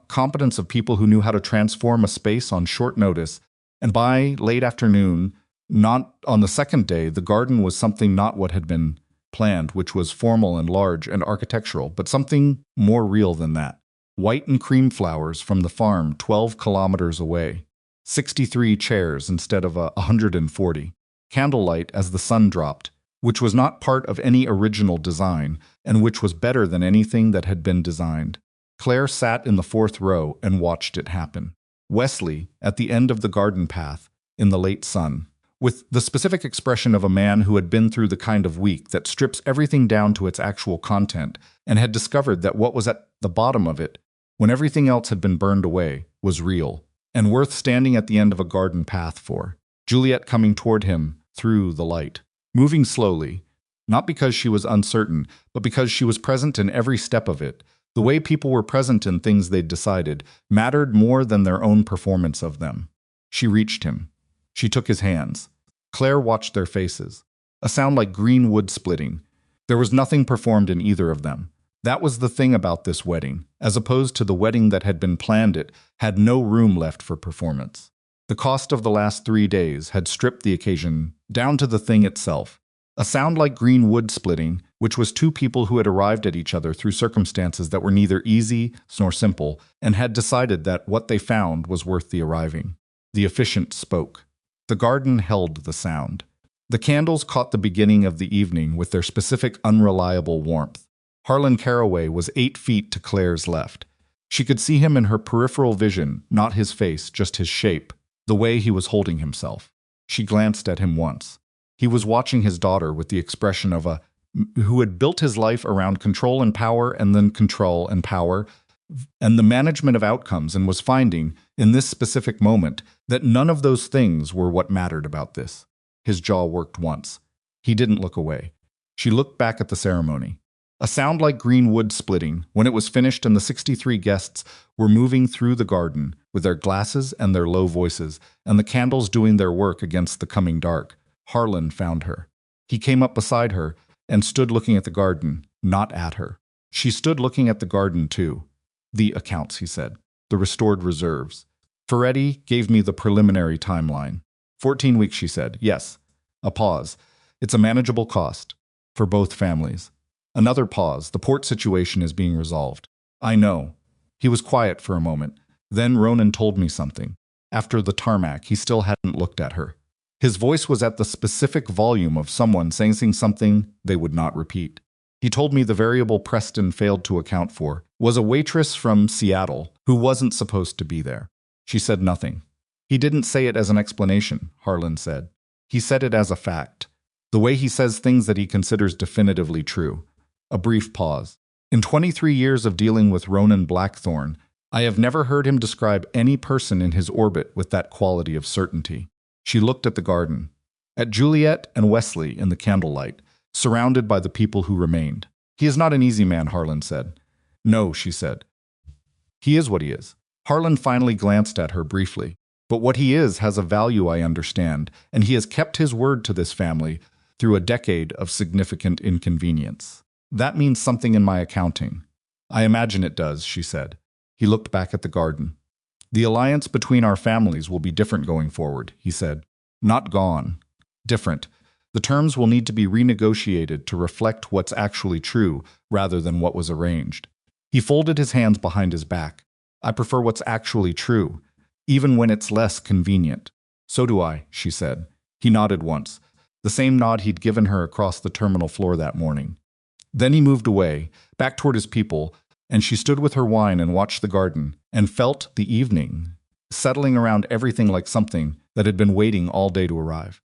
competence of people who knew how to transform a space on short notice, and by late afternoon, not on the second day, the garden was something not what had been planned, which was formal and large and architectural, but something more real than that. White and cream flowers from the farm 12 kilometers away. 63 chairs instead of 140. Candlelight as the sun dropped, which was not part of any original design, and which was better than anything that had been designed. Claire sat in the 4th row and watched it happen. Wesley, at the end of the garden path, in the late sun, with the specific expression of a man who had been through the kind of week that strips everything down to its actual content, and had discovered that what was at the bottom of it, when everything else had been burned away, was real, and worth standing at the end of a garden path for. Juliet coming toward him through the light. Moving slowly, not because she was uncertain, but because she was present in every step of it. The way people were present in things they'd decided mattered more than their own performance of them. She reached him. She took his hands. Claire watched their faces. A sound like green wood splitting. There was nothing performed in either of them. That was the thing about this wedding. As opposed to the wedding that had been planned, it had no room left for performance. The cost of the last 3 days had stripped the occasion down to the thing itself. A sound like green wood splitting, which was 2 people who had arrived at each other through circumstances that were neither easy nor simple, and had decided that what they found was worth the arriving. The officiant spoke. The garden held the sound. The candles caught the beginning of the evening with their specific unreliable warmth. Harlan Caraway was 8 feet to Claire's left. She could see him in her peripheral vision, not his face, just his shape, the way he was holding himself. She glanced at him once. He was watching his daughter with the expression of a who had built his life around control and power and then control and power and the management of outcomes, and was finding, in this specific moment, that none of those things were what mattered about this. His jaw worked once. He didn't look away. She looked back at the ceremony. A sound like green wood splitting when it was finished and the 63 guests were moving through the garden with their glasses and their low voices, and the candles doing their work against the coming dark. Harlan found her. He came up beside her and stood looking at the garden, not at her. She stood looking at the garden too. "The accounts," he said. "The restored reserves. Ferretti gave me the preliminary timeline. 14 weeks, she said. Yes. A pause. It's a manageable cost. For both families. Another pause. The port situation is being resolved. I know. He was quiet for a moment. Then Ronan told me something. After the tarmac, he still hadn't looked at her. His voice was at the specific volume of someone saying something they would not repeat. He told me the variable Preston failed to account for was a waitress from Seattle who wasn't supposed to be there. She said nothing. He didn't say it as an explanation, Harlan said. He said it as a fact. The way he says things that he considers definitively true. A brief pause. In 23 years of dealing with Ronan Blackthorne, I have never heard him describe any person in his orbit with that quality of certainty. She looked at the garden, at Juliet and Wesley in the candlelight, surrounded by the people who remained. He is not an easy man, Harlan said. No, she said. He is what he is. Harlan finally glanced at her briefly. But what he is has a value, I understand, and he has kept his word to this family through a decade of significant inconvenience. That means something in my accounting. I imagine it does, she said. He looked back at the garden. The alliance between our families will be different going forward, he said. Not gone. Different. The terms will need to be renegotiated to reflect what's actually true rather than what was arranged. He folded his hands behind his back. I prefer what's actually true, even when it's less convenient. So do I, she said. He nodded once, the same nod he'd given her across the terminal floor that morning. Then he moved away, back toward his people, and she stood with her wine and watched the garden, and felt the evening, settling around everything like something that had been waiting all day to arrive.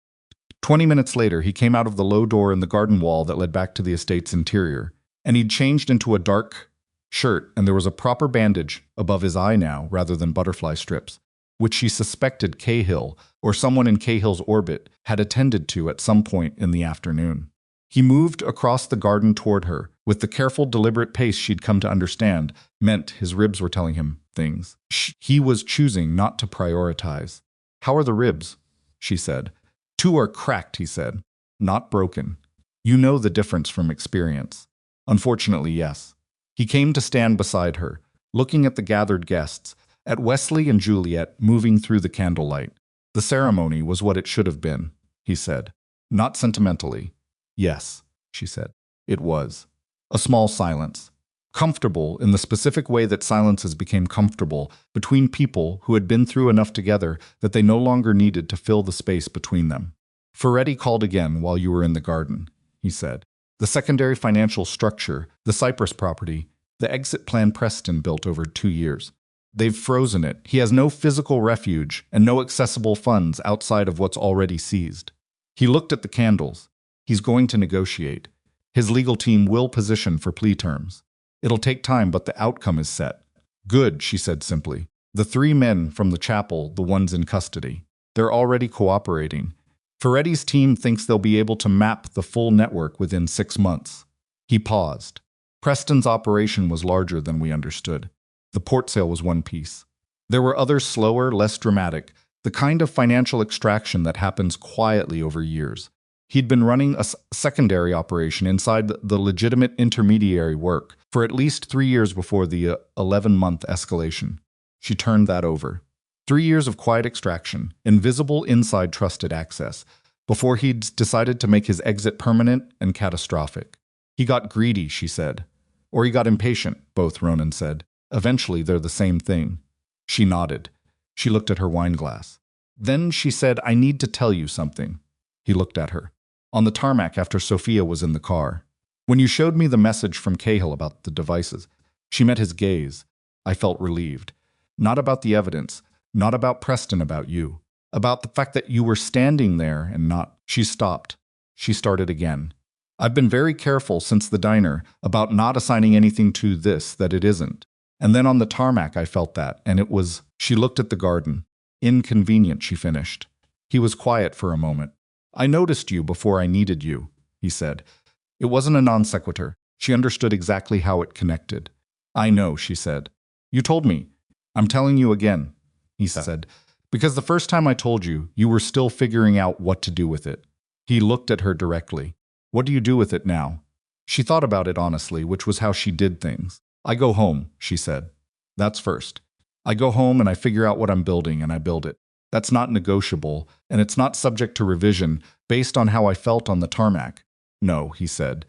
20 minutes later, he came out of the low door in the garden wall that led back to the estate's interior, and he'd changed into a dark shirt, and there was a proper bandage above his eye now rather than butterfly strips, which she suspected Cahill or someone in Cahill's orbit had attended to at some point in the afternoon. He moved across the garden toward her, with the careful, deliberate pace she'd come to understand meant his ribs were telling him things. He was choosing not to prioritize. How are the ribs? She said. 2 are cracked, he said. Not broken. You know the difference from experience. Unfortunately, yes. He came to stand beside her, looking at the gathered guests, at Wesley and Juliet moving through the candlelight. The ceremony was what it should have been, he said. Not sentimentally. Yes, she said. It was. A small silence. Comfortable in the specific way that silences became comfortable between people who had been through enough together that they no longer needed to fill the space between them. Ferretti called again while you were in the garden, he said. The secondary financial structure, the Cyprus property, the exit plan Preston built over 2 years. They've frozen it. He has no physical refuge and no accessible funds outside of what's already seized. He looked at the candles. He's going to negotiate. His legal team will position for plea terms. It'll take time, but the outcome is set. Good, she said simply. The 3 men from the chapel, the ones in custody. They're already cooperating. Ferretti's team thinks they'll be able to map the full network within 6 months. He paused. Preston's operation was larger than we understood. The port sale was one piece. There were others slower, less dramatic, the kind of financial extraction that happens quietly over years. He'd been running a secondary operation inside the legitimate intermediary work for at least 3 years before the 11-month escalation. She turned that over. 3 years of quiet extraction, invisible inside trusted access, before he'd decided to make his exit permanent and catastrophic. He got greedy, she said. Or he got impatient, both, Ronan said. Eventually, they're the same thing. She nodded. She looked at her wine glass. Then she said, I need to tell you something. He looked at her. On the tarmac after Sophia was in the car. When you showed me the message from Cahill about the devices, she met his gaze. I felt relieved. Not about the evidence, not about Preston, about you. About the fact that you were standing there and not. She stopped. She started again. I've been very careful since the diner about not assigning anything to this that it isn't. And then on the tarmac I felt that, and it was. She looked at the garden. Inconvenient, she finished. He was quiet for a moment. I noticed you before I needed you, he said. It wasn't a non sequitur. She understood exactly how it connected. I know, she said. You told me. I'm telling you again, he said, because the first time I told you, you were still figuring out what to do with it. He looked at her directly. What do you do with it now? She thought about it honestly, which was how she did things. I go home, she said. That's first. I go home and I figure out what I'm building and I build it. That's not negotiable, and it's not subject to revision based on how I felt on the tarmac. No, he said.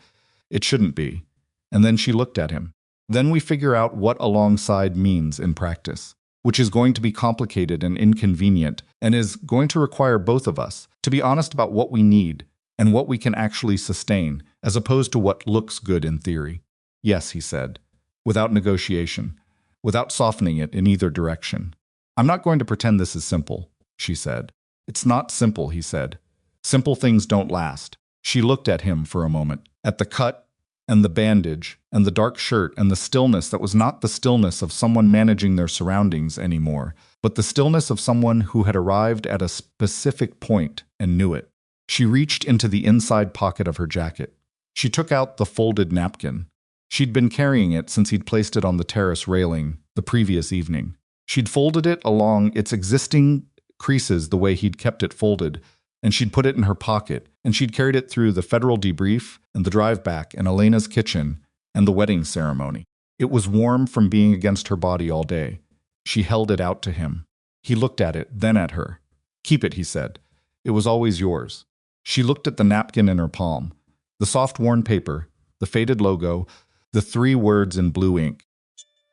It shouldn't be. And then she looked at him. Then we figure out what alongside means in practice, which is going to be complicated and inconvenient, and is going to require both of us to be honest about what we need and what we can actually sustain, as opposed to what looks good in theory. Yes, he said, without negotiation, without softening it in either direction. I'm not going to pretend this is simple, she said. It's not simple, he said. Simple things don't last. She looked at him for a moment, at the cut and the bandage and the dark shirt and the stillness that was not the stillness of someone managing their surroundings anymore, but the stillness of someone who had arrived at a specific point and knew it. She reached into the inside pocket of her jacket. She took out the folded napkin. She'd been carrying it since he'd placed it on the terrace railing the previous evening. She'd folded it along its existing creases the way he'd kept it folded, and she'd put it in her pocket, and she'd carried it through the federal debrief and the drive back and Elena's kitchen and the wedding ceremony. It was warm from being against her body all day. She held it out to him. He looked at it, then at her. Keep it, he said. It was always yours. She looked at the napkin in her palm, the soft worn paper, the faded logo, the 3 words in blue ink.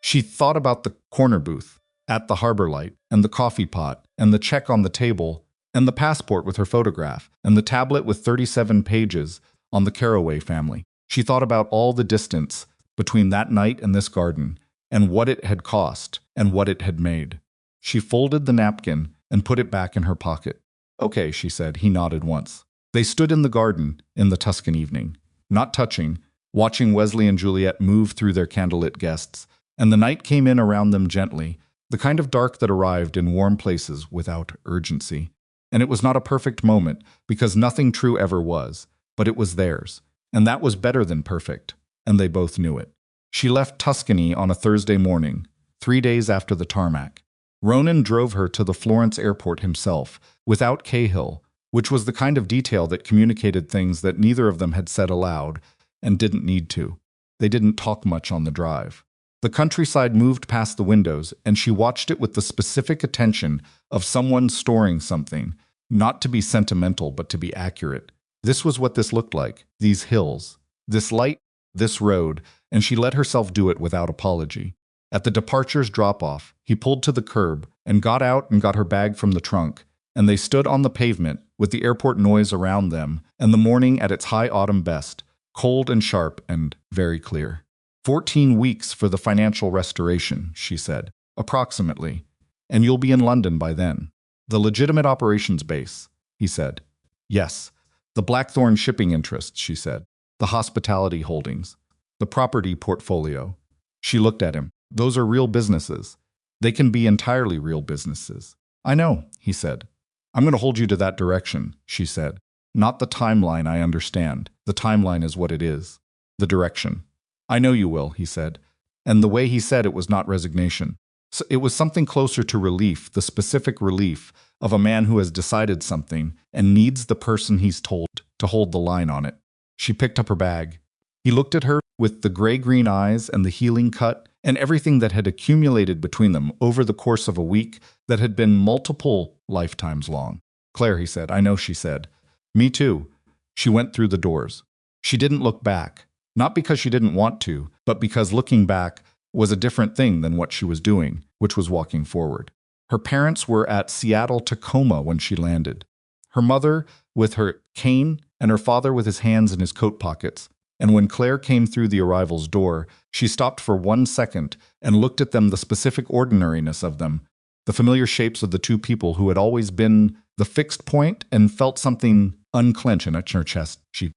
She thought about the corner booth at the harbor light, and the coffee pot, and the check on the table, and the passport with her photograph, and the tablet with 37 pages on the Caraway family. She thought about all the distance between that night and this garden, and what it had cost, and what it had made. She folded the napkin and put it back in her pocket. Okay, she said. He nodded once. They stood in the garden in the Tuscan evening, not touching, watching Wesley and Juliet move through their candlelit guests, and the night came in around them gently, the kind of dark that arrived in warm places without urgency. And it was not a perfect moment, because nothing true ever was, but it was theirs, and that was better than perfect, and they both knew it. She left Tuscany on a Thursday morning, 3 days after the tarmac. Ronan drove her to the Florence airport himself, without Cahill, which was the kind of detail that communicated things that neither of them had said aloud, and didn't need to. They didn't talk much on the drive. The countryside moved past the windows, and she watched it with the specific attention of someone storing something, not to be sentimental but to be accurate. This was what this looked like, these hills, this light, this road, and she let herself do it without apology. At the departure's drop-off, he pulled to the curb and got out and got her bag from the trunk, and they stood on the pavement with the airport noise around them and the morning at its high autumn best, cold and sharp and very clear. 14 weeks for the financial restoration, she said, approximately, and you'll be in London by then. The legitimate operations base, he said. Yes, the Blackthorne shipping interests, she said. The hospitality holdings. The property portfolio. She looked at him. Those are real businesses. They can be entirely real businesses. I know, he said. I'm going to hold you to that direction, she said. Not the timeline, I understand. The timeline is what it is. The direction. I know you will, he said. And the way he said it was not resignation. So it was something closer to relief, the specific relief of a man who has decided something and needs the person he's told to hold the line on it. She picked up her bag. He looked at her with the gray-green eyes and the healing cut and everything that had accumulated between them over the course of a week that had been multiple lifetimes long. Claire, he said. I know, she said. Me too. She went through the doors. She didn't look back. Not because she didn't want to, but because looking back was a different thing than what she was doing, which was walking forward. Her parents were at Seattle, Tacoma when she landed. Her mother with her cane and her father with his hands in his coat pockets. And when Claire came through the arrival's door, she stopped for 1 second and looked at them, the specific ordinariness of them, the familiar shapes of the two people who had always been the fixed point, and felt something unclench in her chest she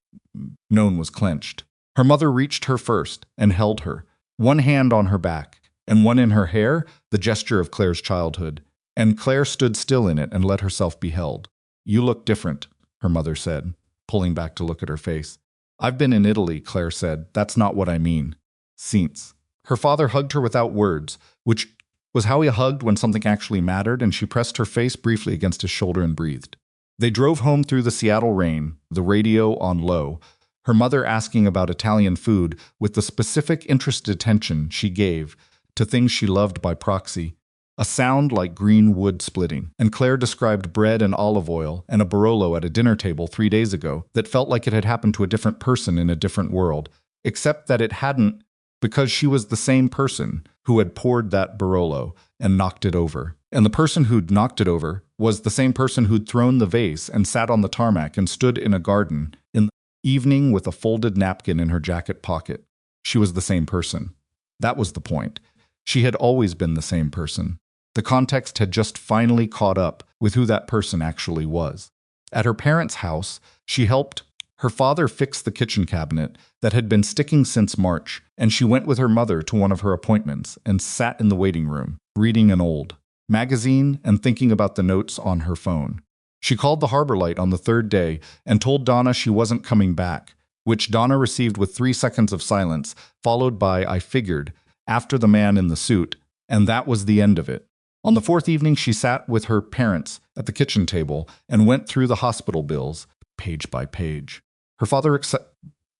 known was clenched. Her mother reached her first and held her, one hand on her back and one in her hair, the gesture of Claire's childhood, and Claire stood still in it and let herself be held. You look different, her mother said, pulling back to look at her face. I've been in Italy, Claire said. That's not what I mean. Since. Her father hugged her without words, which was how he hugged when something actually mattered, and she pressed her face briefly against his shoulder and breathed. They drove home through the Seattle rain, the radio on low, her mother asking about Italian food with the specific interested attention she gave to things she loved by proxy, a sound like green wood splitting. And Claire described bread and olive oil and a Barolo at a dinner table 3 days ago that felt like it had happened to a different person in a different world, except that it hadn't, because she was the same person who had poured that Barolo and knocked it over. And the person who'd knocked it over was the same person who'd thrown the vase and sat on the tarmac and stood in a garden in the evening with a folded napkin in her jacket pocket. She was the same person. That was the point. She had always been the same person. The context had just finally caught up with who that person actually was. At her parents' house, she helped her father fix the kitchen cabinet that had been sticking since March, and she went with her mother to one of her appointments and sat in the waiting room, reading an old magazine and thinking about the notes on her phone. She called the Harbor Light on the third day and told Donna she wasn't coming back, which Donna received with 3 seconds of silence, followed by "I figured," after the man in the suit, and that was the end of it. On the 4th evening, she sat with her parents at the kitchen table and went through the hospital bills, page by page. Her father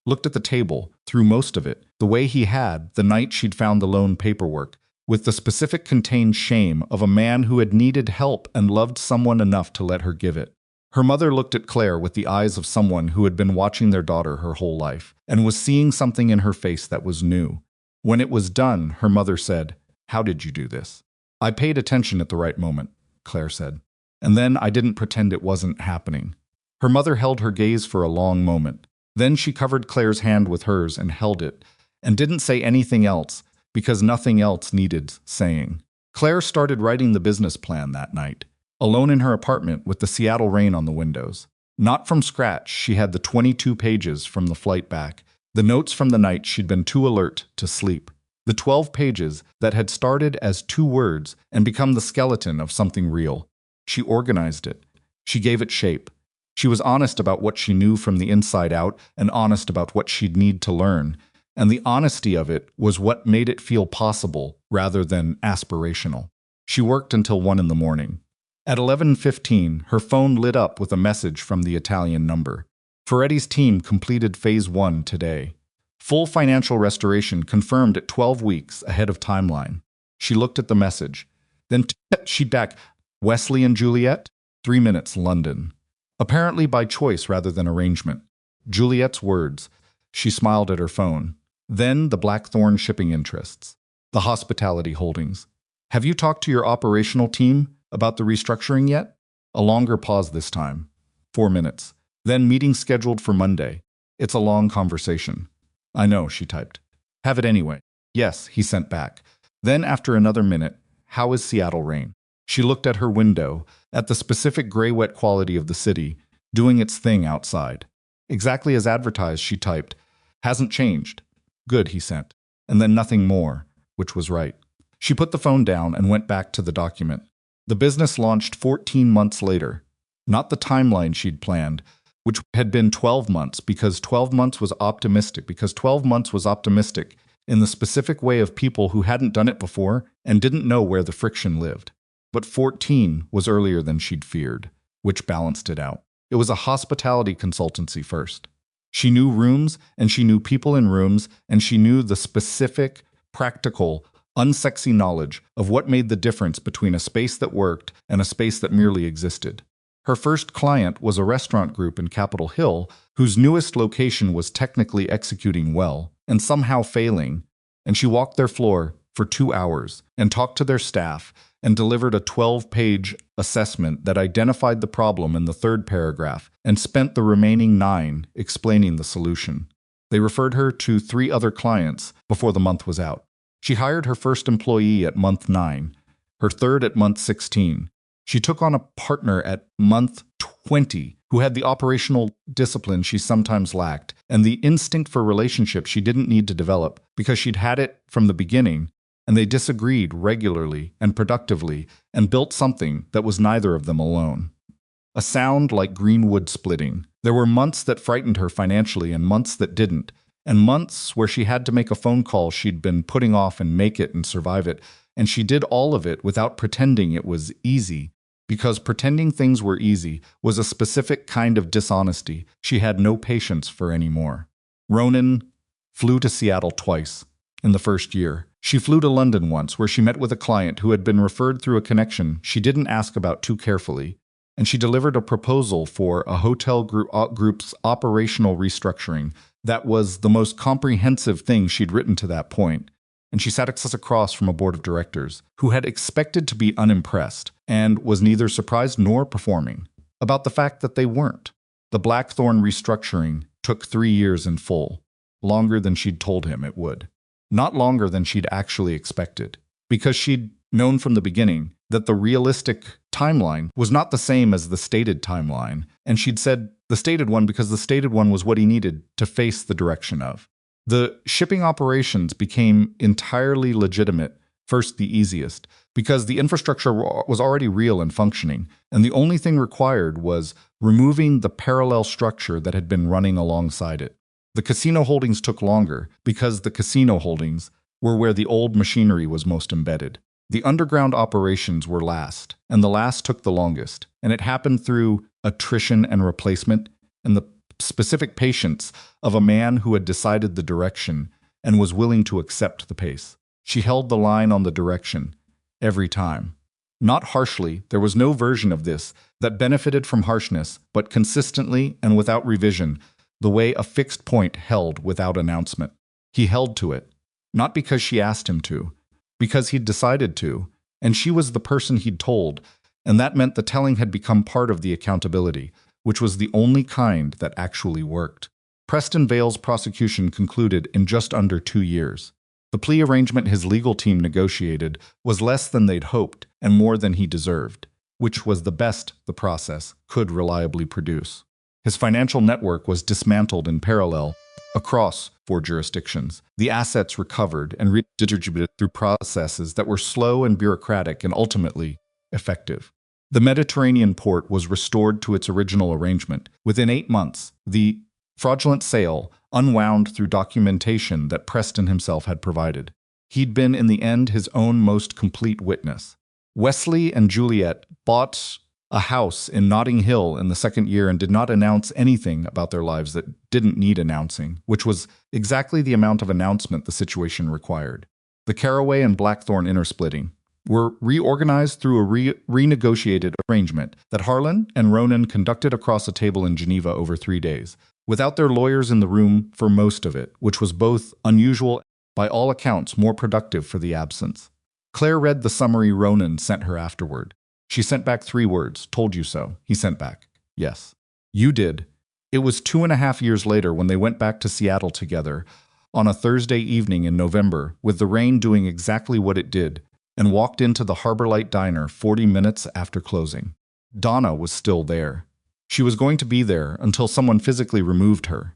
looked at the table, through most of it, the way he had the night she'd found the loan paperwork, with the specific contained shame of a man who had needed help and loved someone enough to let her give it. Her mother looked at Claire with the eyes of someone who had been watching their daughter her whole life, and was seeing something in her face that was new. When it was done, her mother said, "How did you do this?" "I paid attention at the right moment," Claire said. "And then I didn't pretend it wasn't happening." Her mother held her gaze for a long moment. Then she covered Claire's hand with hers and held it, and didn't say anything else, because nothing else needed saying. Claire started writing the business plan that night, alone in her apartment with the Seattle rain on the windows. Not from scratch, she had the 22 pages from the flight back, the notes from the night she'd been too alert to sleep. The 12 pages that had started as 2 words and become the skeleton of something real. She organized it. She gave it shape. She was honest about what she knew from the inside out and honest about what she'd need to learn. And the honesty of it was what made it feel possible rather than aspirational. She worked until 1 in the morning. At 11:15, her phone lit up with a message from the Italian number. Ferretti's team completed Phase 1 today. Full financial restoration confirmed at 12 weeks ahead of timeline. She looked at the message. Then she'd back, "Wesley and Juliet, 3 minutes, London." Apparently by choice rather than arrangement. Juliet's words. She smiled at her phone. Then the Blackthorne shipping interests. The hospitality holdings. "Have you talked to your operational team about the restructuring yet?" A longer pause this time. 4 minutes. Then meeting scheduled for Monday. "It's a long conversation." "I know," she typed. "Have it anyway." "Yes," he sent back. Then after another minute, "How is Seattle rain?" She looked at her window, at the specific gray-wet quality of the city, doing its thing outside. "Exactly as advertised," she typed. "Hasn't changed." "Good," he sent. And then nothing more, which was right. She put the phone down and went back to the document. The business launched 14 months later. Not the timeline she'd planned, which had been 12 months, because 12 months was optimistic, in the specific way of people who hadn't done it before and didn't know where the friction lived. But 14 was earlier than she'd feared, which balanced it out. It was a hospitality consultancy first. She knew rooms, and she knew people in rooms, and she knew the specific, practical, unsexy knowledge of what made the difference between a space that worked and a space that merely existed. Her first client was a restaurant group in Capitol Hill whose newest location was technically executing well and somehow failing, and she walked their floor for 2 hours and talked to their staff and delivered a 12-page assessment that identified the problem in the 3rd paragraph and spent the remaining 9 explaining the solution. They referred her to 3 other clients before the month was out. She hired her first employee at month 9, her third at month 16. She took on a partner at month 20 who had the operational discipline she sometimes lacked and the instinct for relationships she didn't need to develop because she'd had it from the beginning, and they disagreed regularly and productively and built something that was neither of them alone. A sound like green wood splitting. There were months that frightened her financially and months that didn't, and months where she had to make a phone call she'd been putting off and make it and survive it, and she did all of it without pretending it was easy, because pretending things were easy was a specific kind of dishonesty she had no patience for anymore. Ronan flew to Seattle twice in the first year. She flew to London once, where she met with a client who had been referred through a connection she didn't ask about too carefully, and she delivered a proposal for a hotel group's operational restructuring that was the most comprehensive thing she'd written to that point. And she sat across from a board of directors who had expected to be unimpressed and was neither surprised nor performing about the fact that they weren't. The Blackthorne restructuring took 3 years in full, longer than she'd told him it would. Not longer than she'd actually expected, because she'd known from the beginning that the realistic timeline was not the same as the stated timeline, and she'd said the stated one because the stated one was what he needed to face the direction of. The shipping operations became entirely legitimate, first the easiest, because the infrastructure was already real and functioning, and the only thing required was removing the parallel structure that had been running alongside it. The casino holdings took longer because the casino holdings were where the old machinery was most embedded. The underground operations were last, and the last took the longest, and it happened through attrition and replacement and the specific patience of a man who had decided the direction and was willing to accept the pace. She held the line on the direction every time. Not harshly, there was no version of this that benefited from harshness, but consistently and without revision, the way a fixed point held without announcement. He held to it, not because she asked him to, because he'd decided to, and she was the person he'd told, and that meant the telling had become part of the accountability, which was the only kind that actually worked. Preston Vale's prosecution concluded in just under 2 years. The plea arrangement his legal team negotiated was less than they'd hoped and more than he deserved, which was the best the process could reliably produce. His financial network was dismantled in parallel across 4 jurisdictions. The assets recovered and redistributed through processes that were slow and bureaucratic and ultimately effective. The Mediterranean port was restored to its original arrangement. Within 8 months, the fraudulent sale unwound through documentation that Preston himself had provided. He'd been, in the end, his own most complete witness. Wesley and Juliet bought a house in Notting Hill in the second year and did not announce anything about their lives that didn't need announcing, which was exactly the amount of announcement the situation required. The Caraway and Blackthorne intersplitting were reorganized through a renegotiated arrangement that Harlan and Ronan conducted across a table in Geneva over 3 days, without their lawyers in the room for most of it, which was both unusual and, by all accounts, more productive for the absence. Claire read the summary Ronan sent her afterward. She sent back 3 words, "Told you so." He sent back, "Yes." "You did." It was 2.5 years later when they went back to Seattle together on a Thursday evening in November, with the rain doing exactly what it did, and walked into the Harbor Light Diner 40 minutes after closing. Donna was still there. She was going to be there until someone physically removed her,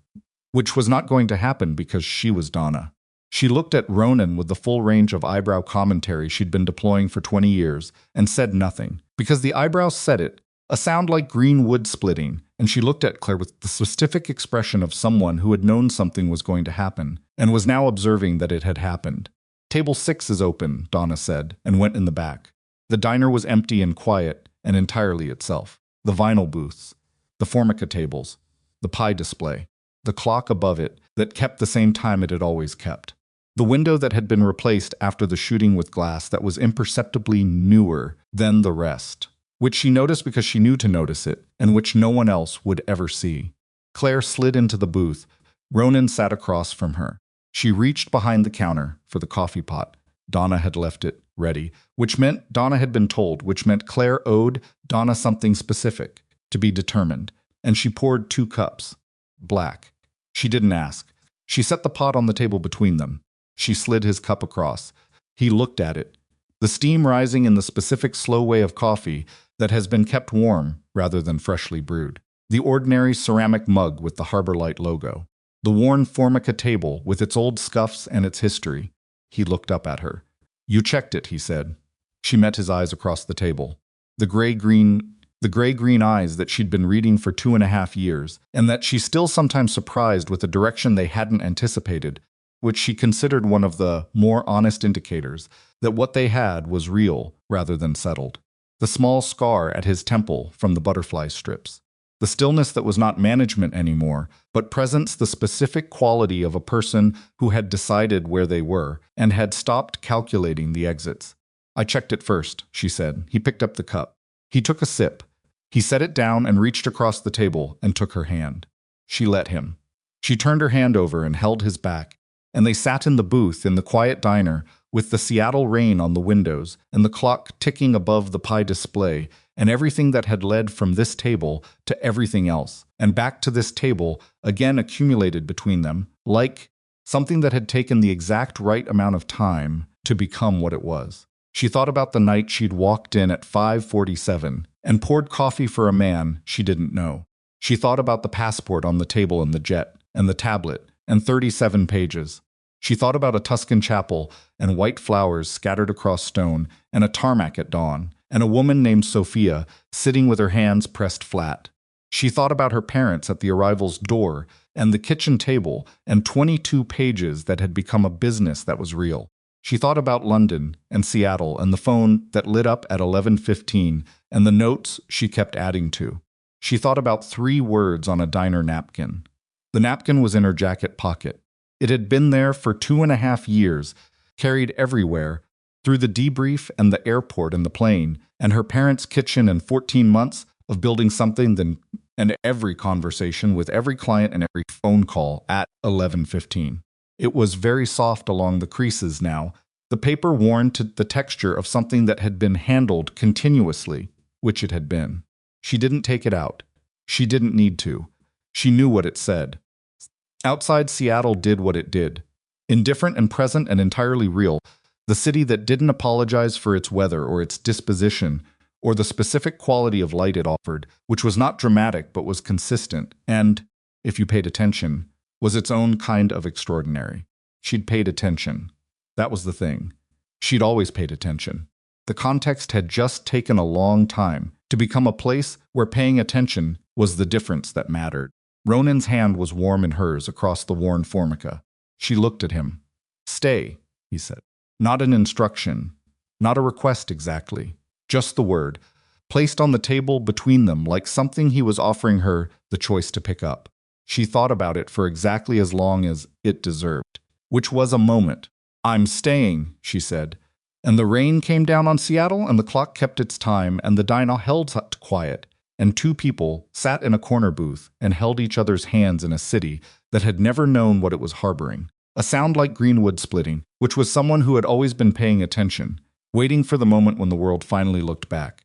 which was not going to happen because she was Donna. She looked at Ronan with the full range of eyebrow commentary she'd been deploying for 20 years and said nothing, because the eyebrows said it, a sound like green wood splitting, and she looked at Claire with the specific expression of someone who had known something was going to happen and was now observing that it had happened. "Table 6 is open," Donna said, and went in the back. The diner was empty and quiet and entirely itself. The vinyl booths, the formica tables, the pie display, the clock above it that kept the same time it had always kept. The window that had been replaced after the shooting with glass that was imperceptibly newer than the rest, which she noticed because she knew to notice it, and which no one else would ever see. Claire slid into the booth. Ronan sat across from her. She reached behind the counter for the coffee pot. Donna had left it ready, which meant Donna had been told, which meant Claire owed Donna something specific, to be determined, and she poured 2 cups. Black. She didn't ask. She set the pot on the table between them. She slid his cup across. He looked at it, the steam rising in the specific slow way of coffee that has been kept warm rather than freshly brewed. The ordinary ceramic mug with the Harbor Light logo. The worn formica table with its old scuffs and its history. He looked up at her. "You checked it," he said. She met his eyes across the table. The gray-green eyes that she'd been reading for 2.5 years, and that she still sometimes surprised with a direction they hadn't anticipated, which she considered one of the more honest indicators that what they had was real rather than settled. The small scar at his temple from the butterfly strips. The stillness that was not management anymore, but presence, the specific quality of a person who had decided where they were and had stopped calculating the exits. I checked it first, she said. He picked up the cup. He took a sip. He set it down and reached across the table and took her hand. She let him. She turned her hand over and held his back, and they sat in the booth in the quiet diner with the Seattle rain on the windows and the clock ticking above the pie display and everything that had led from this table to everything else, and back to this table, again accumulated between them, like something that had taken the exact right amount of time to become what it was. She thought about the night she'd walked in at 5:47 and poured coffee for a man she didn't know. She thought about the passport on the table and the jet, and the tablet, and 37 pages. She thought about a Tuscan chapel and white flowers scattered across stone and a tarmac at dawn, and a woman named Sophia sitting with her hands pressed flat. She thought about her parents at the arrival's door and the kitchen table and 22 pages that had become a business that was real. She thought about London and Seattle and the phone that lit up at 11:15 and the notes she kept adding to. She thought about 3 words on a diner napkin. The napkin was in her jacket pocket. It had been there for 2.5 years, carried everywhere, through the debrief and the airport and the plane, and her parents' kitchen and 14 months of building something and every conversation with every client and every phone call at 11:15. It was very soft along the creases now, the paper worn to the texture of something that had been handled continuously, which it had been. She didn't take it out. She didn't need to. She knew what it said. Outside Seattle did what it did. Indifferent and present and entirely real. The city that didn't apologize for its weather or its disposition or the specific quality of light it offered, which was not dramatic but was consistent and, if you paid attention, was its own kind of extraordinary. She'd paid attention. That was the thing. She'd always paid attention. The context had just taken a long time to become a place where paying attention was the difference that mattered. Ronan's hand was warm in hers across the worn formica. She looked at him. "Stay," he said. Not an instruction, not a request exactly, just the word, placed on the table between them like something he was offering her the choice to pick up. She thought about it for exactly as long as it deserved, which was a moment. "I'm staying," she said. And the rain came down on Seattle, and the clock kept its time, and the diner held quiet, and 2 people sat in a corner booth and held each other's hands in a city that had never known what it was harboring. A sound like greenwood splitting, which was someone who had always been paying attention, waiting for the moment when the world finally looked back.